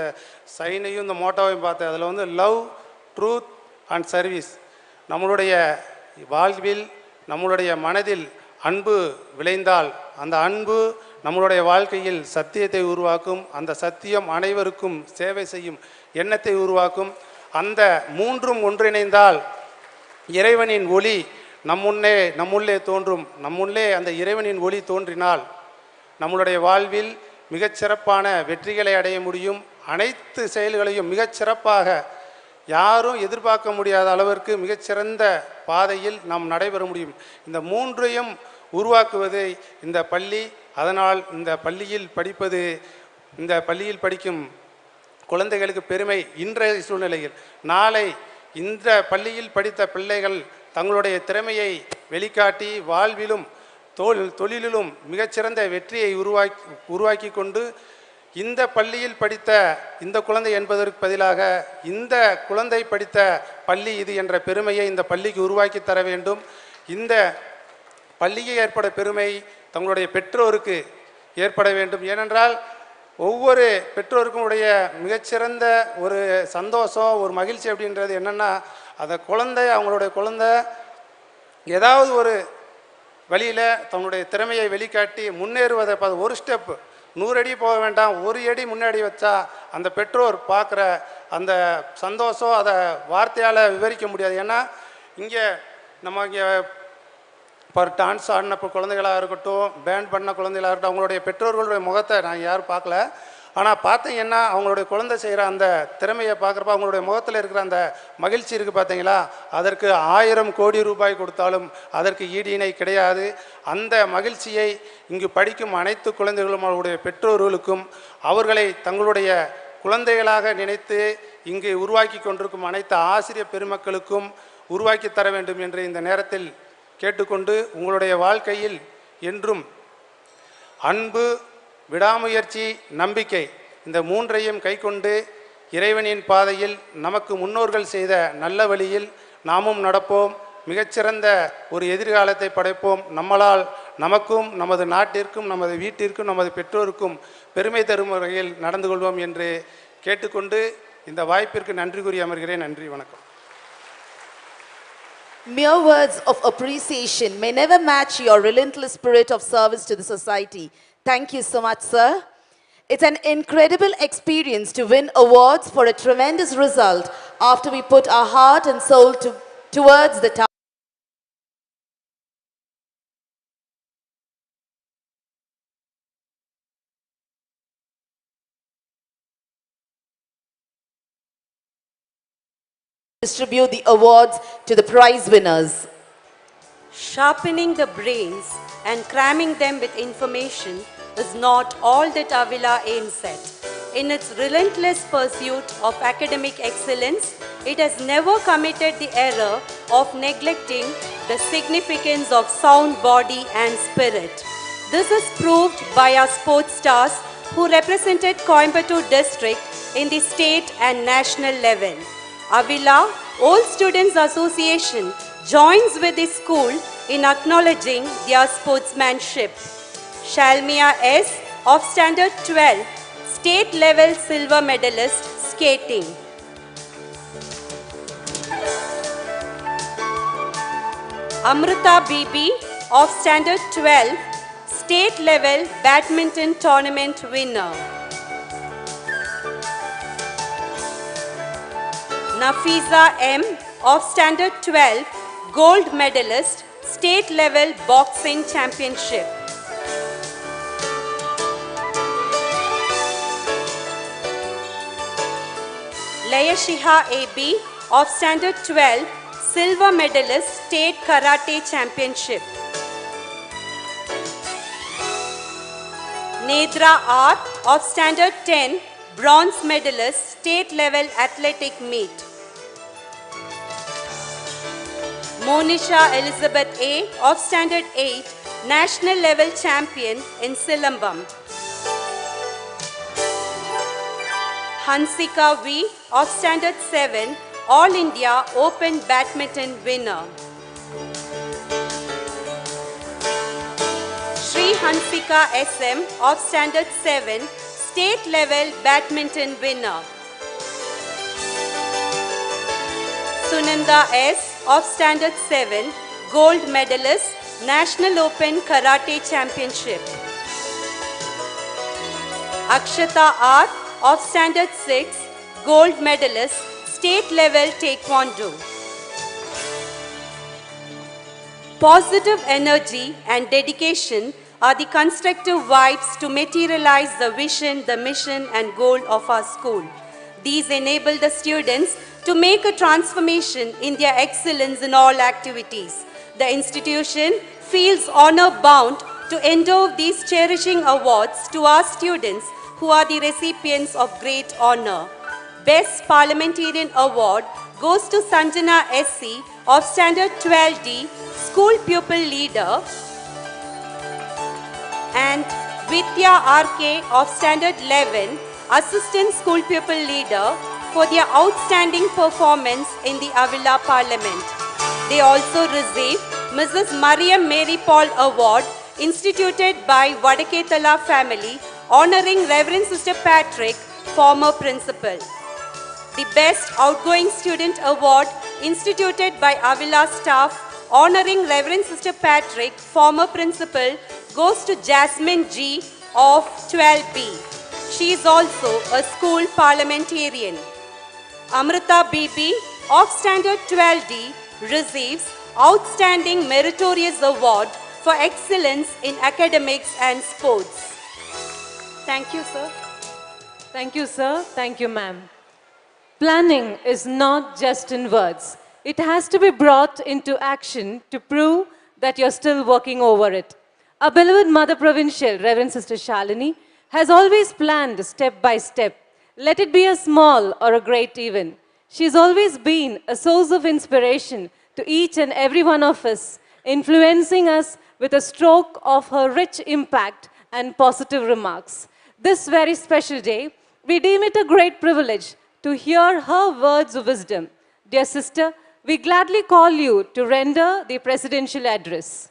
சைனையும் இந்த மோட்டோவையும் பார்த்தேன். அதில் வந்து லவ், ட்ரூத் அண்ட் சர்வீஸ். நம்மளுடைய வாழ்வில் நம்மளுடைய மனதில் அன்பு விளைந்தால் அந்த அன்பு நம்மளுடைய வாழ்க்கையில் சத்தியத்தை உருவாக்கும். அந்த சத்தியம் அனைவருக்கும் சேவை செய்யும் எண்ணத்தை உருவாக்கும். அந்த மூன்றும் ஒன்றிணைந்தால் இறைவனின் ஒளி நம்முள்ளே தோன்றும். நம்முள்ளே அந்த இறைவனின் ஒளி தோன்றினால் நம்மளுடைய வாழ்வில் மிகச்சிறப்பான வெற்றிகளை அடைய முடியும். அனைத்து செயல்களையும் மிகச்சிறப்பாக யாரும் எதிர்பார்க்க முடியாத அளவிற்கு மிகச்சிறந்த பாதையில் நாம் நடைபெற முடியும். இந்த மூன்றையும் உருவாக்குவது இந்த பள்ளி. அதனால் இந்த பள்ளியில் படிக்கும் குழந்தைகளுக்கு பெருமை. இன்றைய சூழ்நிலையில் நாளை இந்த பள்ளியில் படித்த பிள்ளைகள் தங்களுடைய திறமையை வெளிக்காட்டி வாழ்விலும் தொழிலிலும் மிகச்சிறந்த வெற்றியை உருவாக்கி கொண்டு இந்த பள்ளியில் படித்த இந்த குழந்தை என்பதற்கு பதிலாக இந்த குழந்தை படித்த பள்ளி இது என்ற பெருமையை இந்த பள்ளிக்கு உருவாக்கி தர வேண்டும். இந்த பள்ளிக்கு ஏற்பட பெருமை தங்களுடைய பெற்றோருக்கு ஏற்பட வேண்டும். ஏனென்றால் ஒவ்வொரு பெற்றோருக்கும் உடைய மிகச்சிறந்த ஒரு சந்தோஷம், ஒரு மகிழ்ச்சி அப்படின்றது என்னென்னா, அந்த அவங்களுடைய குழந்தை ஏதாவது ஒரு வழியில் தன்னுடைய திறமையை வெளிக்காட்டி முன்னேறுவதை ஒரு ஸ்டெப் 100 அடி போக வேண்டாம், 1 அடி முன்னாடி வச்சா அந்த பெற்றோர் பார்க்குற அந்த சந்தோஷம் அதை வார்த்தையால் விவரிக்க முடியாது. ஏன்னா இங்கே இப்போ டான்ஸ் ஆடின குழந்தைகளாக இருக்கட்டும், பேண்ட் பண்ண குழந்தைகளாக இருக்கட்டும், அவங்களுடைய பெற்றோர்களுடைய முகத்தை நான் யாரும் பார்க்கல. ஆனால் பார்த்தீங்கன்னா அவங்களுடைய குழந்தை செய்கிற அந்த திறமையை பார்க்குறப்ப அவங்களுடைய முகத்தில் இருக்கிற அந்த மகிழ்ச்சி இருக்குது பார்த்தீங்களா, அதற்கு 1000 கோடி ரூபாய் கொடுத்தாலும் அதற்கு ஈடு இணை கிடையாது. அந்த மகிழ்ச்சியை இங்கு படிக்கும் அனைத்து குழந்தைகளும் அவருடைய பெற்றோர்களுக்கும் அவர்களை தங்களுடைய குழந்தைகளாக நினைத்து இங்கு உருவாக்கி கொண்டிருக்கும் அனைத்து ஆசிரியர் பெருமக்களுக்கும் உருவாக்கி தர வேண்டும் என்று இந்த நேரத்தில் கேட்டுக்கொண்டு, உங்களுடைய வாழ்க்கையில் என்றும் அன்பு, விடாமுயற்சி, நம்பிக்கை இந்த மூன்றையும் கைக்கொண்டு இறைவனின் பாதையில் நமக்கு முன்னோர்கள் செய்த நல்ல வழியில் நாமும் நடப்போம். மிகச்சிறந்த ஒரு எதிர்காலத்தை படைப்போம். நம்மளால் நமக்கும் நமது நாட்டிற்கும் நமது வீட்டிற்கும் நமது பெற்றோருக்கும் பெருமை தரும் வகையில் நடந்து கொள்வோம் என்று கேட்டுக்கொண்டு இந்த வாய்ப்பிற்கு நன்றி கூறி அமர்கிறேன். நன்றி, வணக்கம். Mere words of appreciation may never match your relentless spirit of service to the society. Thank you so much, sir. It's an incredible experience to win awards for a tremendous result after we put our heart and soul towards the task. Distribute the awards to the prize winners. Sharpening the brains and cramming them with information is not all that Avila aims at. In its relentless pursuit of academic excellence, it has never committed the error of neglecting the significance of sound body and spirit. This is proved by our sports stars who represented Coimbatore district in the state and national level. Avila Old Students Association joins with the school in acknowledging their sportsmanship. Shalmia S. of Standard 12, State Level Silver Medalist, Skating. Amrita BB of Standard 12, State Level Badminton Tournament winner. Nafiza M of Standard 12, Gold Medalist, State Level Boxing Championship. Layashiha AB of Standard 12, Silver Medalist, State Karate Championship. Nedra R of Standard 10, Bronze Medalist, State Level Athletic Meet. Monisha Elizabeth A of Standard 8, National Level Champion in Silambam. Hansika V of Standard 7, All India Open Badminton winner. Sri Hansika SM of Standard 7, State Level Badminton winner. Sunanda S of Standard 7, Gold Medalist, National Open Karate Championship. Akshata R of Standard 6, Gold Medalist, State Level Taekwondo. Positive energy and dedication are the constructive vibes to materialize the vision, the mission and goal of our school. These enable the students to make a transformation in their excellence in all activities. The institution feels honor-bound to endow these cherishing awards to our students who are the recipients of great honor. Best Parliamentarian Award goes to Sanjana SC of Standard 12D, School Pupil Leader, and Vidya RK of Standard 11, Assistant School Pupil Leader, for their outstanding performance in the Avila Parliament. They also received Mrs. Mariam Mary Paul Award, instituted by Vadaketala family, honoring Reverend Sister Patrick, former principal. The Best Outgoing Student Award, instituted by Avila staff, honoring Reverend Sister Patrick, former principal, goes to Jasmine G of 12B. She is also a school parliamentarian. Amrita BB of Standard 12D receives Outstanding Meritorious Award for Excellence in Academics and Sports. Thank you, sir. Thank you, sir. Thank you, ma'am. Planning is not just in words. It has to be brought into action to prove that you're still working over it. Our beloved Mother Provincial, Reverend Sister Shalini, has always planned step by step. Let it be a small or a great even. She's always been a source of inspiration to each and every one of us, influencing us with a stroke of her rich impact and positive remarks. This very special day, we deem it a great privilege to hear her words of wisdom. Dear sister, we gladly call you to render the presidential address.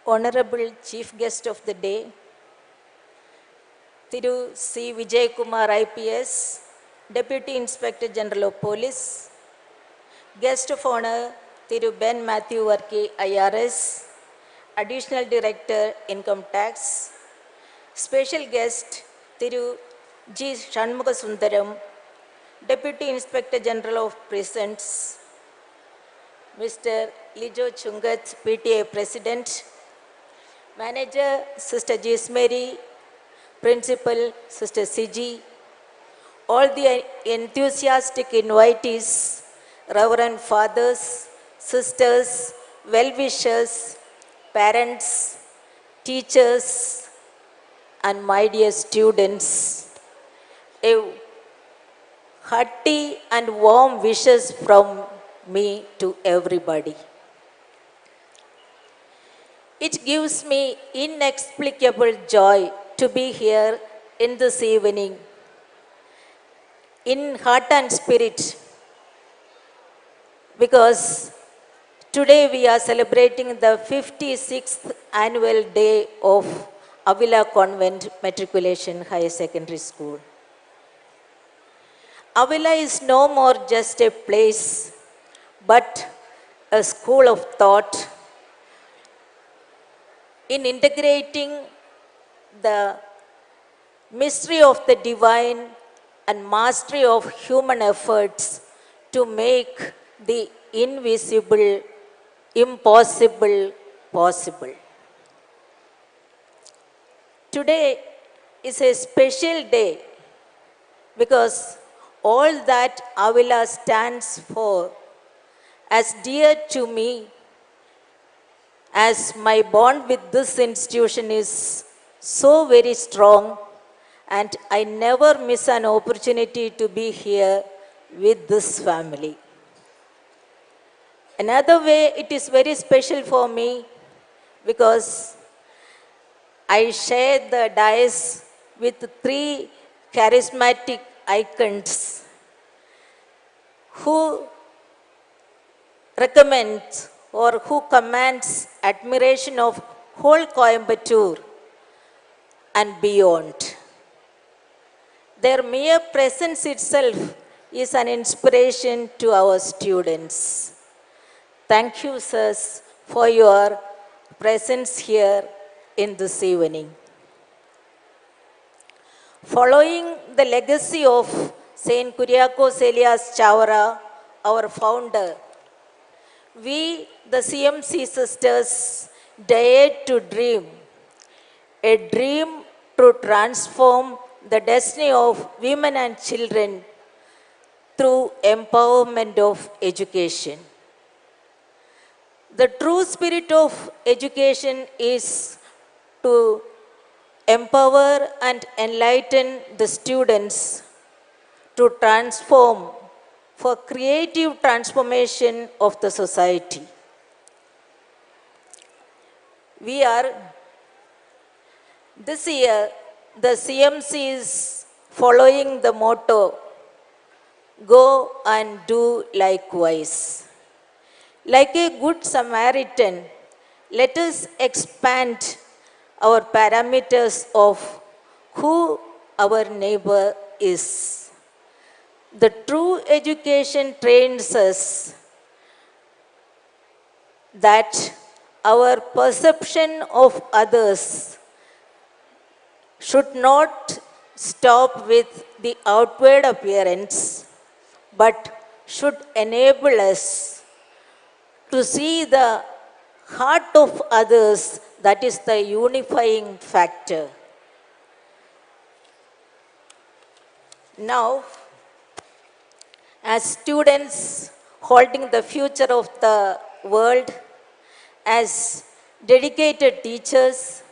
Honorable Chief Guest of the Day, Thiru C. Vijay Kumar IPS, Deputy Inspector General of Police, Guest of Honor, Thiru Ben Matthew Varki IRS, Additional Director Income Tax, Special Guest, Thiru G. Shanmuga Sundaram, Deputy Inspector General of Prisons, Mr. Lijo Chungat, PTA President, Manager, Sister Jismary, Principal, Sister Siji, all the enthusiastic invitees, Reverend Fathers, Sisters, well-wishers, parents, teachers, and my dear students, a hearty and warm wishes from me to everybody. It gives me inexplicable joy to be here in this evening, in heart and spirit, because today we are celebrating the 56th annual day of Avila Convent Matriculation Higher Secondary School. Avila is no more just a place, but a school of thought in integrating the mystery of the divine and mastery of human efforts to make the invisible, impossible possible. Today is a special day because all that Avila stands for as dear to me, as my bond with this institution is so very strong, and I never miss an opportunity to be here with this family. Another way it is very special for me because I share the dais with three charismatic icons who recommends or who commands admiration of whole Coimbatore and beyond. Their mere presence itself is an inspiration to our students. Thank you, sirs, for your presence here in this evening. Following the legacy of Saint Kuriakose Elias Chavara, our founder, we, the CMC sisters, dared to dream, a dream to transform the destiny of women and children through empowerment of education. The true spirit of education is to empower and enlighten the students to transform for creative transformation of the society. This year, the CMC is following the motto, go and do likewise. Like a good Samaritan, let us expand our parameters of who our neighbor is. The true education trains us that our perception of others should not stop with the outward appearance, but should enable us to see the heart of others, that is the unifying factor. Now, as students holding the future of the world, as dedicated teachers,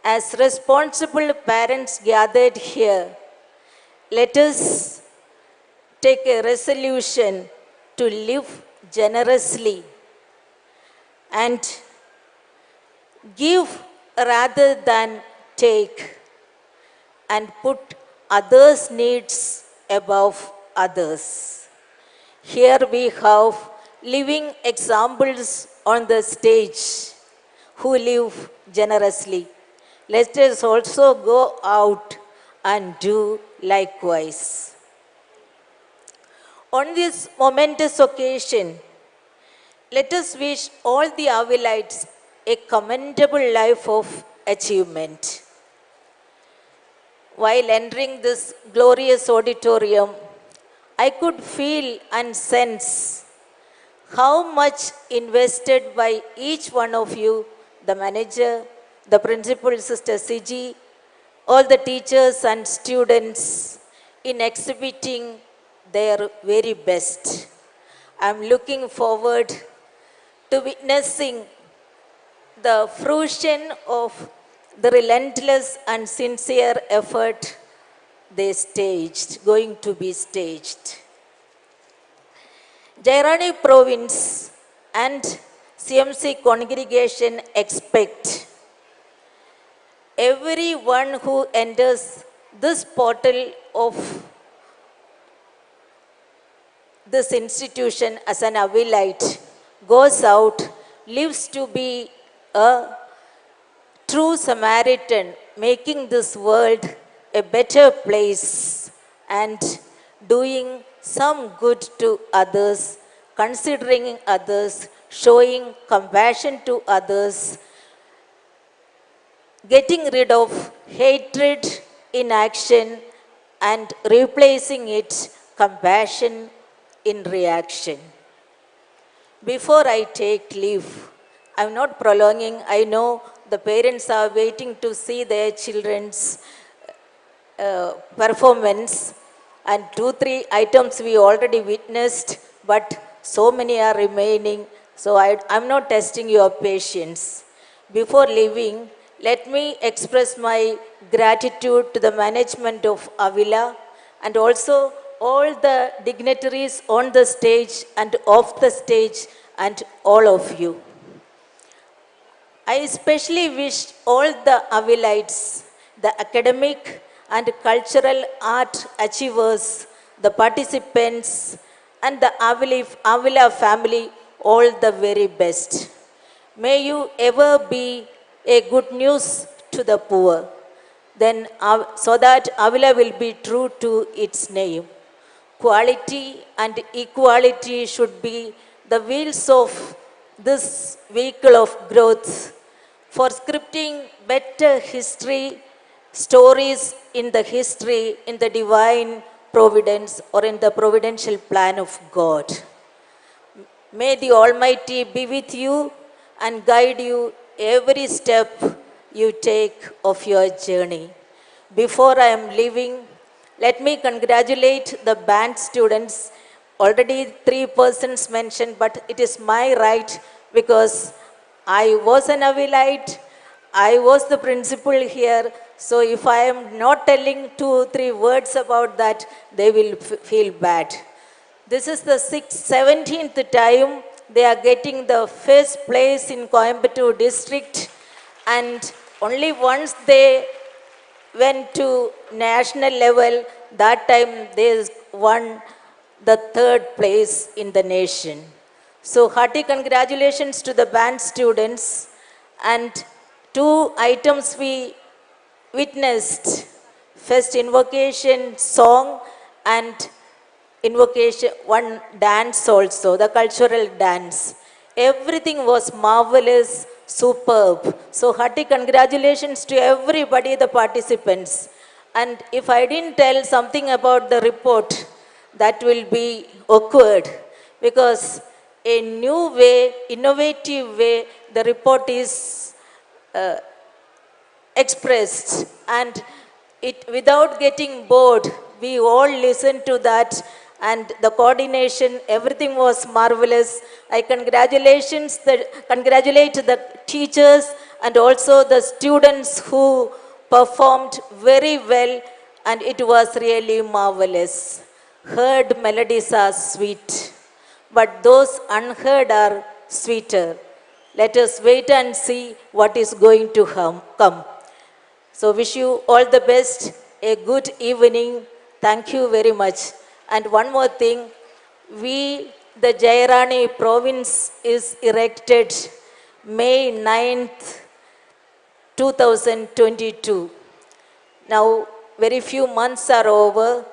as responsible parents gathered here, let us take a resolution to live generously and give rather than take, and put others' needs above others. Here we have living examples on the stage who live generously. Let us also go out and do likewise. On this momentous occasion, let us wish all the Avilites a commendable life of achievement. While entering this glorious auditorium, I could feel and sense how much invested by each one of you, the manager, the principal, Sister Siji, all the teachers and students, in exhibiting their very best. I'm looking forward to witnessing the fruition of the relentless and sincere effort going to be staged. Jairani province and CMC congregation expect. Everyone who enters this portal of this institution as an Avilite goes out, lives to be a true Samaritan, making this world a better place and doing some good to others, considering others, showing compassion to others, getting rid of hatred in action and replacing it compassion in reaction. Before I take leave, I'm not prolonging. I know the parents are waiting to see their children's performance, and 2-3 items we already witnessed, but so many are remaining. So I'm not testing your patience. Before leaving, let me express my gratitude to the management of Avila and also all the dignitaries on the stage and off the stage and all of you. I especially wish all the Avilites, the academic and cultural art achievers, the participants, and the Avila family all the very best. May you ever be a good news to the poor, then so that Avila will be true to its name. Quality and equality should be the wheels of this vehicle of growth for scripting better history, stories in the history, in the divine providence or in the providential plan of God. May the Almighty be with you and guide you every step you take of your journey. Before I am leaving, let me congratulate the band students. Already 3 persons mentioned, but it is my right because I was an Avilite, I was the principal here, so if I am not telling 2-3 words about that, they will feel bad. This is the 17th time they are getting the first place in Coimbatore district, and only once they went to national level, that time they won the 3rd place in the nation. So hearty congratulations to the band students, and 2 items we witnessed. First invocation song and invocation, one dance also, the cultural dance. Everything was marvelous, superb. So hearty congratulations to everybody, the participants. And if I didn't tell something about the report, that will be awkward because a new way, innovative way, the report is expressed, and it without getting bored, we all listened to that, and the coordination, everything was marvelous. I congratulate the teachers and also the students who performed very well, and it was really marvelous. Heard melodies are sweet, but those unheard are sweeter. Let us wait and see what is going to come. So wish you all the best, a good evening. Thank you very much. And one more thing, the Jairani province is erected May 9th, 2022. Now, very few months are over.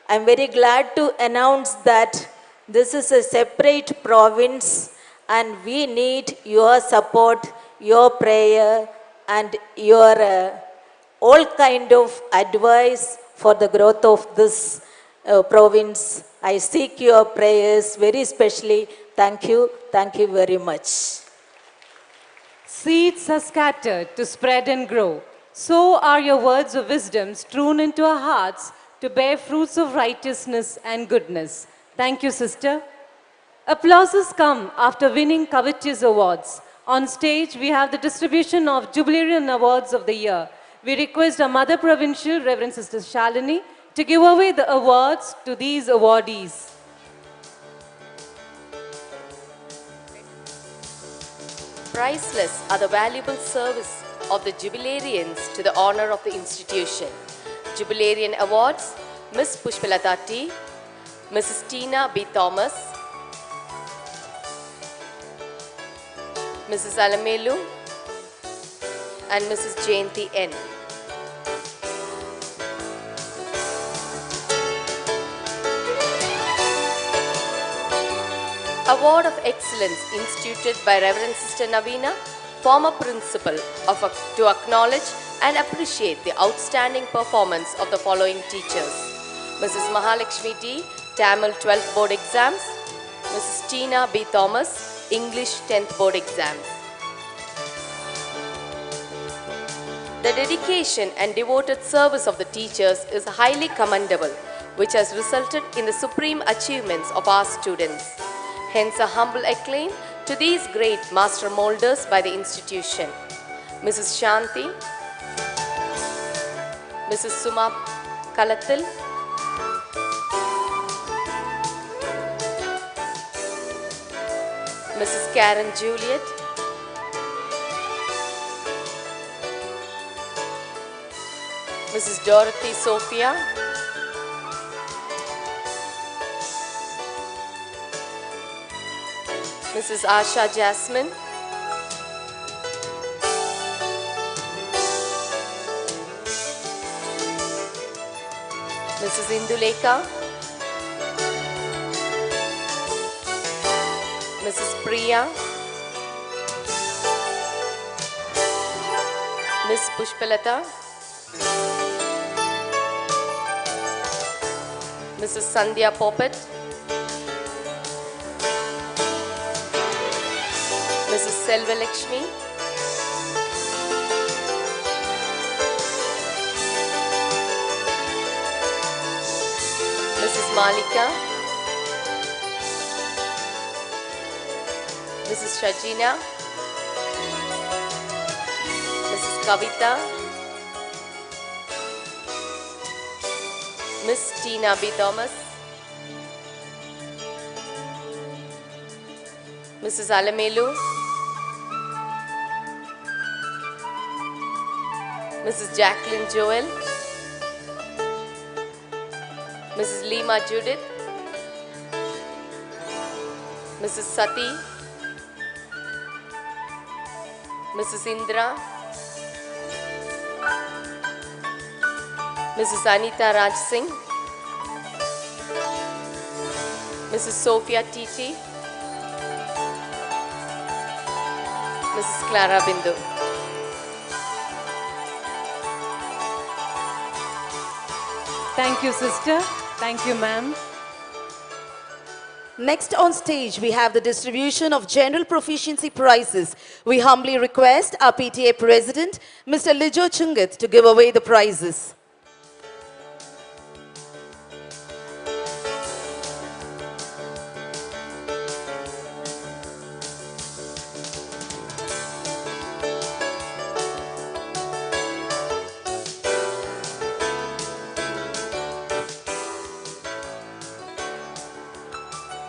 I'm very glad to announce that this is a separate province and we need your support, your prayer, and your all kind of advice for the growth of this province. I seek your prayers very specially. Thank you very much. Seeds are scattered to spread and grow. So are your words of wisdom strewn into our hearts to bear fruits of righteousness and goodness. Thank you, sister. Applauses come after winning covetous awards. On stage, we have the distribution of Jubilarian Awards of the Year. We request our Mother Provincial, Reverend Sister Shalini, to give away the awards to these awardees. Priceless are the valuable service of the jubilarians to the honor of the institution. Jubilarian Awards, Miss Pushpalata T, Mrs. Tina B. Thomas, Mrs. Alamelu, and Mrs. Jayanti N. Award of Excellence instituted by Reverend Sister Navina, former principal, to acknowledge and appreciate the outstanding performance of the following teachers. Mrs. Mahalakshmi T, Tamil 12th Board Exams, Mrs. Tina B. Thomas, English 10th Board Exams. The dedication and devoted service of the teachers is highly commendable, which has resulted in the supreme achievements of our students. Hence a humble acclaim to these great master molders by the institution. Mrs. Shanti, Mrs. Suma Kalathil, Mrs. Karen Juliet, Mrs. Dorothy Sophia, Mrs. Asha Jasmine, Mrs. Induleka, Mrs. Priya, Miss Pushpalata, Mrs. Sandhya Poppet, Mrs. Selva Lakshmi, Mrs. Malika, Mrs. Shajina, Mrs. Kavita, Miss Tina B. Thomas, Mrs. Alamelu, Mrs. Jacqueline Joel, Mrs. Lima Judith, Mrs. Sati, Mrs. Indra, Mrs. Anita Raj Singh, Mrs. Sophia Titi, Mrs. Clara Bindu. Thank you, sister. Thank you, ma'am. Next on stage, we have the distribution of General Proficiency Prizes. We humbly request our PTA President, Mr. Lijo Chungat, to give away the prizes.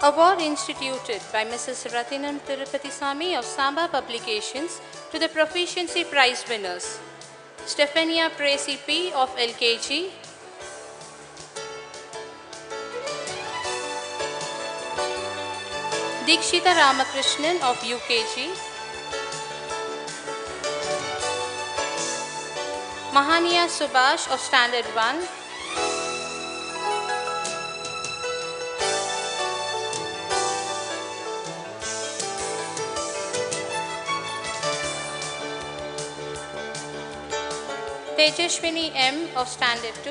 Award instituted by Mrs. Ratinam Tirupati of Samba Publications to the Proficiency Prize winners. Stephania Tracy P. of LKG, Dikshita Ramakrishnan of UKG, Mahaniya Subhash of Standard 1, Tejashwini M. of Standard 2,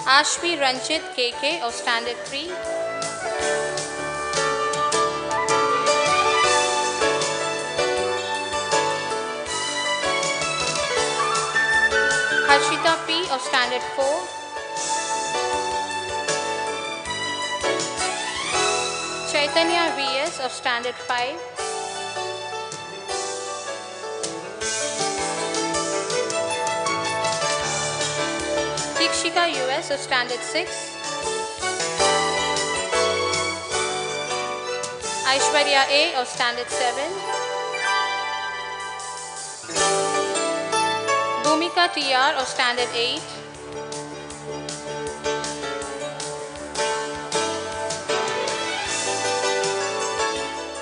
Ashmi Ranjit KK of Standard 3, Harshita P. of Standard 4, Chaitanya V.S. of Standard 5. Tikshika U.S. of Standard 6. Aishwarya A. of Standard 7. Bhumika T.R. of Standard 8.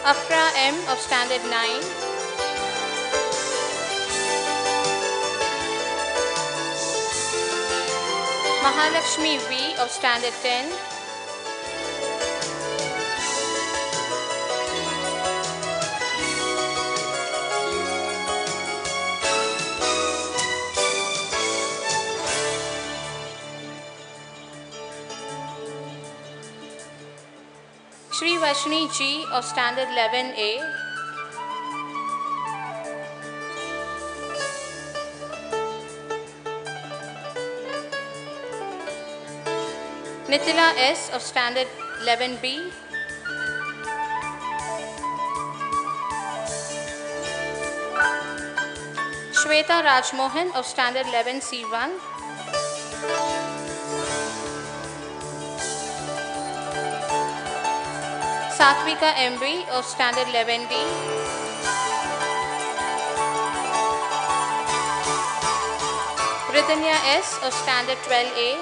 Afra M. of Standard 9. Mahalakshmi V. of Standard 10. Shri Vashni G. of Standard 11A. Nithila S. of Standard 11B. Shweta Rajmohan of Standard 11C1. Satvika MB of Standard 11D. Ritanya S. of Standard 12A.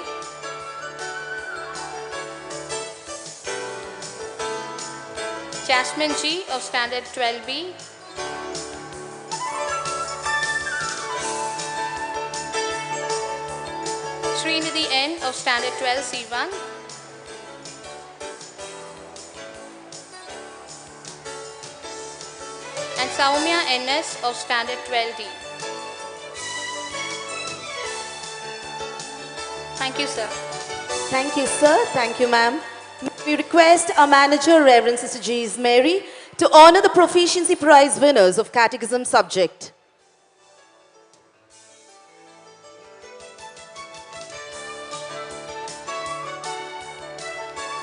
Jasmine G. of Standard 12B. Srinidhi N. of Standard 12C1. And Saumya NS of Standard 12D. Thank you, sir. Thank you, sir. Thank you, ma'am. We request our manager, Reverend Sister G. Mary, to honor the Proficiency Prize winners of Catechism subject.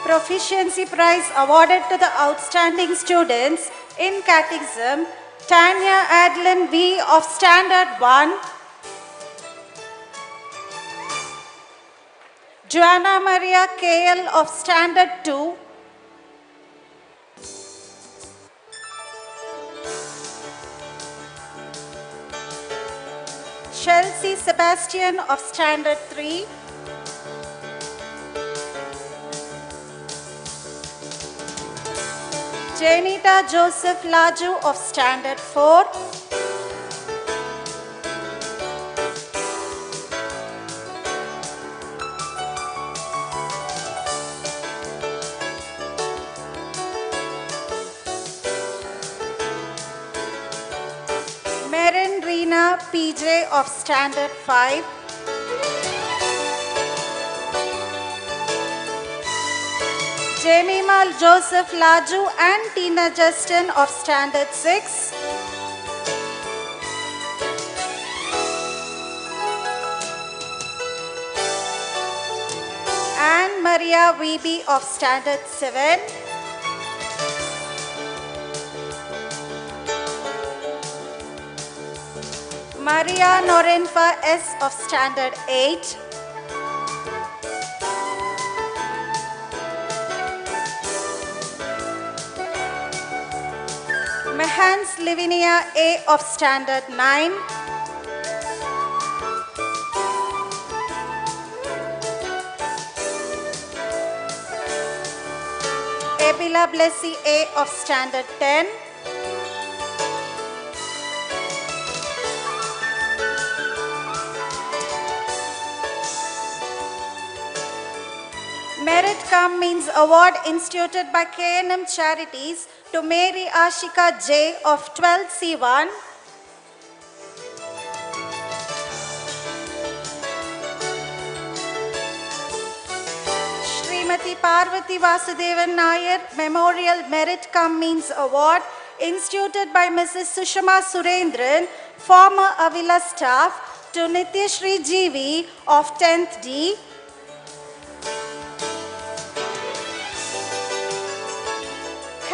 Proficiency Prize awarded to the outstanding students in Catechism, Tanya Adlin V. of Standard 1, Joanna Maria KL of Standard 2, Chelsea Sebastian of Standard 3, Janita Joseph Laju of Standard 4, Merin Reena PJ of Standard 5, Jemimal Joseph Laju and Tina Justin of Standard 6, Anne Maria Weeby of Standard 7, Maria Norenfa S of Standard 8, Mehans Livinia A of Standard 9, Ebila Blessy A of Standard 10, Merit Come means award instituted by KNM Charities to Mary Ashika J of 12C1, Srimati Parvati Vasudevan Nair Memorial Merit Come means award instituted by Mrs. Sushama Surendran, former Avila staff, to Nityashri GV of 10th D,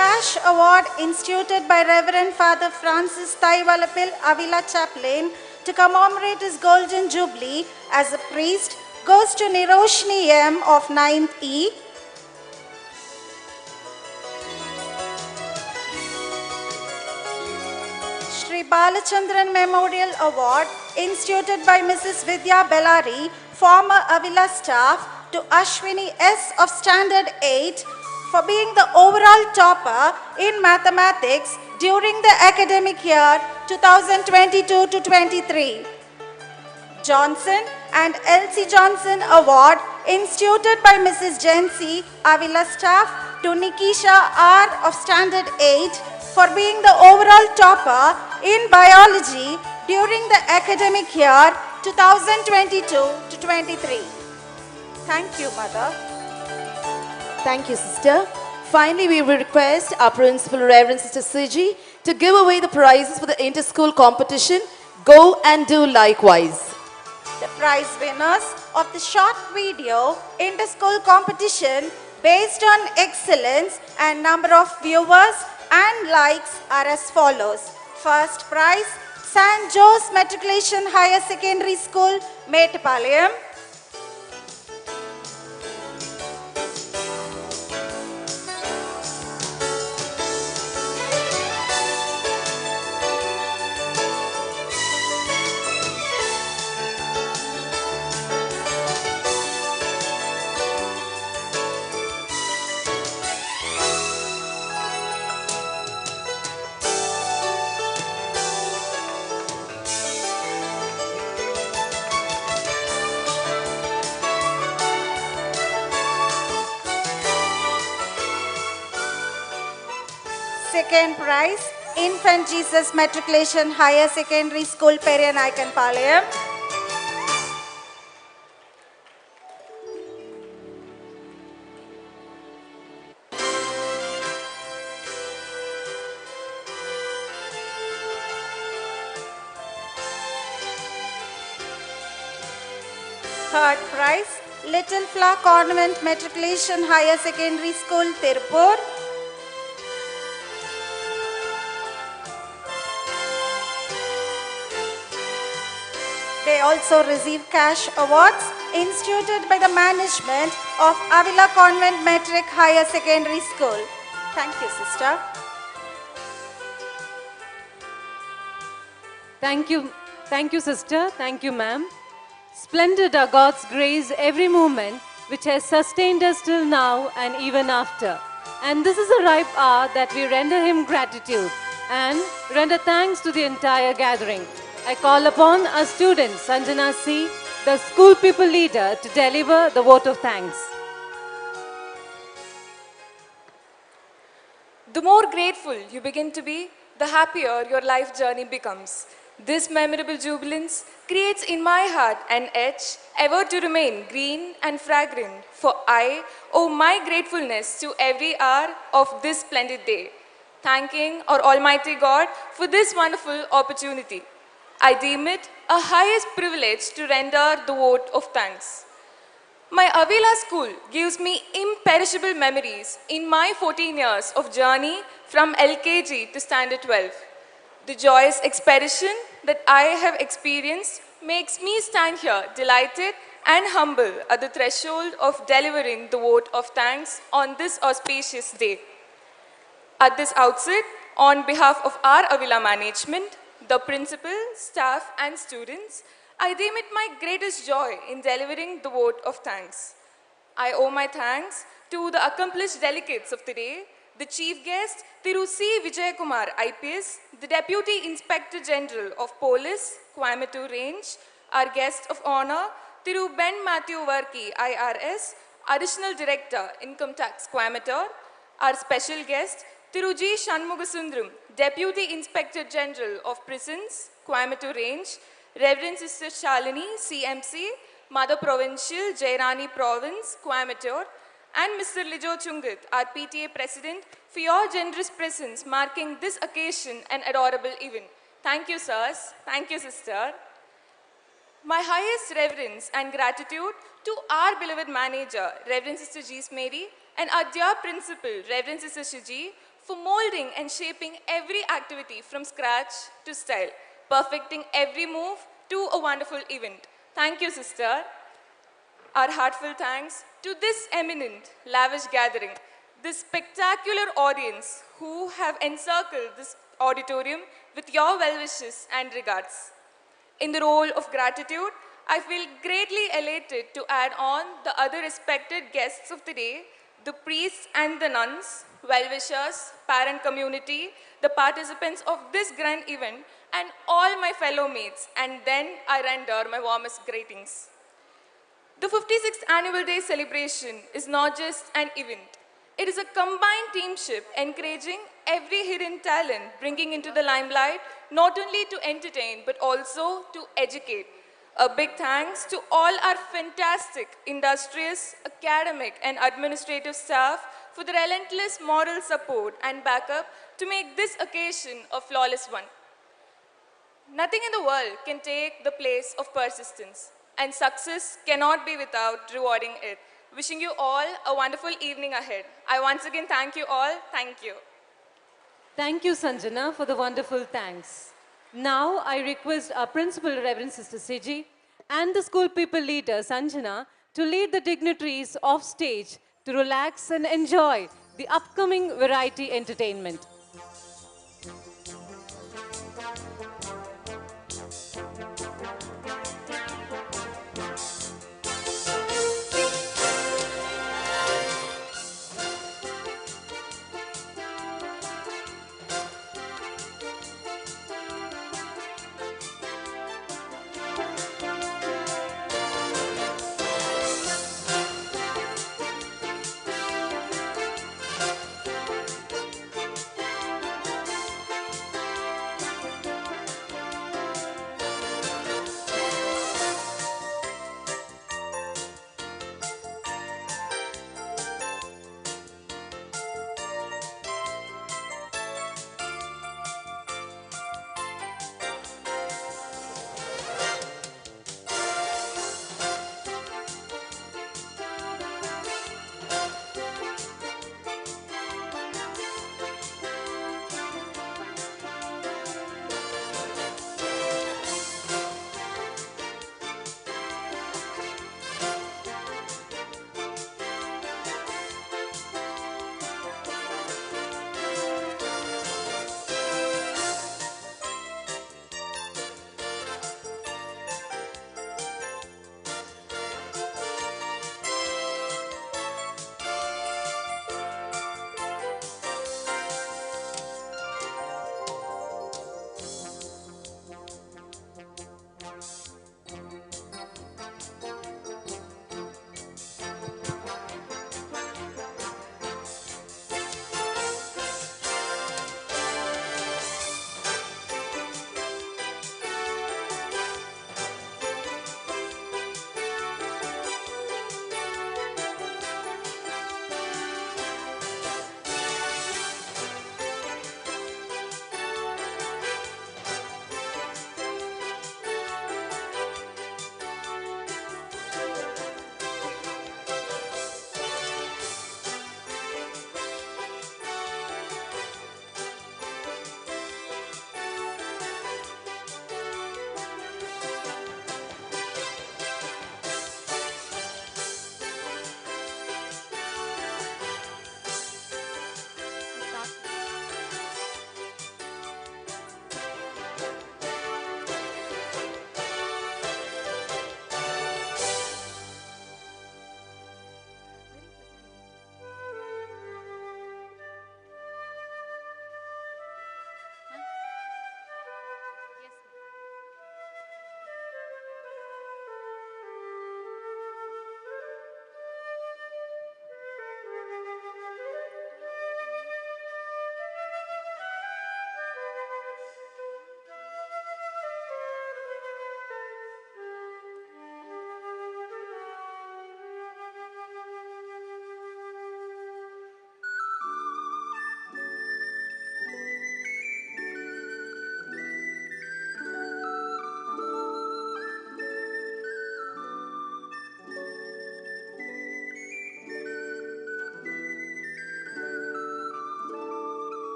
cash award instituted by Reverend Father Francis Thaivalapil Avila Chaplain to commemorate his Golden Jubilee as a priest goes to Niroshni M of 9th E. Shri Balachandran Memorial Award instituted by Mrs. Vidya Bellari, former Avila staff, to Ashwini S of Standard 8 for being the overall topper in mathematics during the academic year 2022 to 23. Johnson and Elsie Johnson Award instituted by Mrs. Jency Avila staff to Nikisha R of Standard 8 for being the overall topper in biology during the academic year 2022 to 23. Thank you, Mother. Thank you, sister. Finally, we will request our principal, Reverend Sister Siji, to give away the prizes for the inter-school competition. Go and do likewise. The prize winners of the short video inter-school competition based on excellence and number of viewers and likes are as follows. First prize, St. Joe's Matriculation Higher Secondary School, Metupalayam. Second prize, Infant Jesus Matriculation Higher Secondary School, Periyanaikanpalayam. Third prize, Little Flower Convent Matriculation Higher Secondary School, Tirupur. They also receive cash awards instituted by the management of Avila Convent Metric Higher Secondary School. Thank you, sister. Thank you, sister. Thank you, ma'am. Splendid are God's grace every moment, which has sustained us till now and even after. And this is a ripe hour that we render him gratitude and render thanks to the entire gathering. I call upon our student, Sanjana C., the school people leader, to deliver the vote of thanks. The more grateful you begin to be, the happier your life journey becomes. This memorable jubilance creates in my heart an edge ever to remain green and fragrant, for I owe my gratefulness to every hour of this splendid day, thanking our Almighty God for this wonderful opportunity. I deem it a highest privilege to render the vote of thanks. My Avila school gives me imperishable memories in my 14 years of journey from LKG to Standard 12. The joyous expedition that I have experienced makes me stand here delighted and humble at the threshold of delivering the vote of thanks on this auspicious day. At this outset, on behalf of our Avila management, the principal, staff and students, I deem it my greatest joy in delivering the vote of thanks. I owe my thanks to the accomplished delegates of today, the chief guest, Thiru C. Vijayakumar, IPS, the Deputy Inspector General of Police, Coimbatore Range, our guest of honor, Thiru Ben Matthew Varki, IRS, Additional Director, Income Tax, Coimbatore, our special guest, Thiru G. Shanmugasundram, Deputy Inspector General of Prisons, Coimbatore Range, Reverend Sister Shalini, CMC, Mother Provincial, Jairani Province, Coimbatore, and Mr. Lijo Chungat, our PTA President, for your generous presence marking this occasion an adorable event. Thank you, sirs. Thank you, sister. My highest reverence and gratitude to our beloved manager, Reverend Sister G. Mary, and our dear principal, Reverend Sister Shiji, for molding and shaping every activity from scratch to style, perfecting every move to a wonderful event. Thank you, sister. Our heartfelt thanks to this eminent, lavish gathering, this spectacular audience who have encircled this auditorium with your well wishes and regards. In the role of gratitude, I feel greatly elated to add on the other respected guests of the day, the priests and the nuns, well-wishers, parent community, the participants of this grand event, and all my fellow mates, and then I render my warmest greetings. The 56th Annual Day celebration is not just an event. It is a combined teamship encouraging every hidden talent, bringing into the limelight not only to entertain but also to educate. A big thanks to all our fantastic, industrious, academic and administrative staff for the relentless moral support and backup to make this occasion a flawless one. Nothing in the world can take the place of persistence, and success cannot be without rewarding it. Wishing you all a wonderful evening ahead. I once again thank you all. Thank you. Thank you, Sanjana, for the wonderful thanks. Now, I request our Principal, Reverend Sister Siji, and the school people leader, Sanjana, to lead the dignitaries off stage to relax and enjoy the upcoming variety entertainment.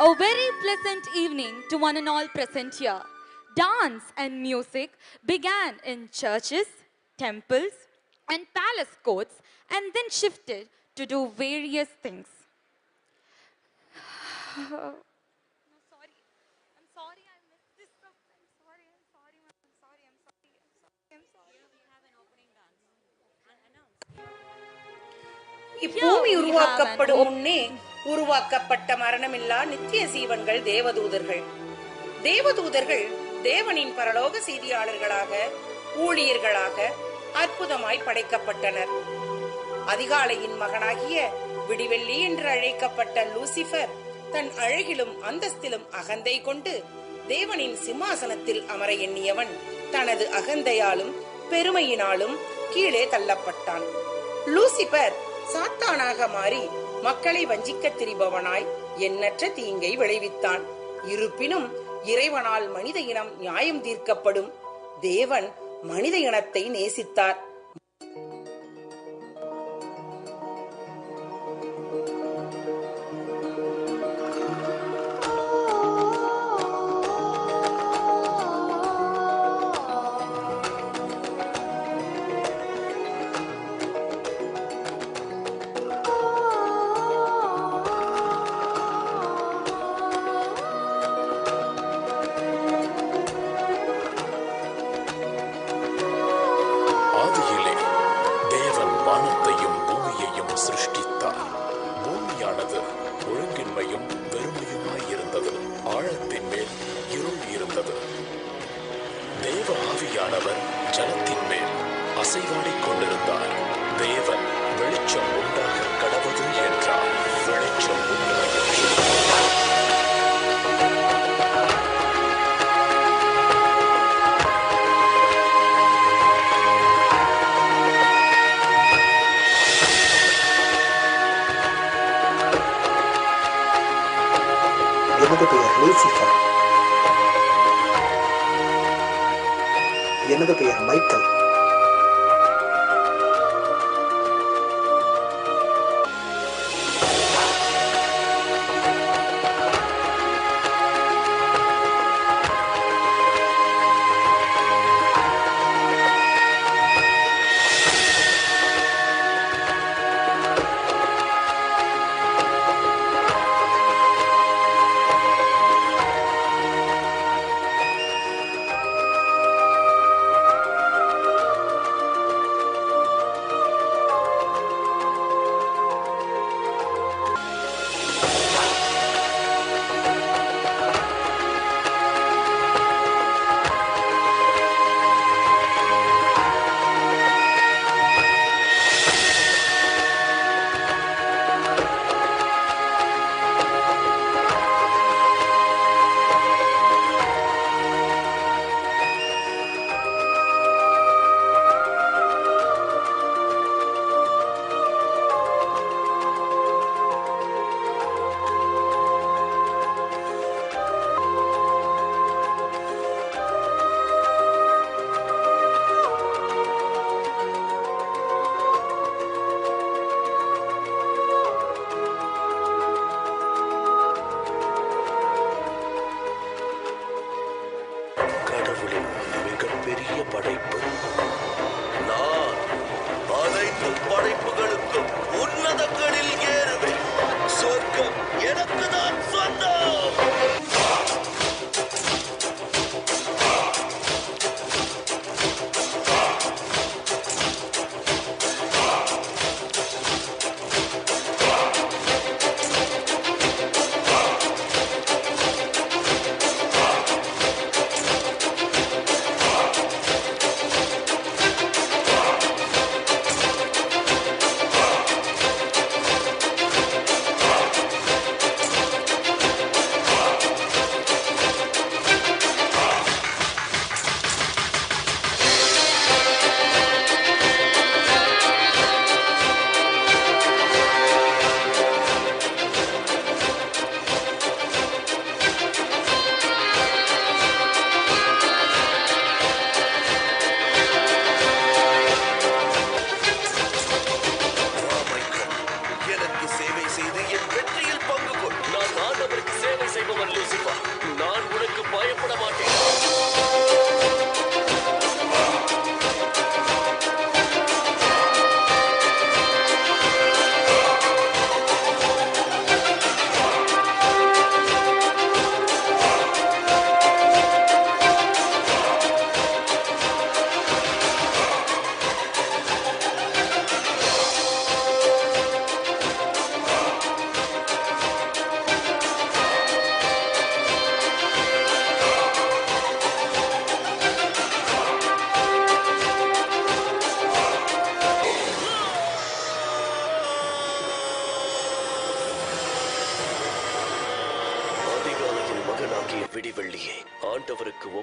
A very pleasant evening to one and all present here. Dance and music began in churches, temples, and palace courts, and then shifted to do various things. இப்பூமி உருவாக்கப்படும் முன்னே உருவாக்கப்பட்ட மரணமில்லா நித்திய ஜீவன்கள் தேவதூதர்கள். தேவதூதர்கள் தேவனின் பரலோக செய்தியாளர்களாக, ஊழியர்களாக அற்புதமாய் படைக்கப்பட்டனர். அதிகாலையின் மகனாகிய விடிவெள்ளி என்று அழைக்கப்பட்ட லூசிபர் தன் அழகிலும் அந்தஸ்திலும் அகந்தை கொண்டு தேவனின் சிம்மாசனத்தில் அமர எண்ணியவன் தனது அகந்தையாலும் பெருமையினாலும் கீழே தள்ளப்பட்டான். லூசிபர் சாத்தானாக மாறி மக்களை வஞ்சிக்க திரிபவனாய் எண்ணற்ற தீங்கை விளைவித்தான். இருப்பினும் இறைவனால் மனித இனம் நியாயம் தீர்க்கப்படும். தேவன் மனித இனத்தை நேசித்தார். எனது பெயர் லூசிஃபர். எனது பெயர் மைக்கேல்.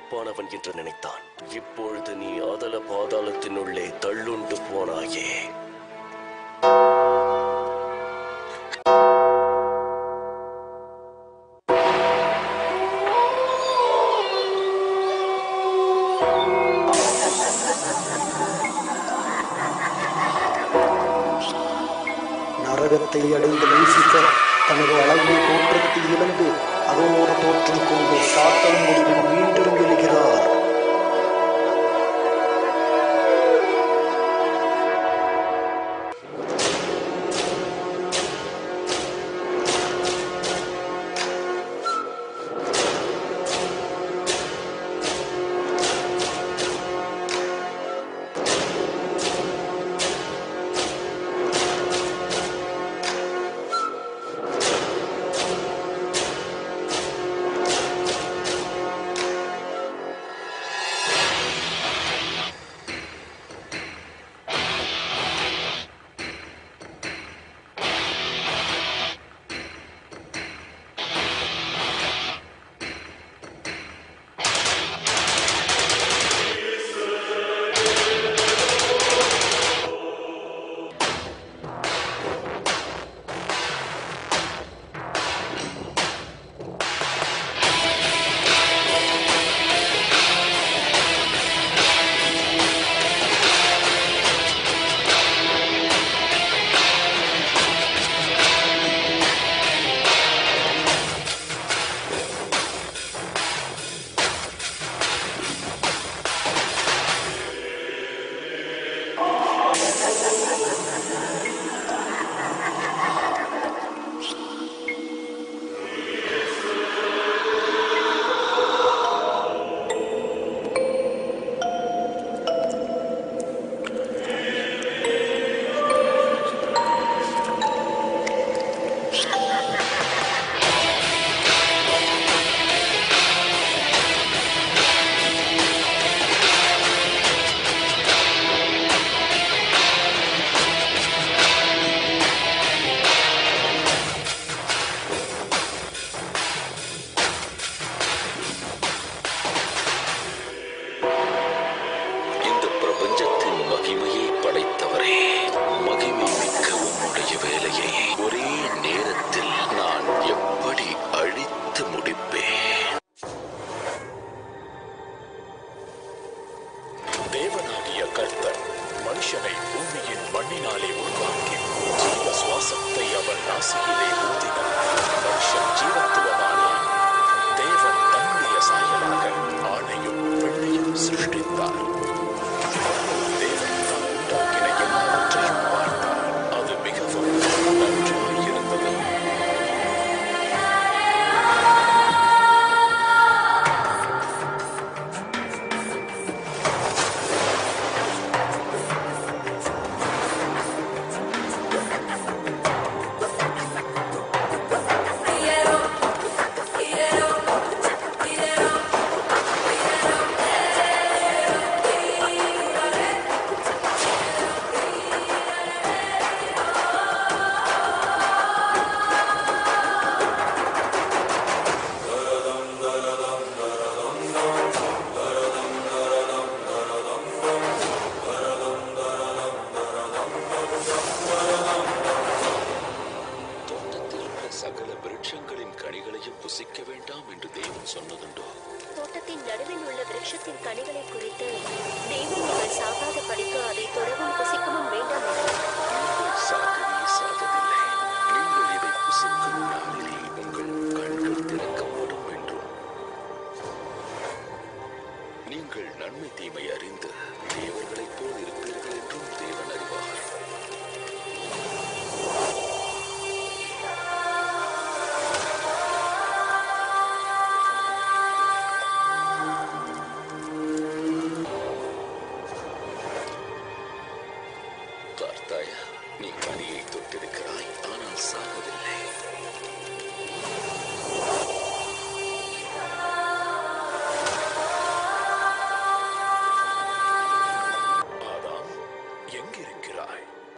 ஒப்பானவன் என்று நினைத்தான். இப்பொழுது நீ அதல பாதாளத்தினுள்ளே தள்ளுண்டு போனாயே. நரகத்தை அடைந்த லூசிபர் தனது அழகிய தோற்றத்தை இழந்து அதோட தோற்றம் கொண்டு சாத்தான் முடிவில் மீண்டும் எழுகிறார்.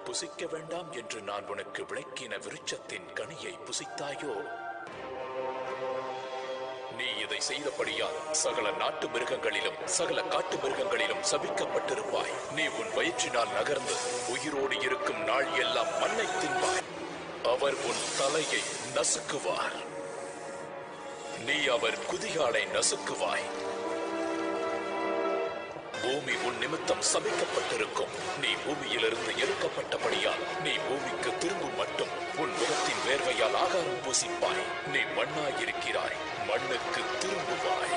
புசிக்க வேண்டாம் என்று நான் உனக்கு விளக்கின விருட்சத்தின் கனியை புசித்தாயோ? நீ இதை செய்தபடியால் சகல நாட்டு மிருகங்களிலும் சகல காட்டு மிருகங்களிலும் சபிக்கப்பட்டிருப்பாய். நீ உன் வயிற்றினால் நகர்ந்து உயிரோடு இருக்கும் நாள் எல்லாம் மண்ணை தின்பாய். அவர் உன் தலையை நசுக்குவார், நீ அவர் குதிகாலை நசுக்குவாய். பூமி உன் நிமித்தம் சபிக்கப்பட்டிருக்கும். நீ பூமியிலிருந்து எடுக்கப்பட்டபடியால் நீ பூமிக்கு திரும்பும் மட்டும் உன் முகத்தின் வேர்வையால் ஆகாரம் பூசிப்பாய். நீ மண்ணாயிருக்கிறாய், மண்ணுக்கு திரும்புவாய்.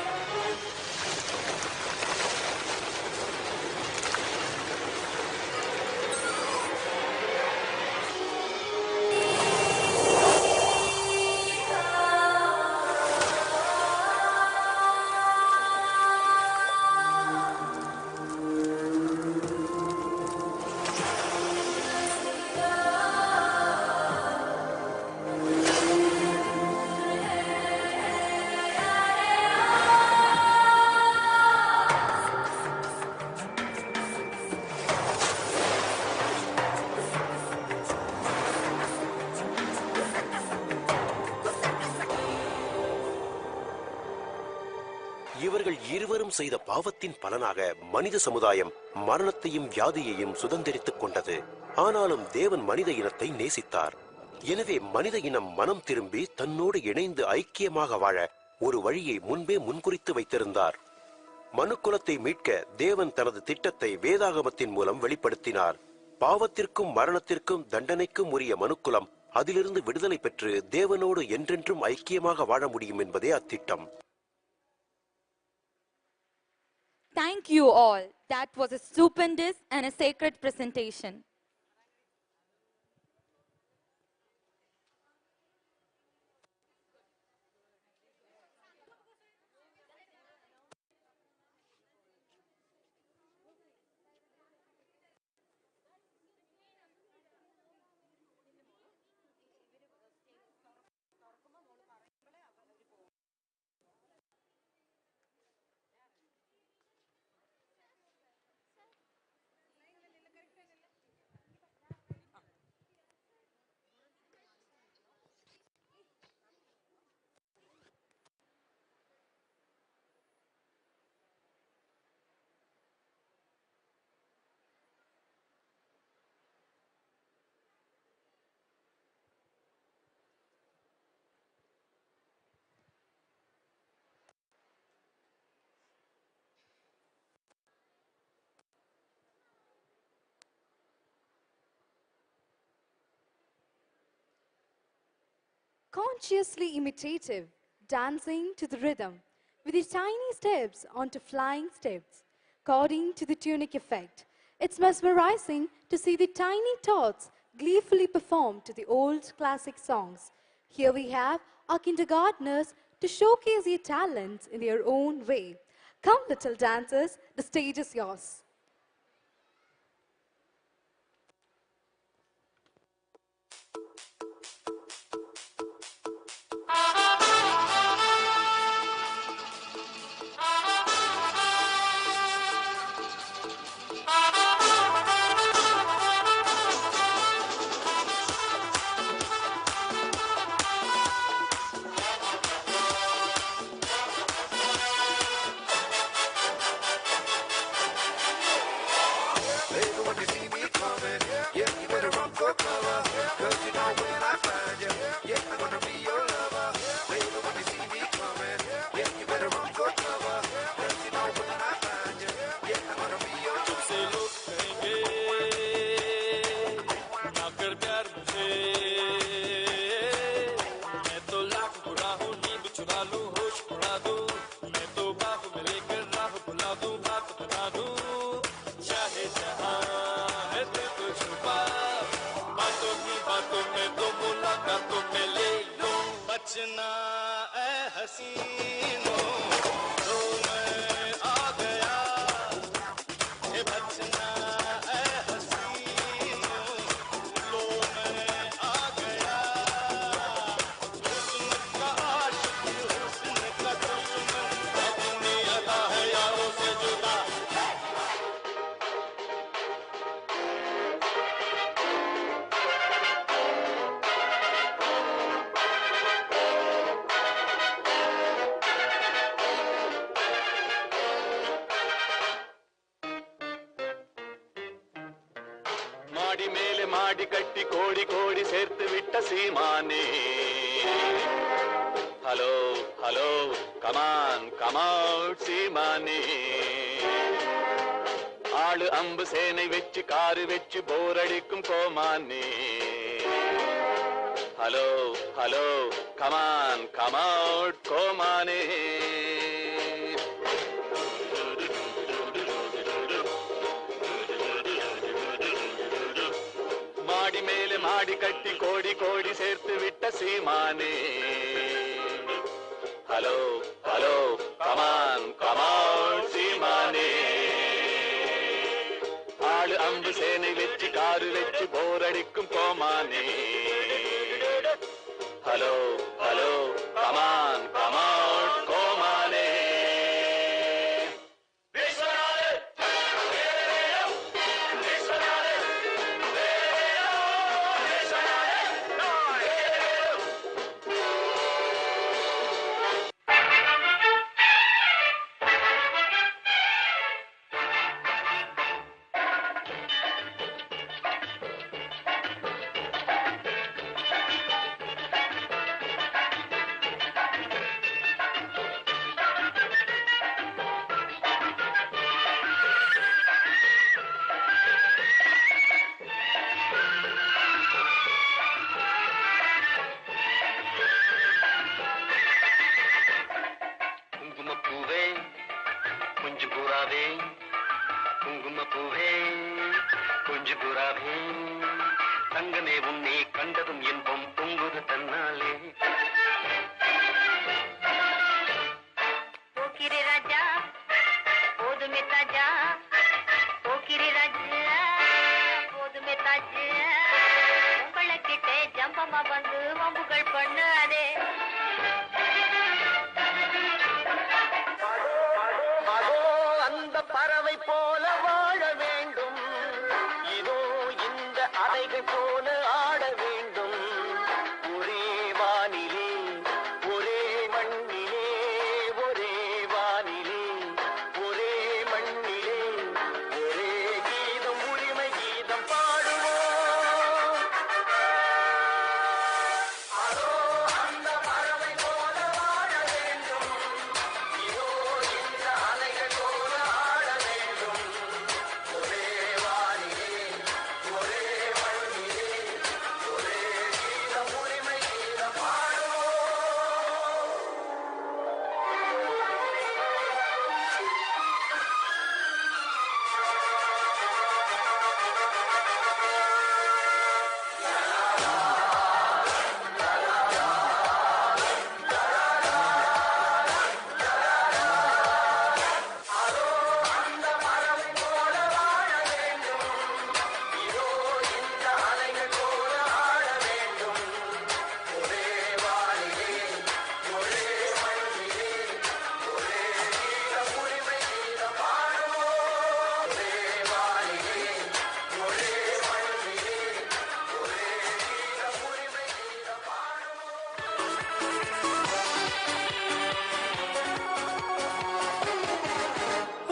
இவர்கள் இருவரும் செய்த பாவத்தின் பலனாக மனித சமுதாயம் மரணத்தையும் வியாதியையும் சுதந்திரித்துக் கொண்டது. ஆனாலும் தேவன் மனித இனத்தை நேசித்தார். எனவே மனித இனம் மனம் திரும்பி தன்னோடு இணைந்து ஐக்கியமாக வாழ ஒரு வழியை முன்பே முன்குறித்து வைத்திருந்தார். மனுக்குலத்தை மீட்க தேவன் தனது திட்டத்தை வேதாகமத்தின் மூலம் வெளிப்படுத்தினார். பாவத்திற்கும் மரணத்திற்கும் தண்டனைக்கும் உரிய மனுக்குலம் அதிலிருந்து விடுதலை பெற்று தேவனோடு என்றென்றும் ஐக்கியமாக வாழ முடியும் என்பதே அத்திட்டம். Thank you all. That was a stupendous and a sacred presentation. Consciously imitative, dancing to the rhythm, with his tiny steps onto flying steps, according to the tunic effect. It's mesmerizing to see the tiny tots gleefully perform to the old classic songs. Here we have our kindergartners to showcase their talents in their own way. Come, little dancers, the stage is yours. மாடி மேலே மாடி கட்டி கோடி கோடி சேர்த்து விட்ட சீமானே. Hello hello come on come out சீமானே. ஆளு அம்பு சேனை வச்சு காரு வச்சு போரடிக்கும் கோமானே. ஹலோ ஹலோ கமான் கமவுட் கோமானே. மாடி மேலே மாடி கட்டி கோடி கோடி சேர்த்து விட்ட சீமானே. ஹலோ ஹலோ கமான் கமவுட் சீமானே. ஆளு அம்பு சேனை வச்சு காரு வச்சு போரடிக்கும் கோமானே. ஹலோ ஹலோ கமான் கமவுட் கோமானே. குங்குமப்பூவே கொஞ்சம் புறாவே, குங்குமப்பூவே கொஞ்சம் புறாவே, தங்கமே உன்னை கண்டதும் இன்பம் பொங்குது தன்னாலே. போக்கிரி ராஜா போதுமே தாஜா, போக்கிரி ராஜா போதுமே தாஜா, உங்களை கிட்டே ஜம்பமா வந்து வம்புகள் பண்ணாதே. அந்த பறவை போல வாழ வேண்டும், இதோ இந்த அலைகள் போல ஆட வேண்டும். ஒரே வானிலே ஒரே மண்ணிலே, ஒரே வானிலே ஒரே மண்ணிலே, ஒரே கீதம் உரிமை கீதம் பாடுவோம். அதோ அந்த பறவை போல வாழ வேண்டும், இதோ இந்த அலைகள் போல ஆட வேண்டும். ஒரே வானிலே ஒரே மண்ணிலே, ஒரே கீதம் உரிமை கீதம் பாடுவோம்.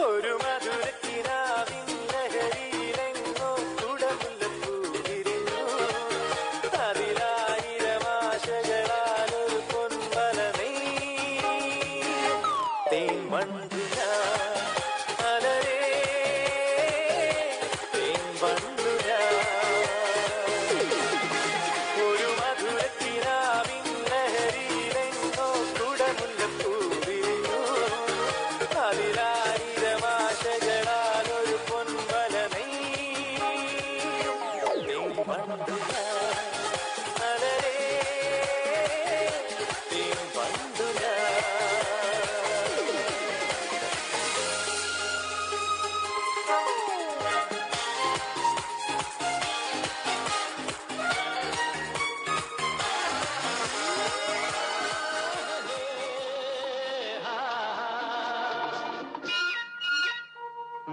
ഒരു മധുരക്കിനാവിൻ ലഹരിയിലെങ്ങോ കുടമുല്ലപ്പൂ വിരിഞ്ഞു. അതിലായിരം ആശകളാൽ ഒരു പൊൻവല നെയ്യും. തേൻ വണ്ടു ഞാൻ അലരേ, തേൻ വണ്ടു ഞാൻ. ഒരു മധുരക്കിനാവിൻ ലഹരിയിലെങ്ങോ കുടമുല്ലപ്പൂ വിരിഞ്ഞു. അതിലായിരം ആശകളാൽ ഒരു പൊൻവല നെയ്യും. തേൻ വണ്ടു ഞാൻ അലരേ, തേൻ വണ്ടു ഞാൻ.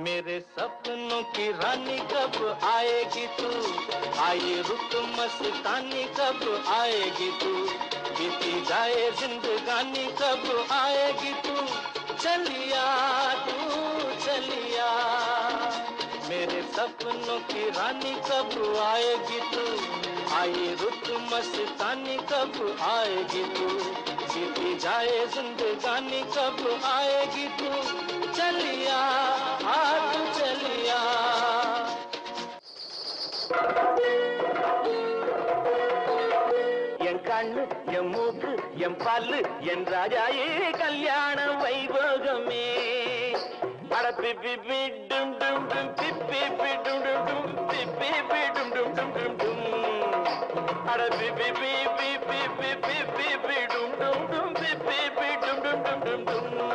मेरे सपनों की रानी कब आएगी तू, आए रुक मस्तानी कब आएगी तू, बीती जाए जिंदगानी कब आएगी तू, चलिया तू चलिया. मेरे सपनों की रानी कब आएगी तू, आई रुत मस्तानी कब आएगी तू, जीती जाए जिंदगानी कब आएगी तू, चलिया हाथ चलिया। என் கண்ணு என் மூக்கு என் பல்லு என் ராஜாயே கல்யாண வைபோகமே, அட பிப்பி டும் டும் டும் பிப்பி டும் டும் டும் பிப்பி டும் டும் டும் டும் டும், அட பிப்பி டும் டும் டும் பிப்பி டும் டும் டும் டும் டும்.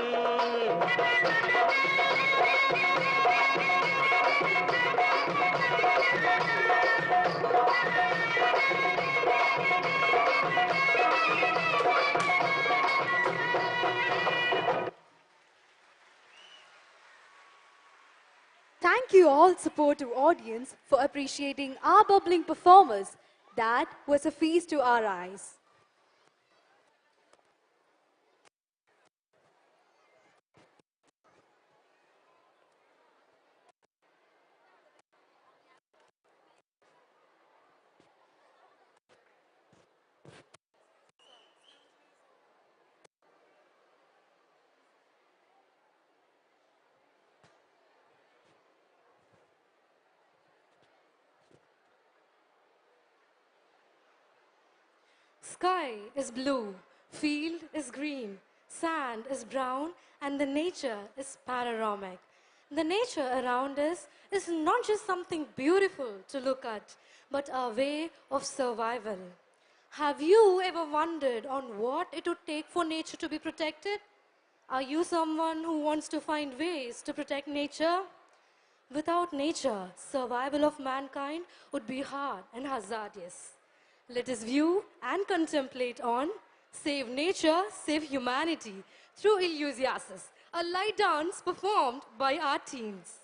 Thank you all supportive audience for appreciating our bubbling performers. That was a feast to our eyes. Sky is blue, field is green, sand is brown, and the nature is panoramic. The nature around us is not just something beautiful to look at, but a way of survival. Have you ever wondered on what it would take for nature to be protected? Are you someone who wants to find ways to protect nature? Without nature, survival of mankind would be hard and hazardous. Let us view and contemplate on Save Nature, Save Humanity through Illusiasis, a light dance performed by our teens.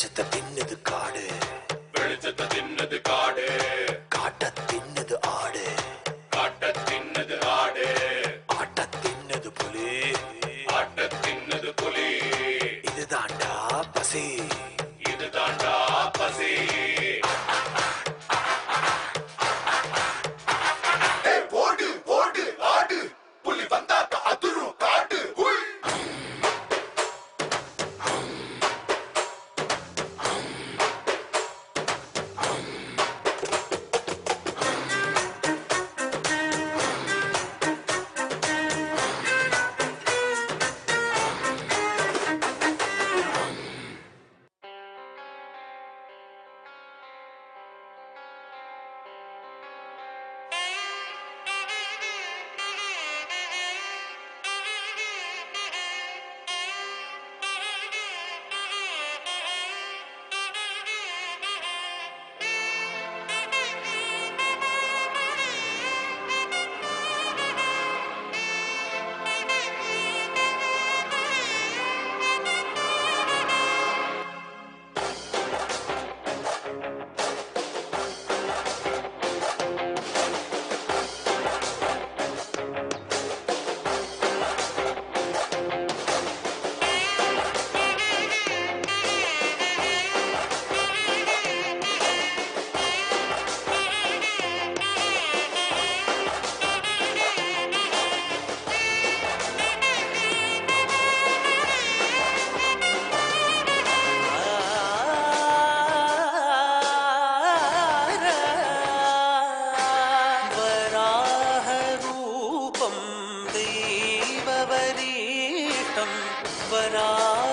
வெளிச்சத்தை தின்னது காடு, வெளிச்சத்தை தின்னது காடு, காட்ட தின்னது ஆடு, காட்ட தின்னது ஆடு, ஆட்ட தின்னது புலி, ஆட்ட தின்னது புலி. இதுதாண்டா பசி, இதுதாண்டா பசி. ஓடு ஓடு ஆடு, புலி வந்தாக்க அதிரும் காடு.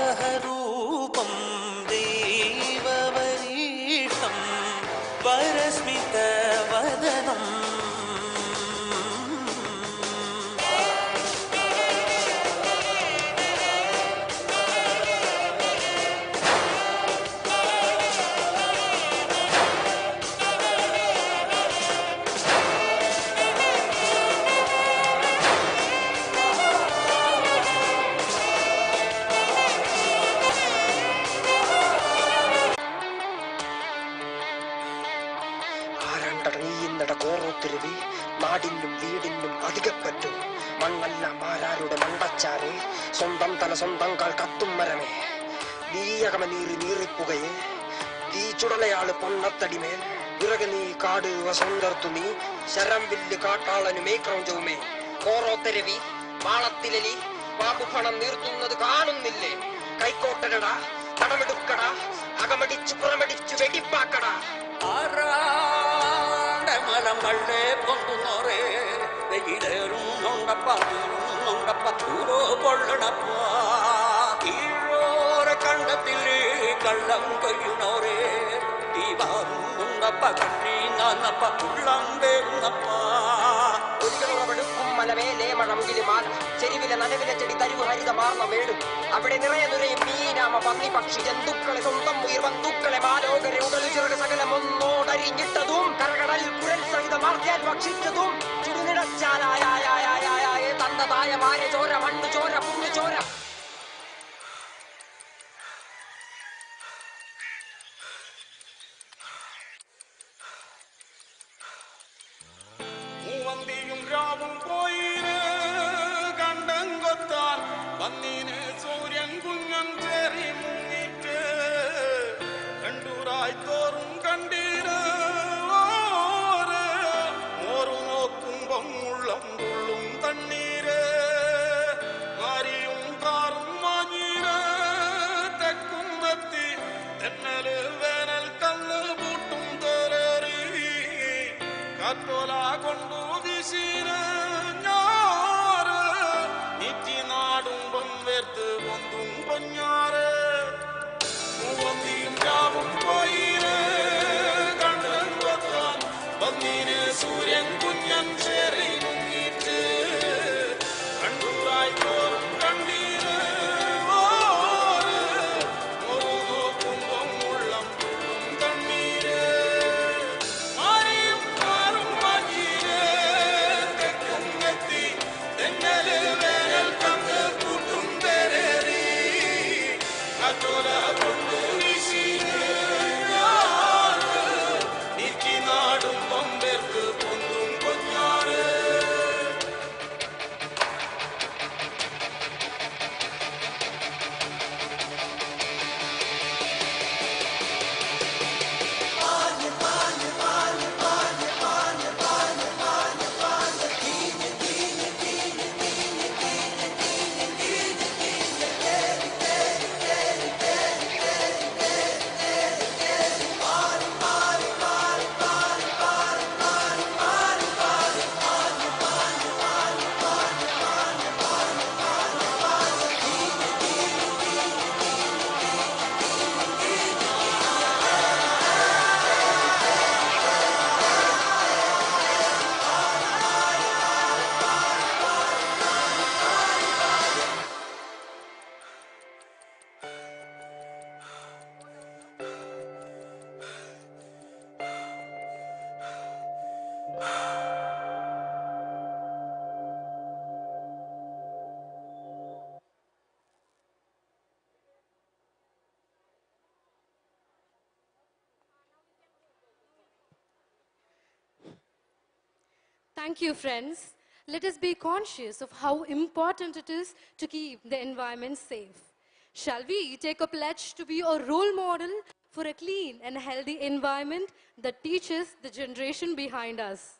वराहरूपं देववरीष्टं वरस्मितवदनम् നാടിനും വീടിനും അധികപ്പറ്റു മണ്ണല്ല മാരാരുടെ മണ്ടച്ചാരെ സ്വന്തം തല സ്വന്തം കാൽ കത്തും മരമേ നീയകമ നീറി നീറിപ്പുകയെ തീ ചുടലയാള് പൊണ്ണത്തടിമേൽ വിറക് നീ കാട് വസന്തർത്തു നീ ശരം വില്ല് കാട്ടാളനു മേക്രൗജവുമേ കോറോത്തരവി വാളത്തിലലി പാമ്പുപണം നീർത്തുന്നത് കാണുന്നില്ലേ കൈക്കോട്ടരടാ കടമെടുക്കടാ അകമടിച്ചു പുറമടിച്ചു വെടിപ്പാക്കടാ മലമള്ളേ പൊന്തുന്നോറേ വെയിലേറും നൊണ്ടപ്പ നൊണ്ടപ്പ ചൂരോ കൊള്ളണപ്പ കീഴോര കണ്ടത്തില്ലേ കള്ളം കൊയ്യുന്നോരേ തീവാറും നൊണ്ടപ്പ കണ്ണി നന്നപ്പ ഉള്ളം വേറുന്നപ്പ ഒരിക്കലുറവെടുക്കും മലമേലേ മഴമുകിലുമാൽ ചെരുവിലെ നനവിലെ ചെടി തരിവ് ഹരിതമാർന്ന വേടും അവിടെ നിറയെ നിറയും മീനാമ പന്നി പക്ഷി ജന്തുക്കളെ സ്വന്തം ഉയർ ബന്ധുക്കളെ മാലോകരെ ഉടലു ചെറുക സകലം ഒന്നോടരിഞ്ഞിട്ടതും കരകടൽ കുരൽ സഹിതമാർത്തിയാൽ ഭക്ഷിച്ചതും ചുടുനിടച്ചാലായ തന്നതായ മാര ചോര മണ്ണു ചോര പുണ്ണു ചോര മൂവന്തിയും രാവും പോയിര് കണ്ടങ്കൊത്താൻ വന്നീന് സൂര്യൻ കുഞ്ഞൻ ചേറി മുങ്ങിട്ട് കണ്ടൂരായി തോറും കണ്ടീര് മോറു നോക്കുമ്പം ഉള്ളം തുള്ളും തണ്ണീര് മാരിയും കാറും മാഞ്ഞീര് തെക്കും എത്തി തെന്നല് വേനൽ കല്ല് പൂട്ടും തോലേറി കാറ്റോല കൊണ്ടു വീശീര് ഞാറ് നീറ്റി നാടുമ്പം വേർത്ത് പൊന്തും പൊഞ്ഞാറ് മൂവന്തിയും രാവും പോയിര് കണ്ടും കൊത്താൻ വന്നീന് സൂര്യൻ കുഞ്ഞൻ ചേറി മുങ്ങിട്ട് കണ്ടൂരായി തോറും കണ്ടീര് ഒരു നോക്കുമ്പം ഉള്ളം തുള്ളും കണ്ണീര് മാറിയും മാറും മഞ്ഞീര് Thank you, friends. Let us be conscious of how important it is to keep the environment safe. Shall we take a pledge to be a role model for a clean and healthy environment that teaches the generation behind us?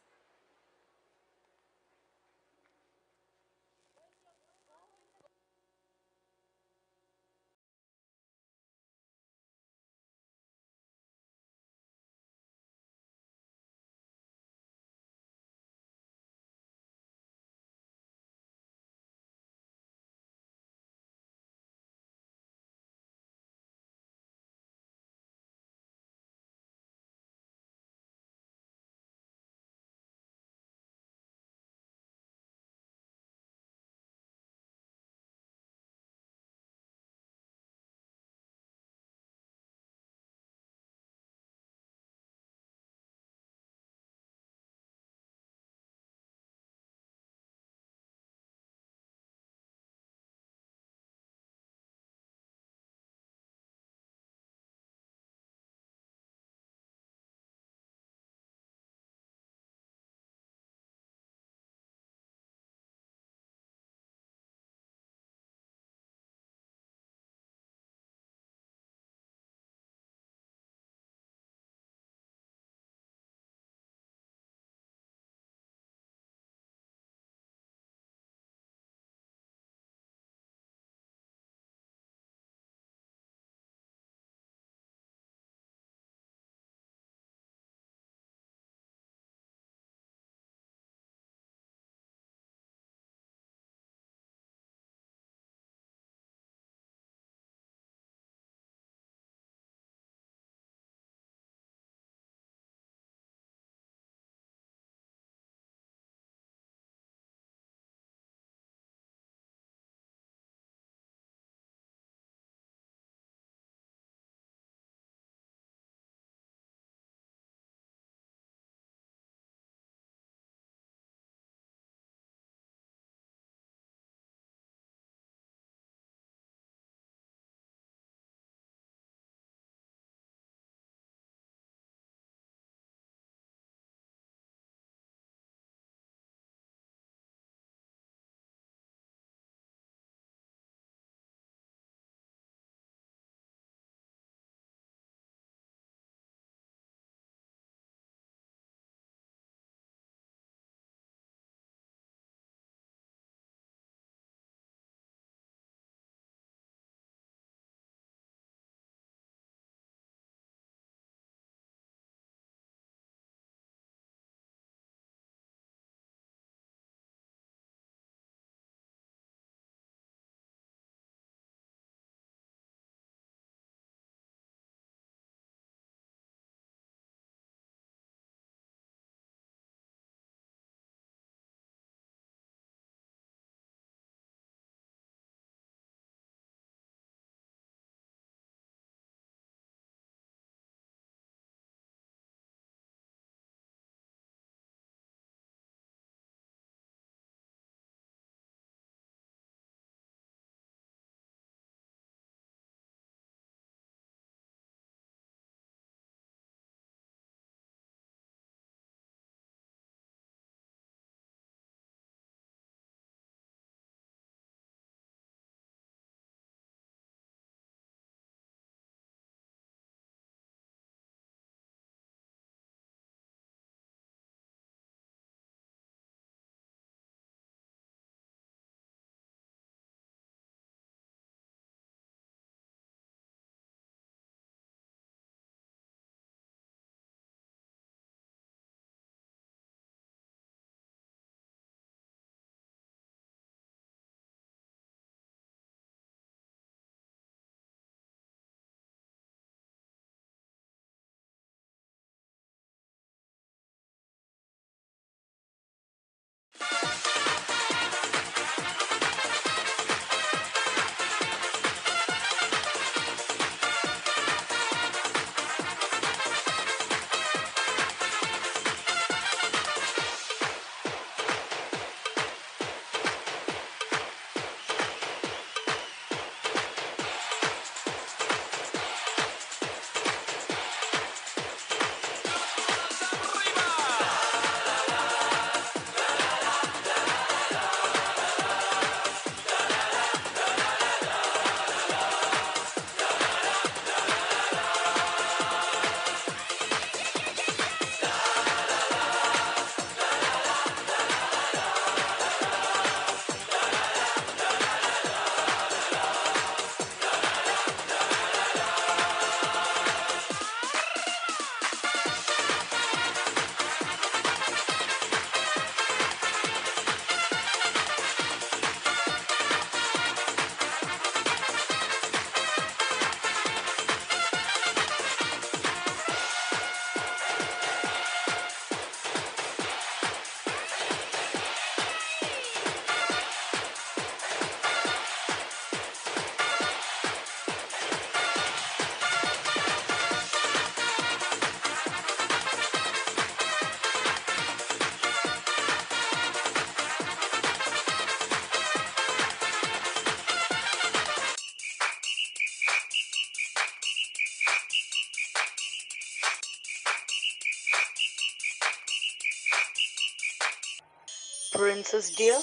princess dear.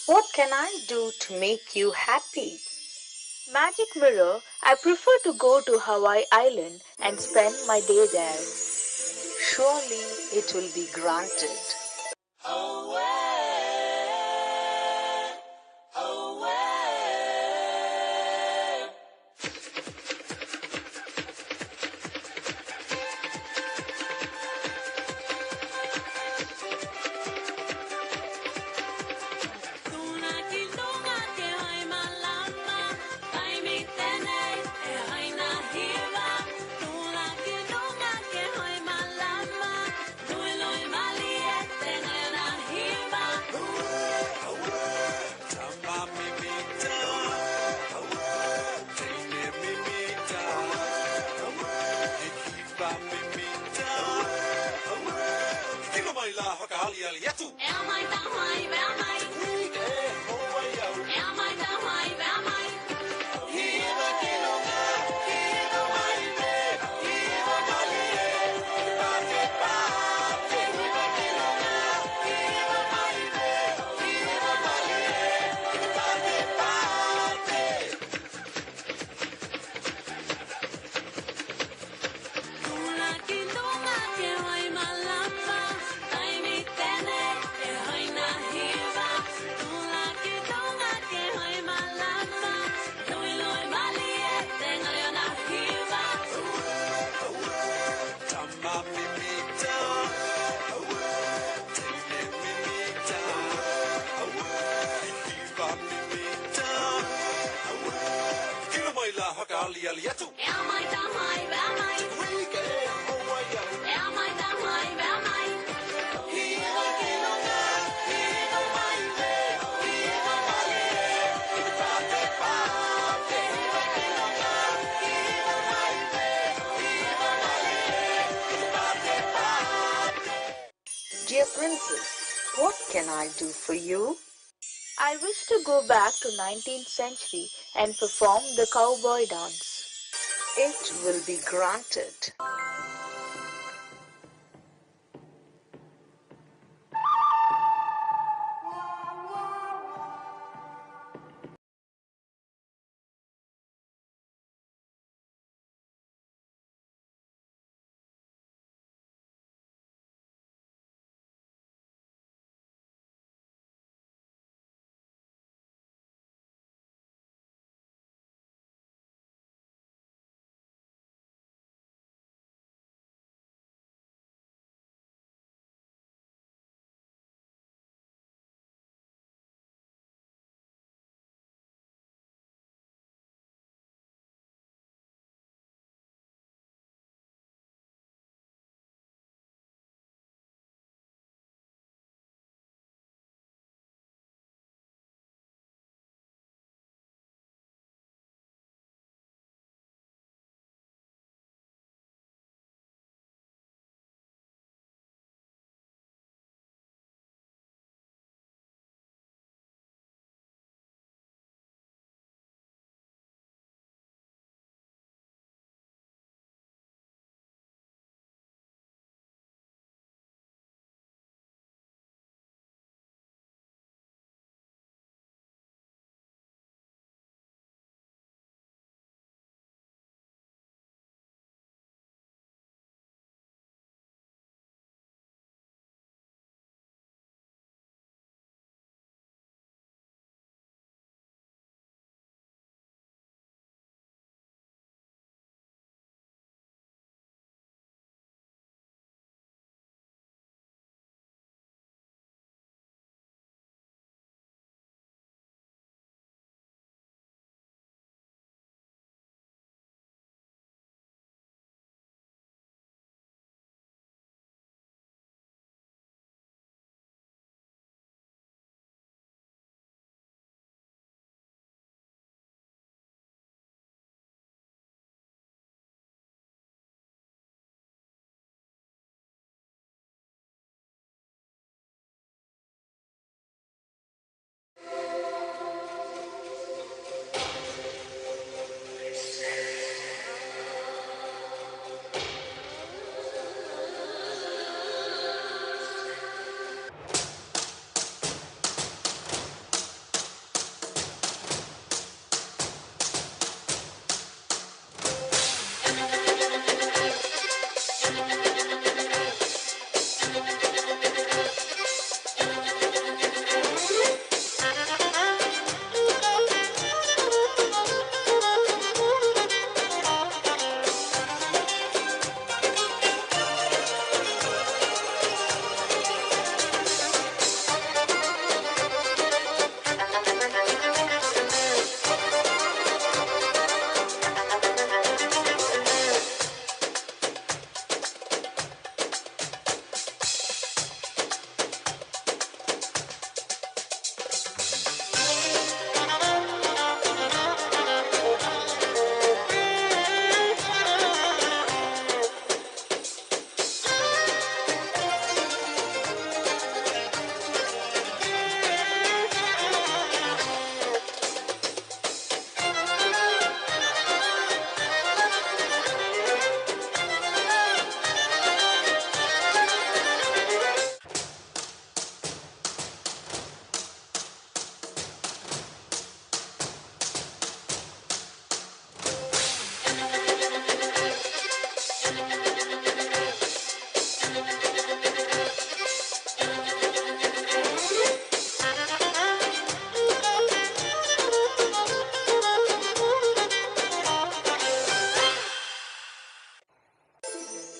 What can I do to make you happy? Magic mirror, I prefer to go to Hawaii Island and spend my day there. Surely it will be granted. Dear princess, what can I do for you? I wish to go back to 19th century and perform the cowboy dance. It will be granted.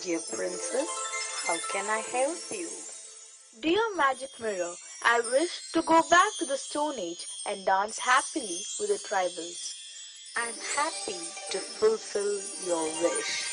Dear princess, how can I help you? Dear magic mirror, I wish to go back to the Stone Age and dance happily with the tribals. I'm happy to fulfill your wish.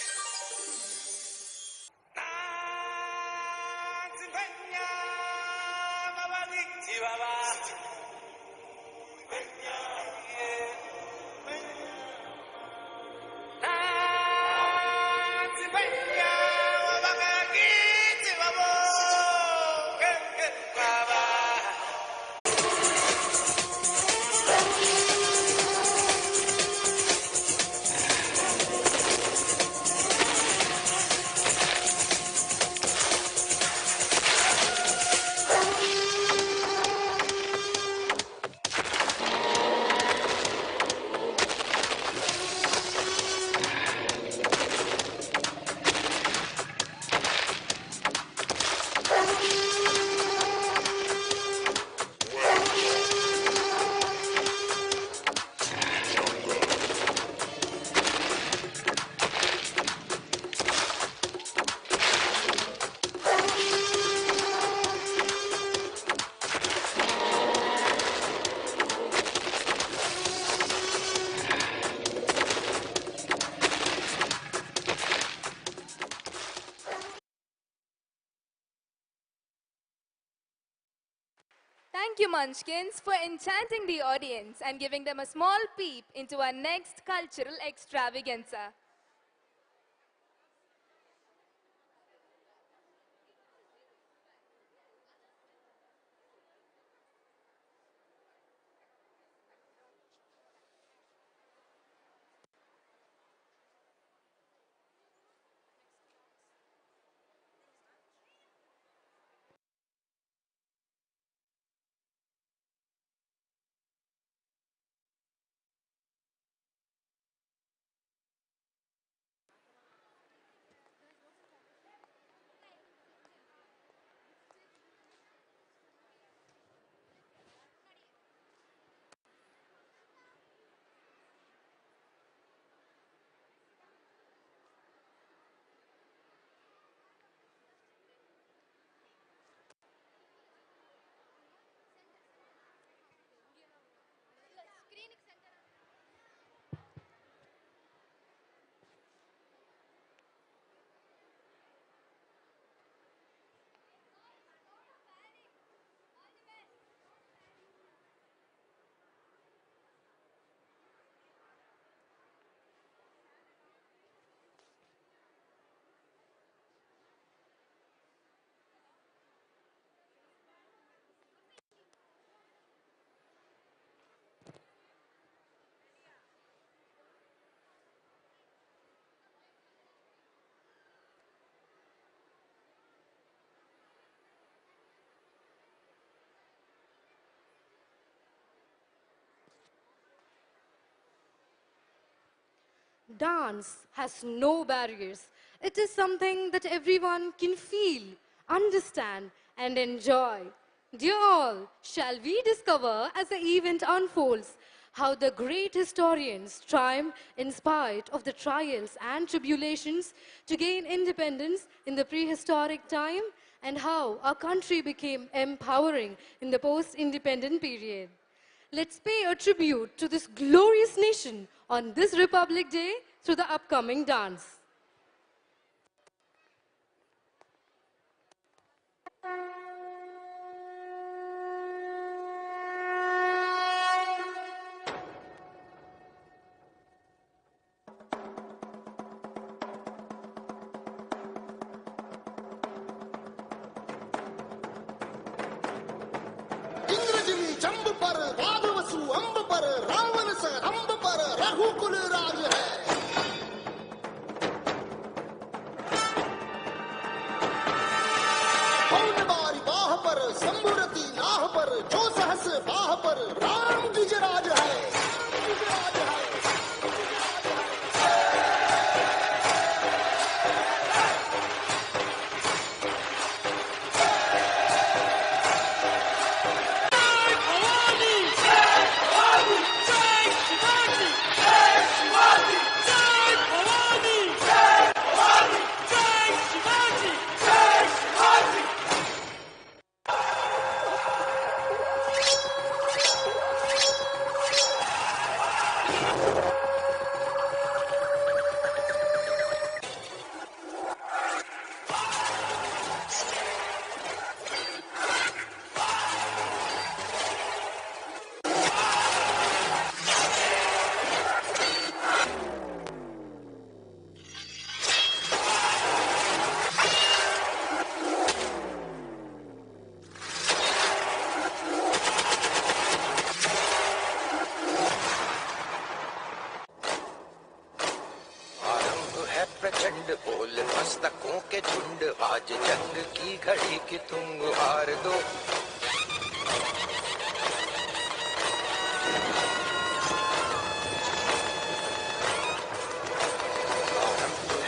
Thank you, Munchkins, for enchanting the audience and giving them a small peep into our next cultural extravaganza. Dance has no barriers. It is something that everyone can feel, understand, and enjoy. Dear all, shall we discover as the event unfolds how the great historians triumphed in spite of the trials and tribulations to gain independence in the prehistoric time, and how our country became empowering in the post-independent period. Let's pay a tribute to this glorious nation on this Republic Day through the upcoming dance. इंद्रजिनी चंब पर राघवसु अंब पर रावण से अंब पर रघुकुल राज है कौन बारी प्रचंड बोल मस्तकों के झुंड आज जंग की घड़ी की तुम हार दो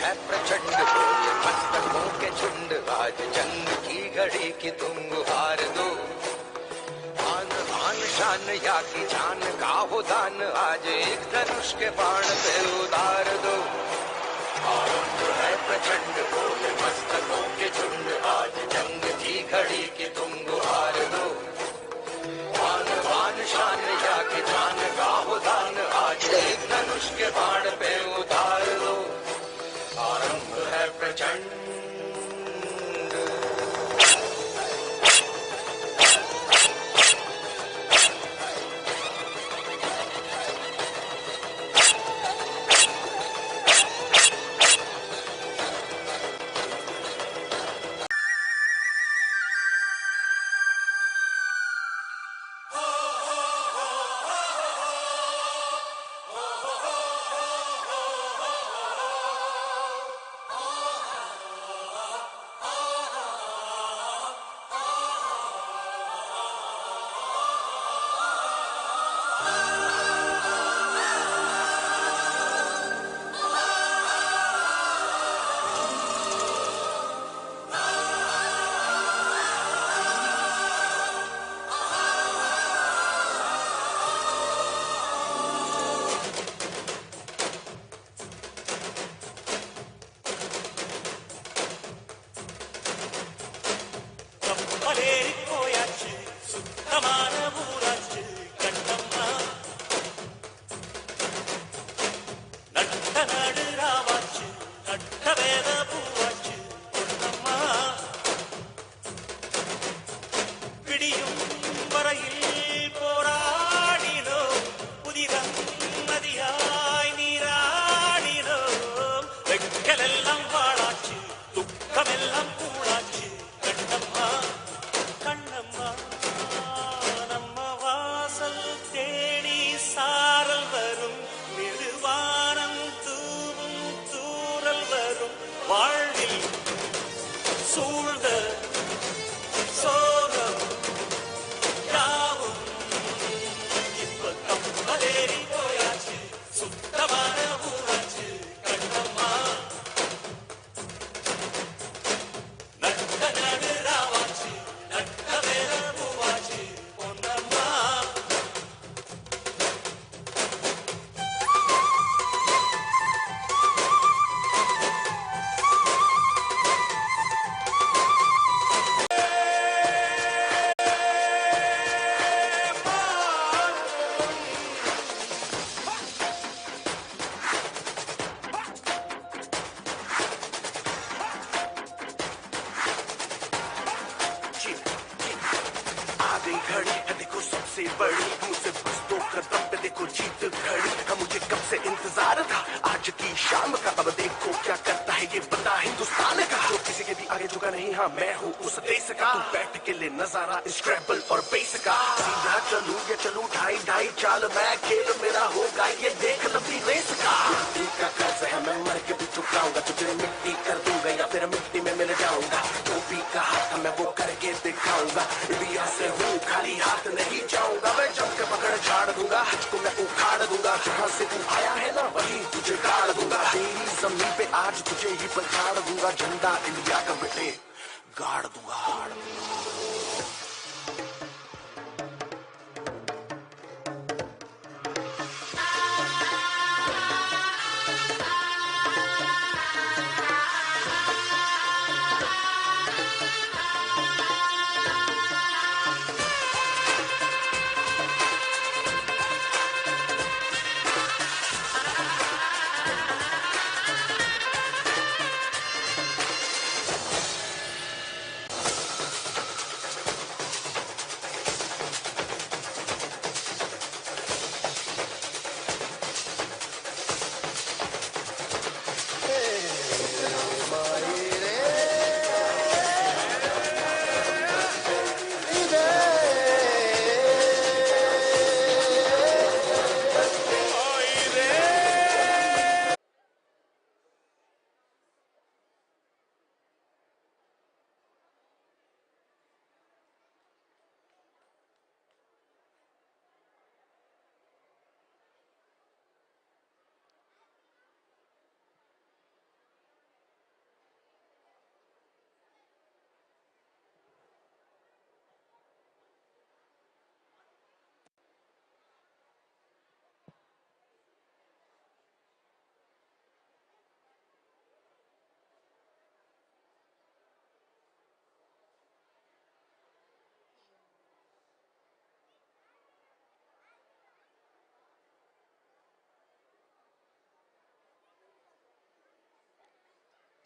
है प्रचंड बोल मस्तकों के झुंड आज जंग की घड़ी की तुम हार दो आन आन शान या की जान का हो दान आज एक धनुष के बाण पे उतार दो आरंभ है प्रचंड बोल मस्तकों के झुंड आज जंग की घड़ी की तुम हार दो आन आन शान या की जान का हो दान आज एक धनुष के बाण पे उतार दो आरंभ है प्रचंड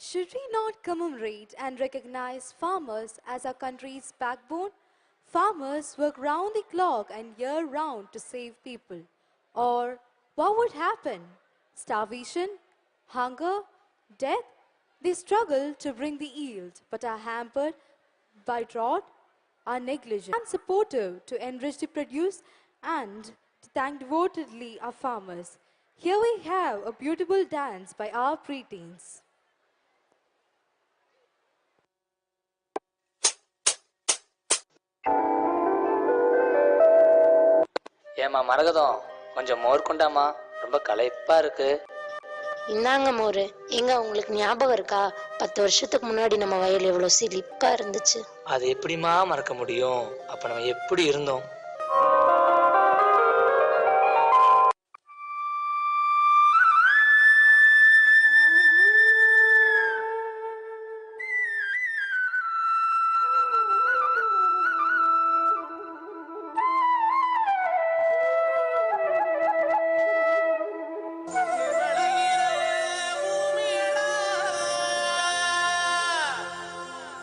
Should we not commemorate and recognize farmers as our country's backbone? Farmers work round the clock and year round to save people. Or what would happen? Starvation? Hunger? Death? They struggle to bring the yield but are hampered by drought, are negligent and supportive to enrich the produce and to thank devotedly our farmers. Here we have a beautiful dance by our preteens. ஏமா மரகதம், கொஞ்சம் மோர் கொண்டாமா, ரொம்ப களைப்பா இருக்கு. இந்தாங்க மோரு. எங்க உங்களுக்கு ஞாபகம் இருக்கா, 10 வருஷத்துக்கு முன்னாடி நம்ம வயல் எவ்வளவு செழிப்பா இருந்துச்சு? அது எப்படிமா மறக்க முடியும்? அப்ப நம்ம எப்படி இருந்தோம்?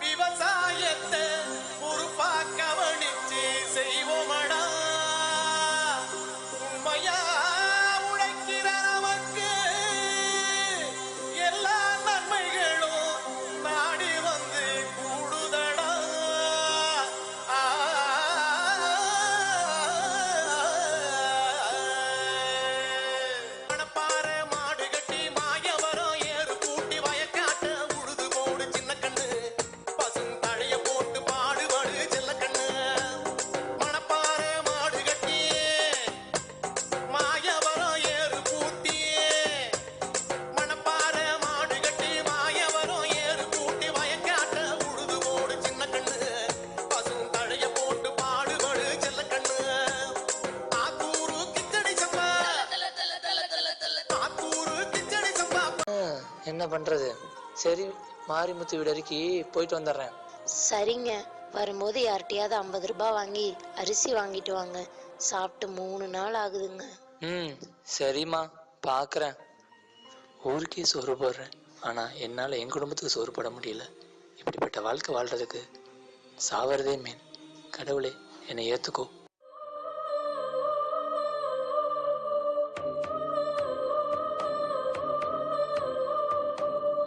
விவசாயத்தை பொறுப்பா கவனிச்சு செய்வோமடா. உண்மையா உழைக்கிற நமக்கு எல்லா நன்மைகளும் நாடி வந்து கூடுதடா. மணப்பாறை மாடு கட்டி மாயவரம் ஏறு கூட்டி வயக்காட்ட உழுது போடு சின்ன கண்ணு. பசுந்தழைய போட்டு பாடுபடு செல்ல கண்ணு. மணப்பாறை மாடு கட்டி மாயவரம் ஏறு கூட்டி. மணப்பாறை மாடு கட்டி மாயவரம் ஏறு கூட்டி வயக்காட்ட உழுது போடு சின்ன கண்ணு. பசுந்தழைய போட்டு பாடுபடு செல்ல கண்ணு. ஆத்தூரு கிச்சடி சம்பா, ஆத்தூரு கிச்சடி சம்பா. என்ன பண்றது? சரி, மாரிமுத்து வீடு வரைக்கும் போயிட்டு வந்துடுறேன். சரிங்க, வரும்போது யார்கிட்டயாவது 50 ரூபாய் வாங்கி அரிசி வாங்கிட்டு வாங்க. சாப்பிட்டு 3 நாள் ஆகுதுங்க. சரிம்மா, பாக்குறேன். ஊருக்கே சோறு போடுறேன், ஆனா என்னால என் குடும்பத்துக்கு சோறு போட முடியல. இப்படிப்பட்ட வாழ்க்கை வாழ்றதுக்கு சாவறதே மேன். கடவுளே, என்னை ஏத்துக்கோ.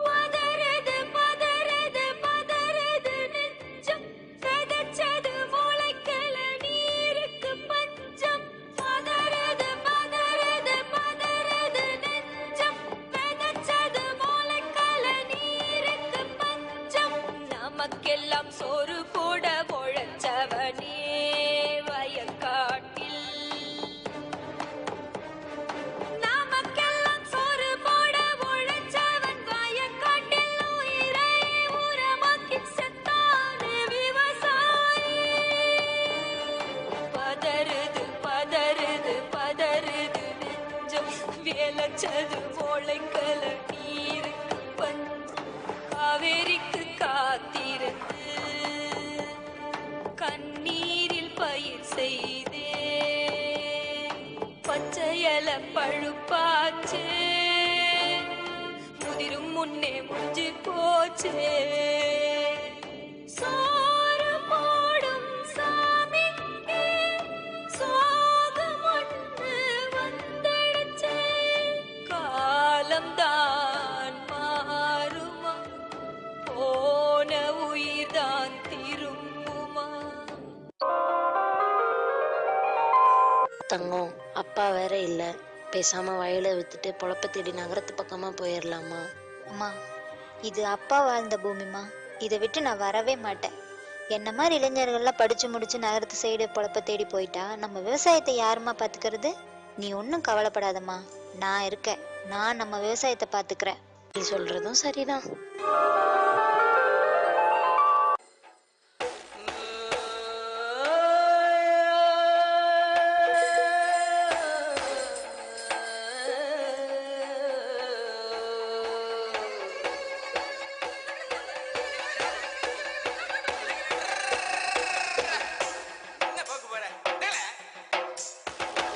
பதறது பதறது பதறது நெஞ்சம், விதைச்சது முளைக்கல நீருக்கு பஞ்சம். பதறது பதறது பதறது நெஞ்சம், விதைச்சது முளைக்கல நீருக்கு பஞ்சம். நமக்கெல்லாம் சோறு போட உழைச்சவனே வயக்காட்டில். நமக்கெல்லாம் சோறு போட உழைச்சவன் வயக்காட்டில். உயிரை உரமாக்கி செத்தானே விவசாயி. பதறுது பதறுது பதறுது நெஞ்சம், விளைச்சது முளைக்கல நீருக்கு பஞ்சம். காவேரிக்கு காத்திருந்து கண்ணீரில் பயிர் செய்தே, பச்சையல பழுப்பாச்சே, முதிரும் முன்னே முடிஞ்சு போச்சே. சோறு போடும் சாமிக்கு சோகம் ஒன்று வந்துடுச்சே. காலம்தான் மாறுமா, போன உயிர்தான் திரும்புமா. தங்கம், அப்பா வேற இல்ல. பேசாம வயலை வித்துட்டு பொழப்ப தேடி நகரத்து பக்கமா போயிடலாமா? அம்மா, இது அப்பா வாழ்ந்த பூமிமா. இதை விட்டு நான் வரவே மாட்டேன். என்ன மாதிரி இளைஞர்கள்லாம் படிச்சு முடிச்சு நகரத்து சைடு பொழப்ப தேடி போயிட்டா நம்ம விவசாயத்தை யாருமா பாத்துக்கிறது? நீ ஒன்றும் கவலைப்படாதம்மா, நான் இருக்கேன். நான் நம்ம விவசாயத்தை பாத்துக்கிறேன். நீ சொல்றதும் சரிதான்.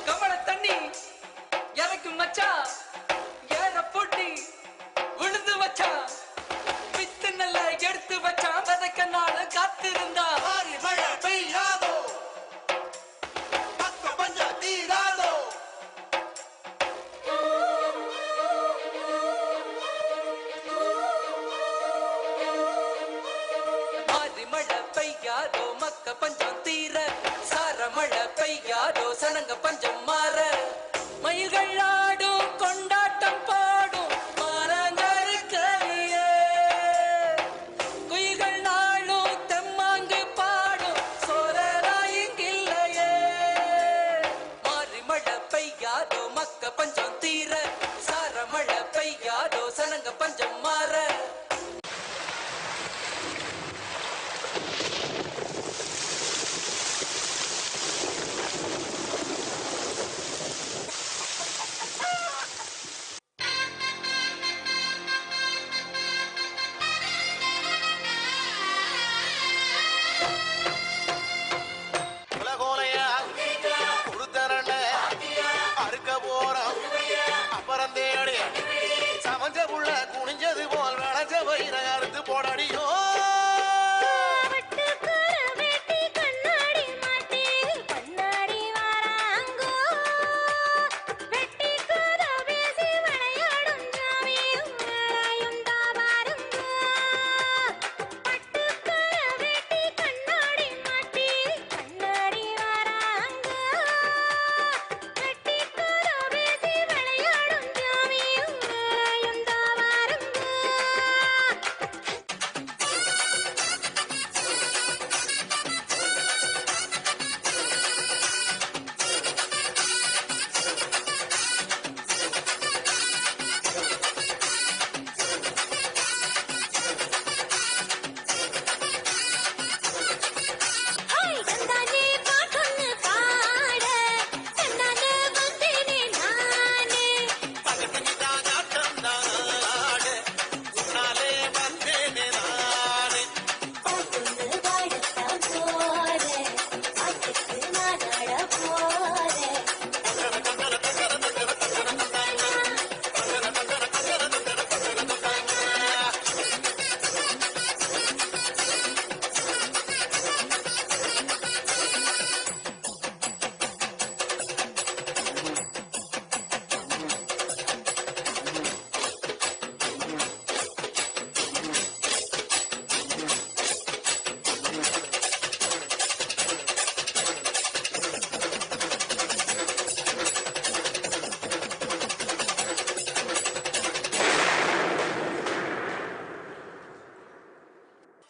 கமல தண்ணி இறக்கும் மச்சான், ஏற போட்டி விழுந்து மச்சான். மக்க பஞ்சம் தீர சார மழை பெய்யாதோ சனங்க பஞ்சம் மாற மயில்கள் ஆடும் கொண்டாட்டம் பாடும் மானங்கருக்கரியே குயில்கள் நாளும் தெம்மாங்கு பாடும் சோழராயிங்கில்லையே மாறி மழை பெய்யாதோ மக்க பஞ்சம் தீர சார மழை பெய்யாதோ சனங்க பஞ்சம் மாற உலகோலையா கொடுத்தரண்ட அறுக்க போறோம் அப்புறம் தேடி சமஞ்ச புள்ள குனிஞ்சது போல் வளைஞ்ச வயிற அறுத்து போடடியோ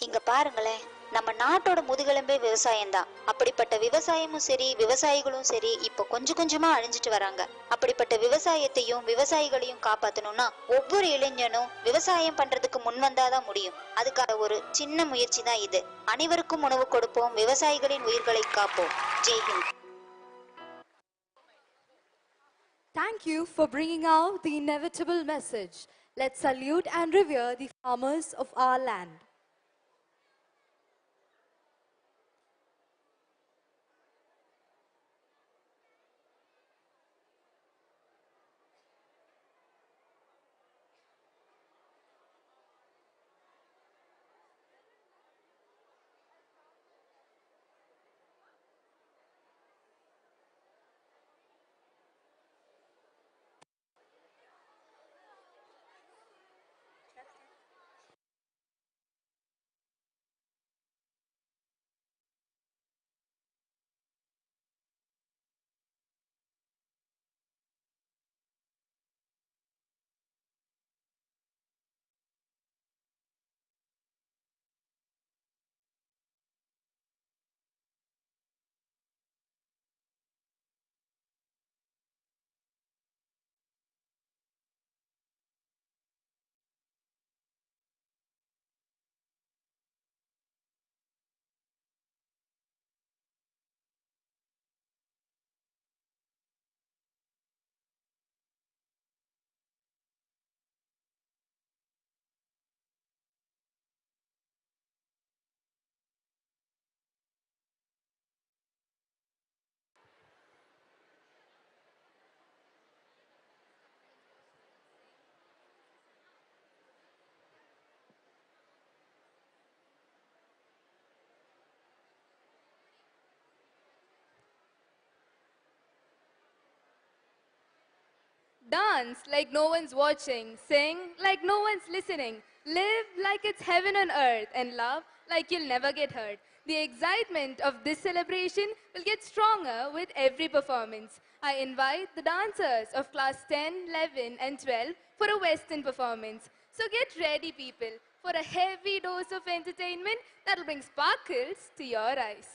இங்க பாருங்களேன், நம்ம நாட்டோட முதுகெலும்பே விவசாயம் தான். அப்படிப்பட்ட விவசாயமும் சரி விவசாயிகளும் சரி இப்போ கொஞ்சம் கொஞ்சமா அழிஞ்சிட்டு வராங்க. அப்படிப்பட்ட விவசாயத்தையும் விவசாயிகளையும் காப்பாத்தணும்னா ஒவ்வொரு இளைஞனும் விவசாயம் பண்றதுக்கு முன் வந்தாதான் முடியும். அதுக்காக ஒரு சின்ன முயற்சி தான் இது. அனைவருக்கும் உணவு கொடுப்போம், விவசாயிகளின் உயிர்களை காப்போம். Jai Hind. Thank you for bringing out the inevitable message. Let's salute and revere the farmers of our land. Dance like no one's watching, sing like no one's listening, live like it's heaven on earth, and love like you'll never get hurt. The excitement of this celebration will get stronger with every performance. I invite the dancers of class 10, 11 and 12 for a Western performance. So get ready people for a heavy dose of entertainment that will bring sparkles to your eyes.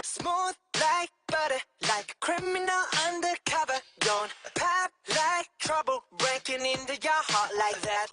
Smooth like butter, like a criminal undercover. Don't pop like trouble, breaking into your heart like that.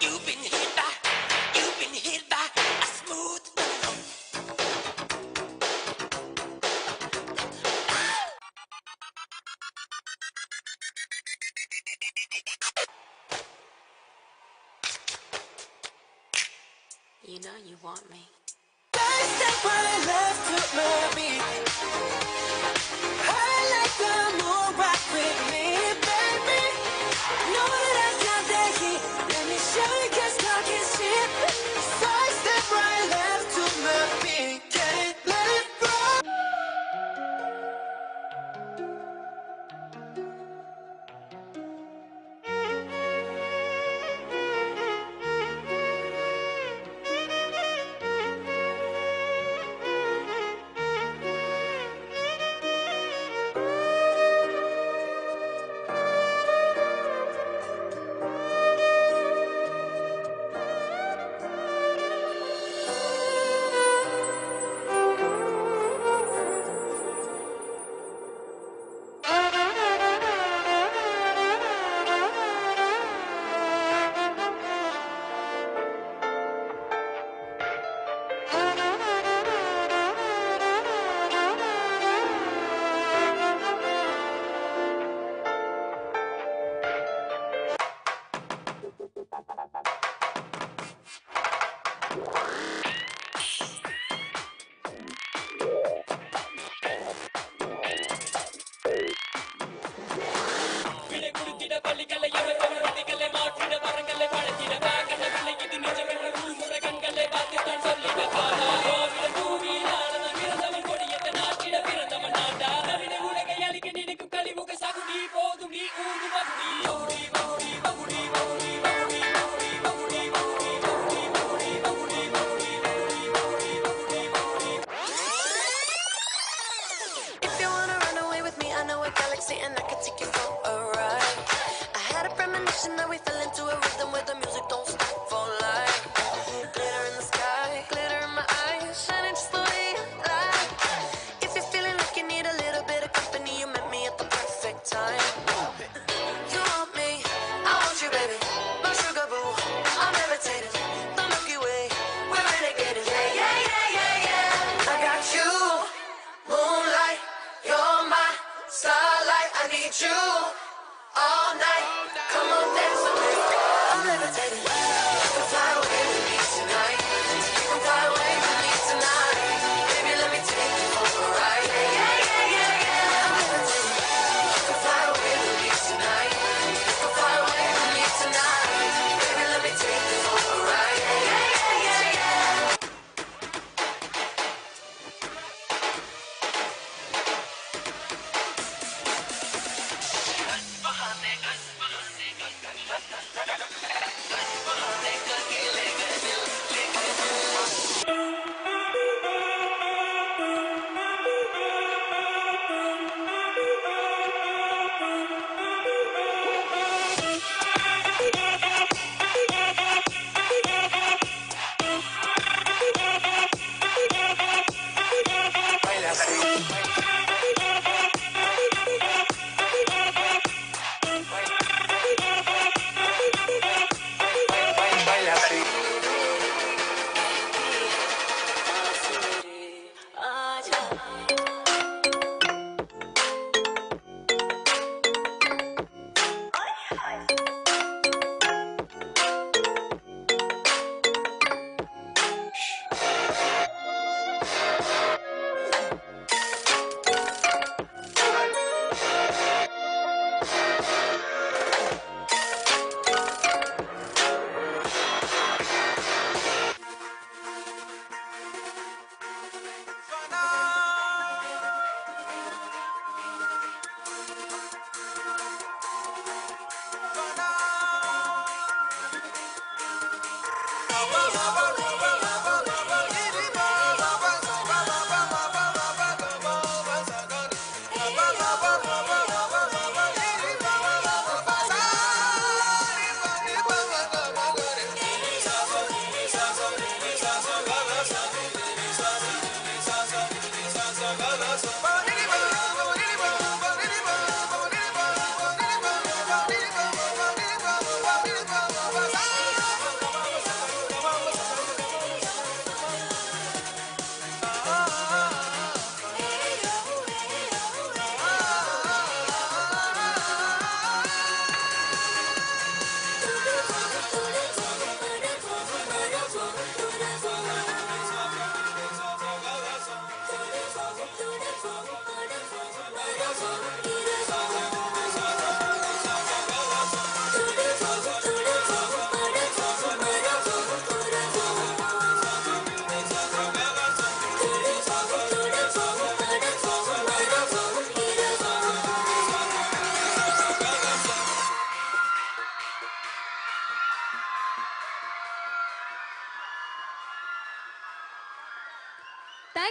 You've been hit by a smooth. You know you want me. Step right left to my beat. I like the moon rock with me, baby. Know that I got that heat. Let me show you just talking shit. Side step right left to my beat. Can't let it go. If you wanna run away with me, I know a galaxy and I can take you for a ride. I had a premonition that we fell into a rhythm where the music don't stop for life. Glitter in the sky, glitter in my eyes, shining just the way you like. If you're feeling like you need a little bit of company, you met me at the perfect time. You want me, I want you, baby. My sugar boo, I'm levitating. The Milky Way, we're renegading. Yeah, yeah, yeah, yeah, yeah. I got you. Moonlight, you're my starlight. I need you all night. Come on, dance with me. I'm levitating. You can fly away with me tonight. You can fly away with me tonight. Baby, let me take you for a ride. Yeah, yeah, yeah, yeah, yeah. I'm levitating. You can fly away with me tonight. You can fly away with me tonight. Baby, let me take you for a ride. Yeah, yeah, yeah, yeah, yeah.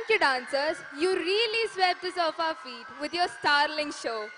Thank you, dancers. You really swept us off our feet with your startling show.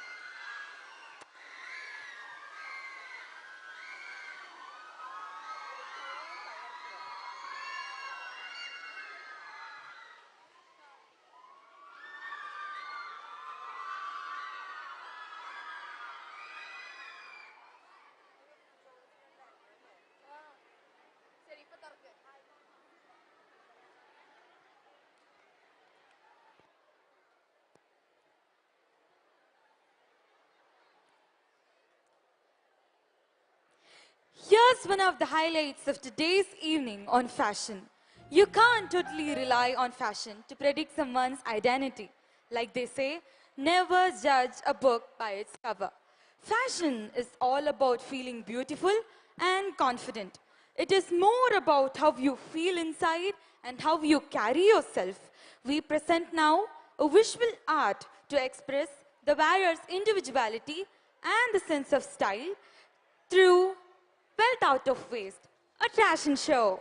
Here's one of the highlights of today's evening on fashion. You can't totally rely on fashion to predict someone's identity. Like they say, never judge a book by its cover. Fashion is all about feeling beautiful and confident. It is more about how you feel inside and how you carry yourself. We present now a visual art to express the wearer's individuality and the sense of style through Wealth Out of Waste, a fashion show.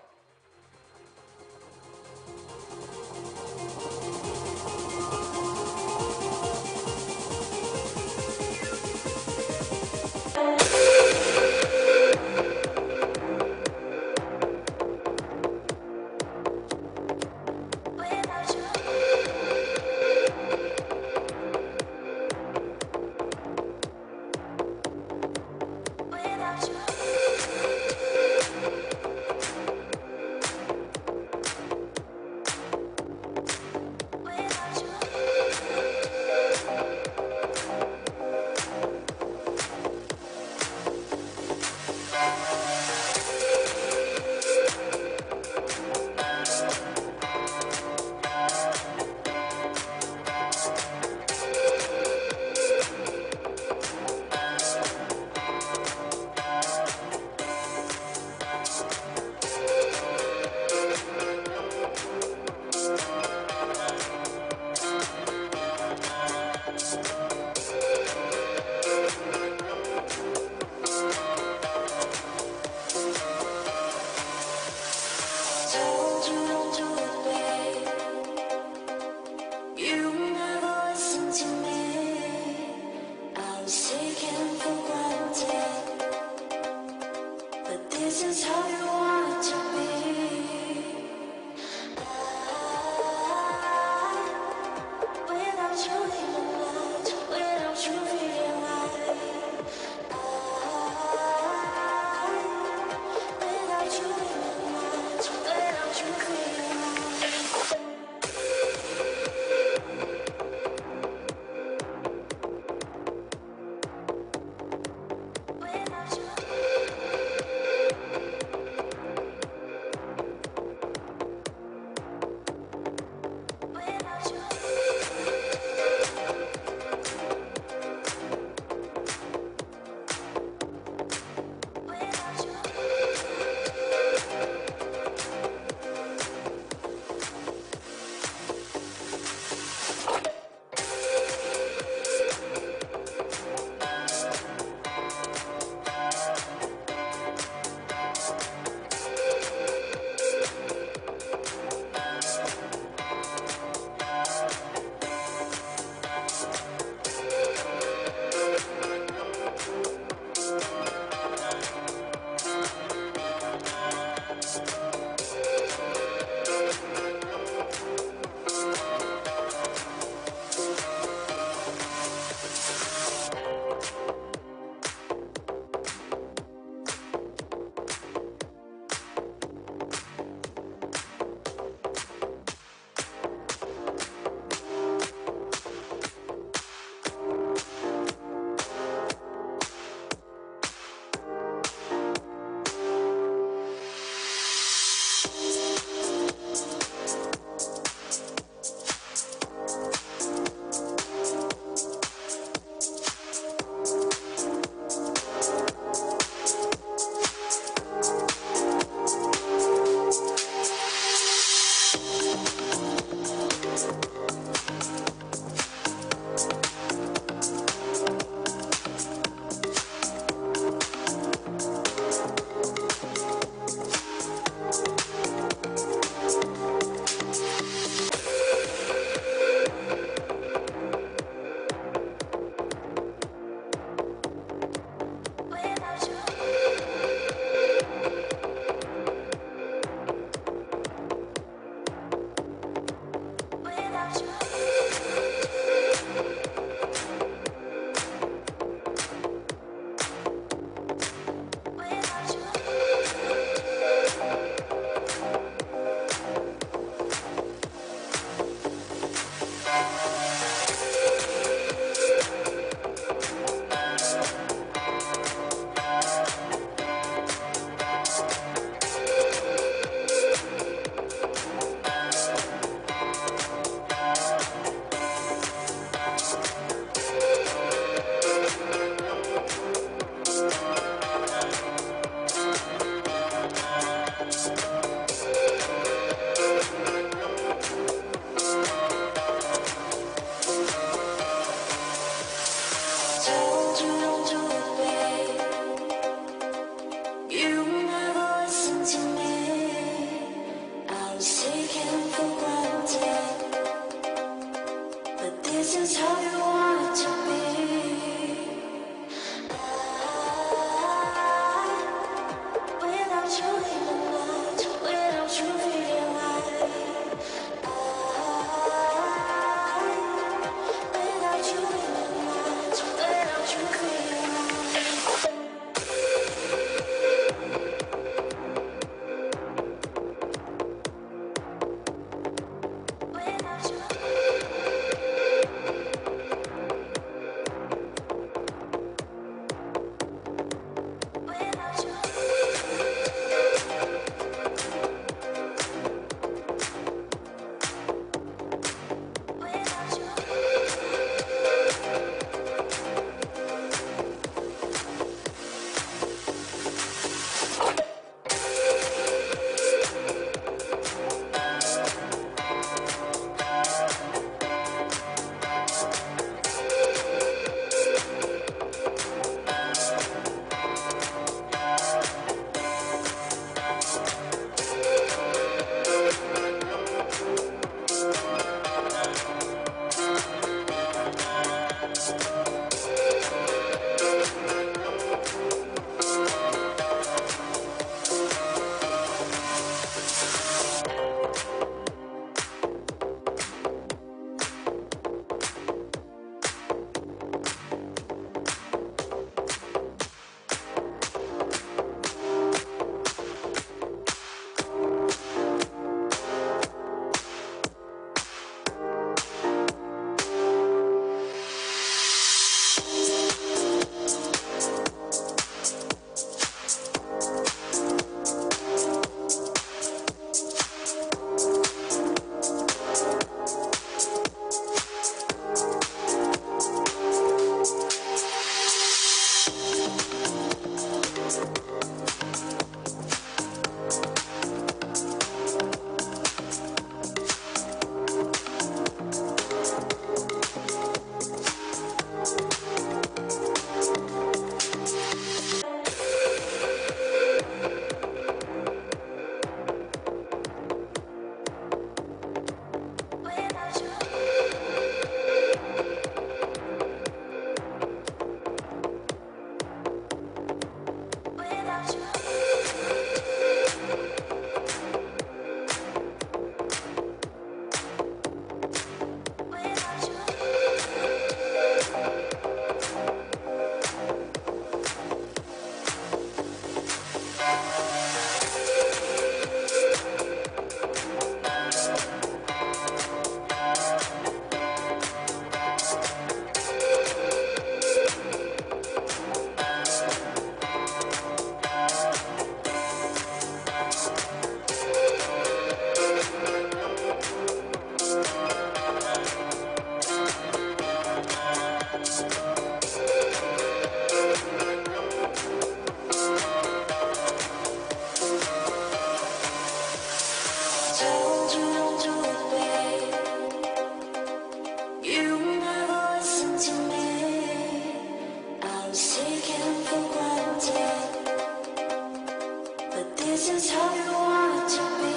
this is how you want it to be.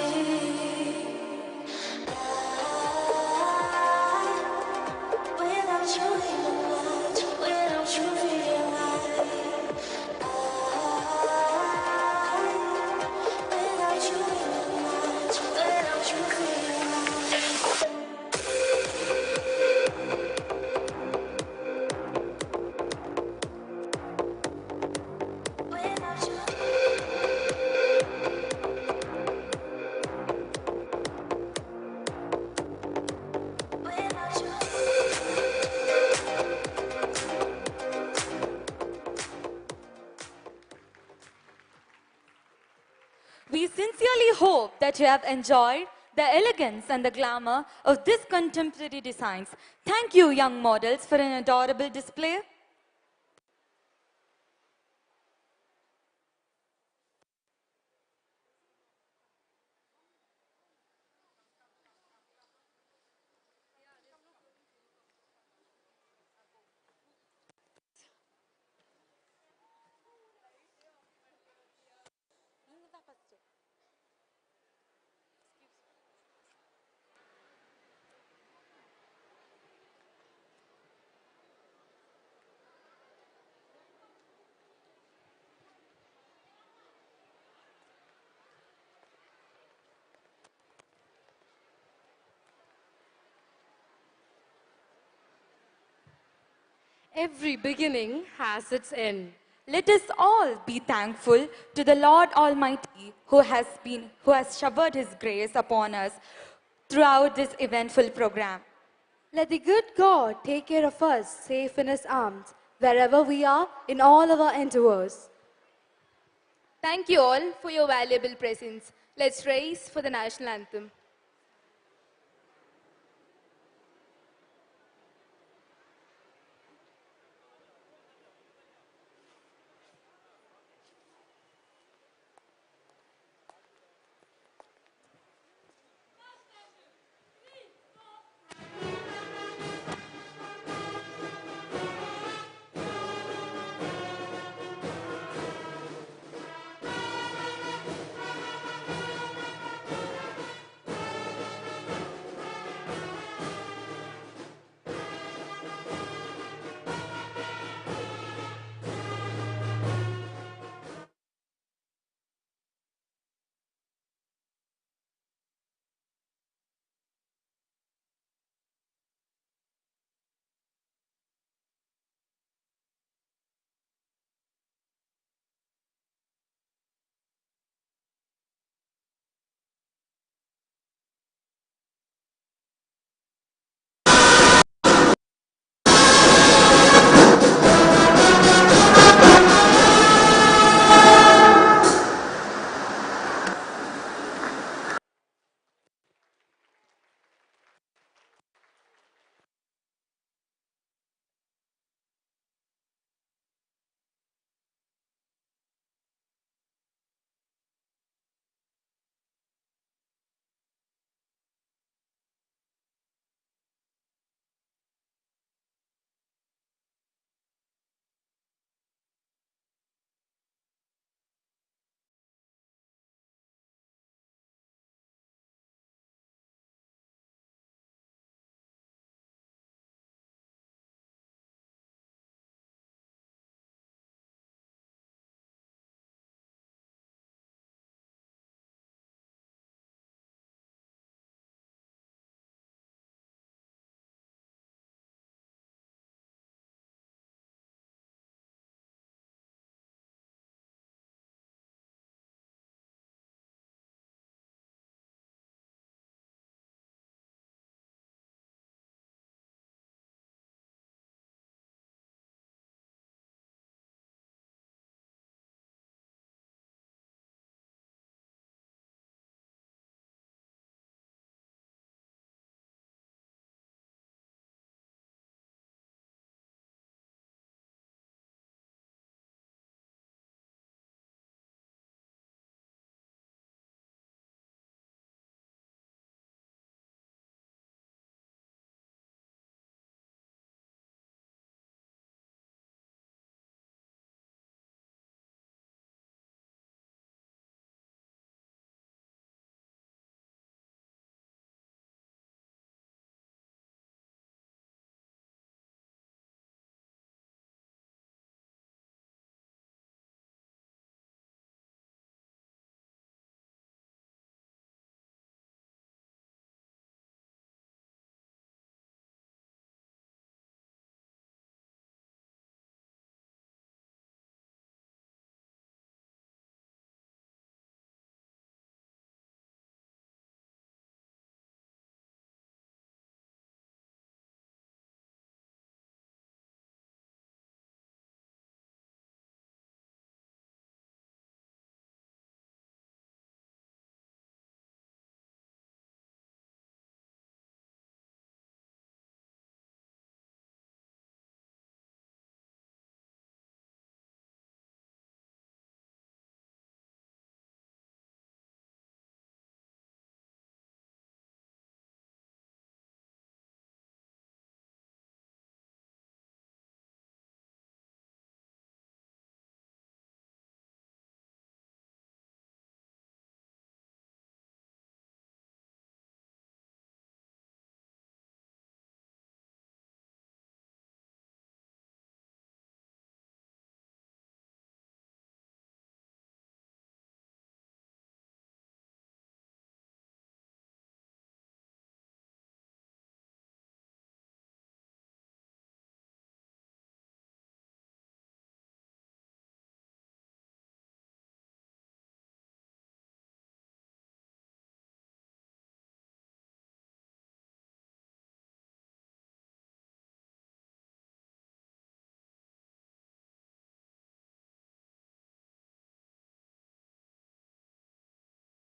Without you in the world, without you feeling right. Without you in the world, without you feeling right. We sincerely hope that you have enjoyed the elegance and the glamour of this contemporary designs. Thank you, young models, for an adorable display. Every beginning has its end. Let us all be thankful to the Lord Almighty who has showered His grace upon us throughout this eventful program. Let the good God take care of us safe in His arms, wherever we are in all our endeavors. Thank you all for your valuable presence. Let's raise for the national anthem.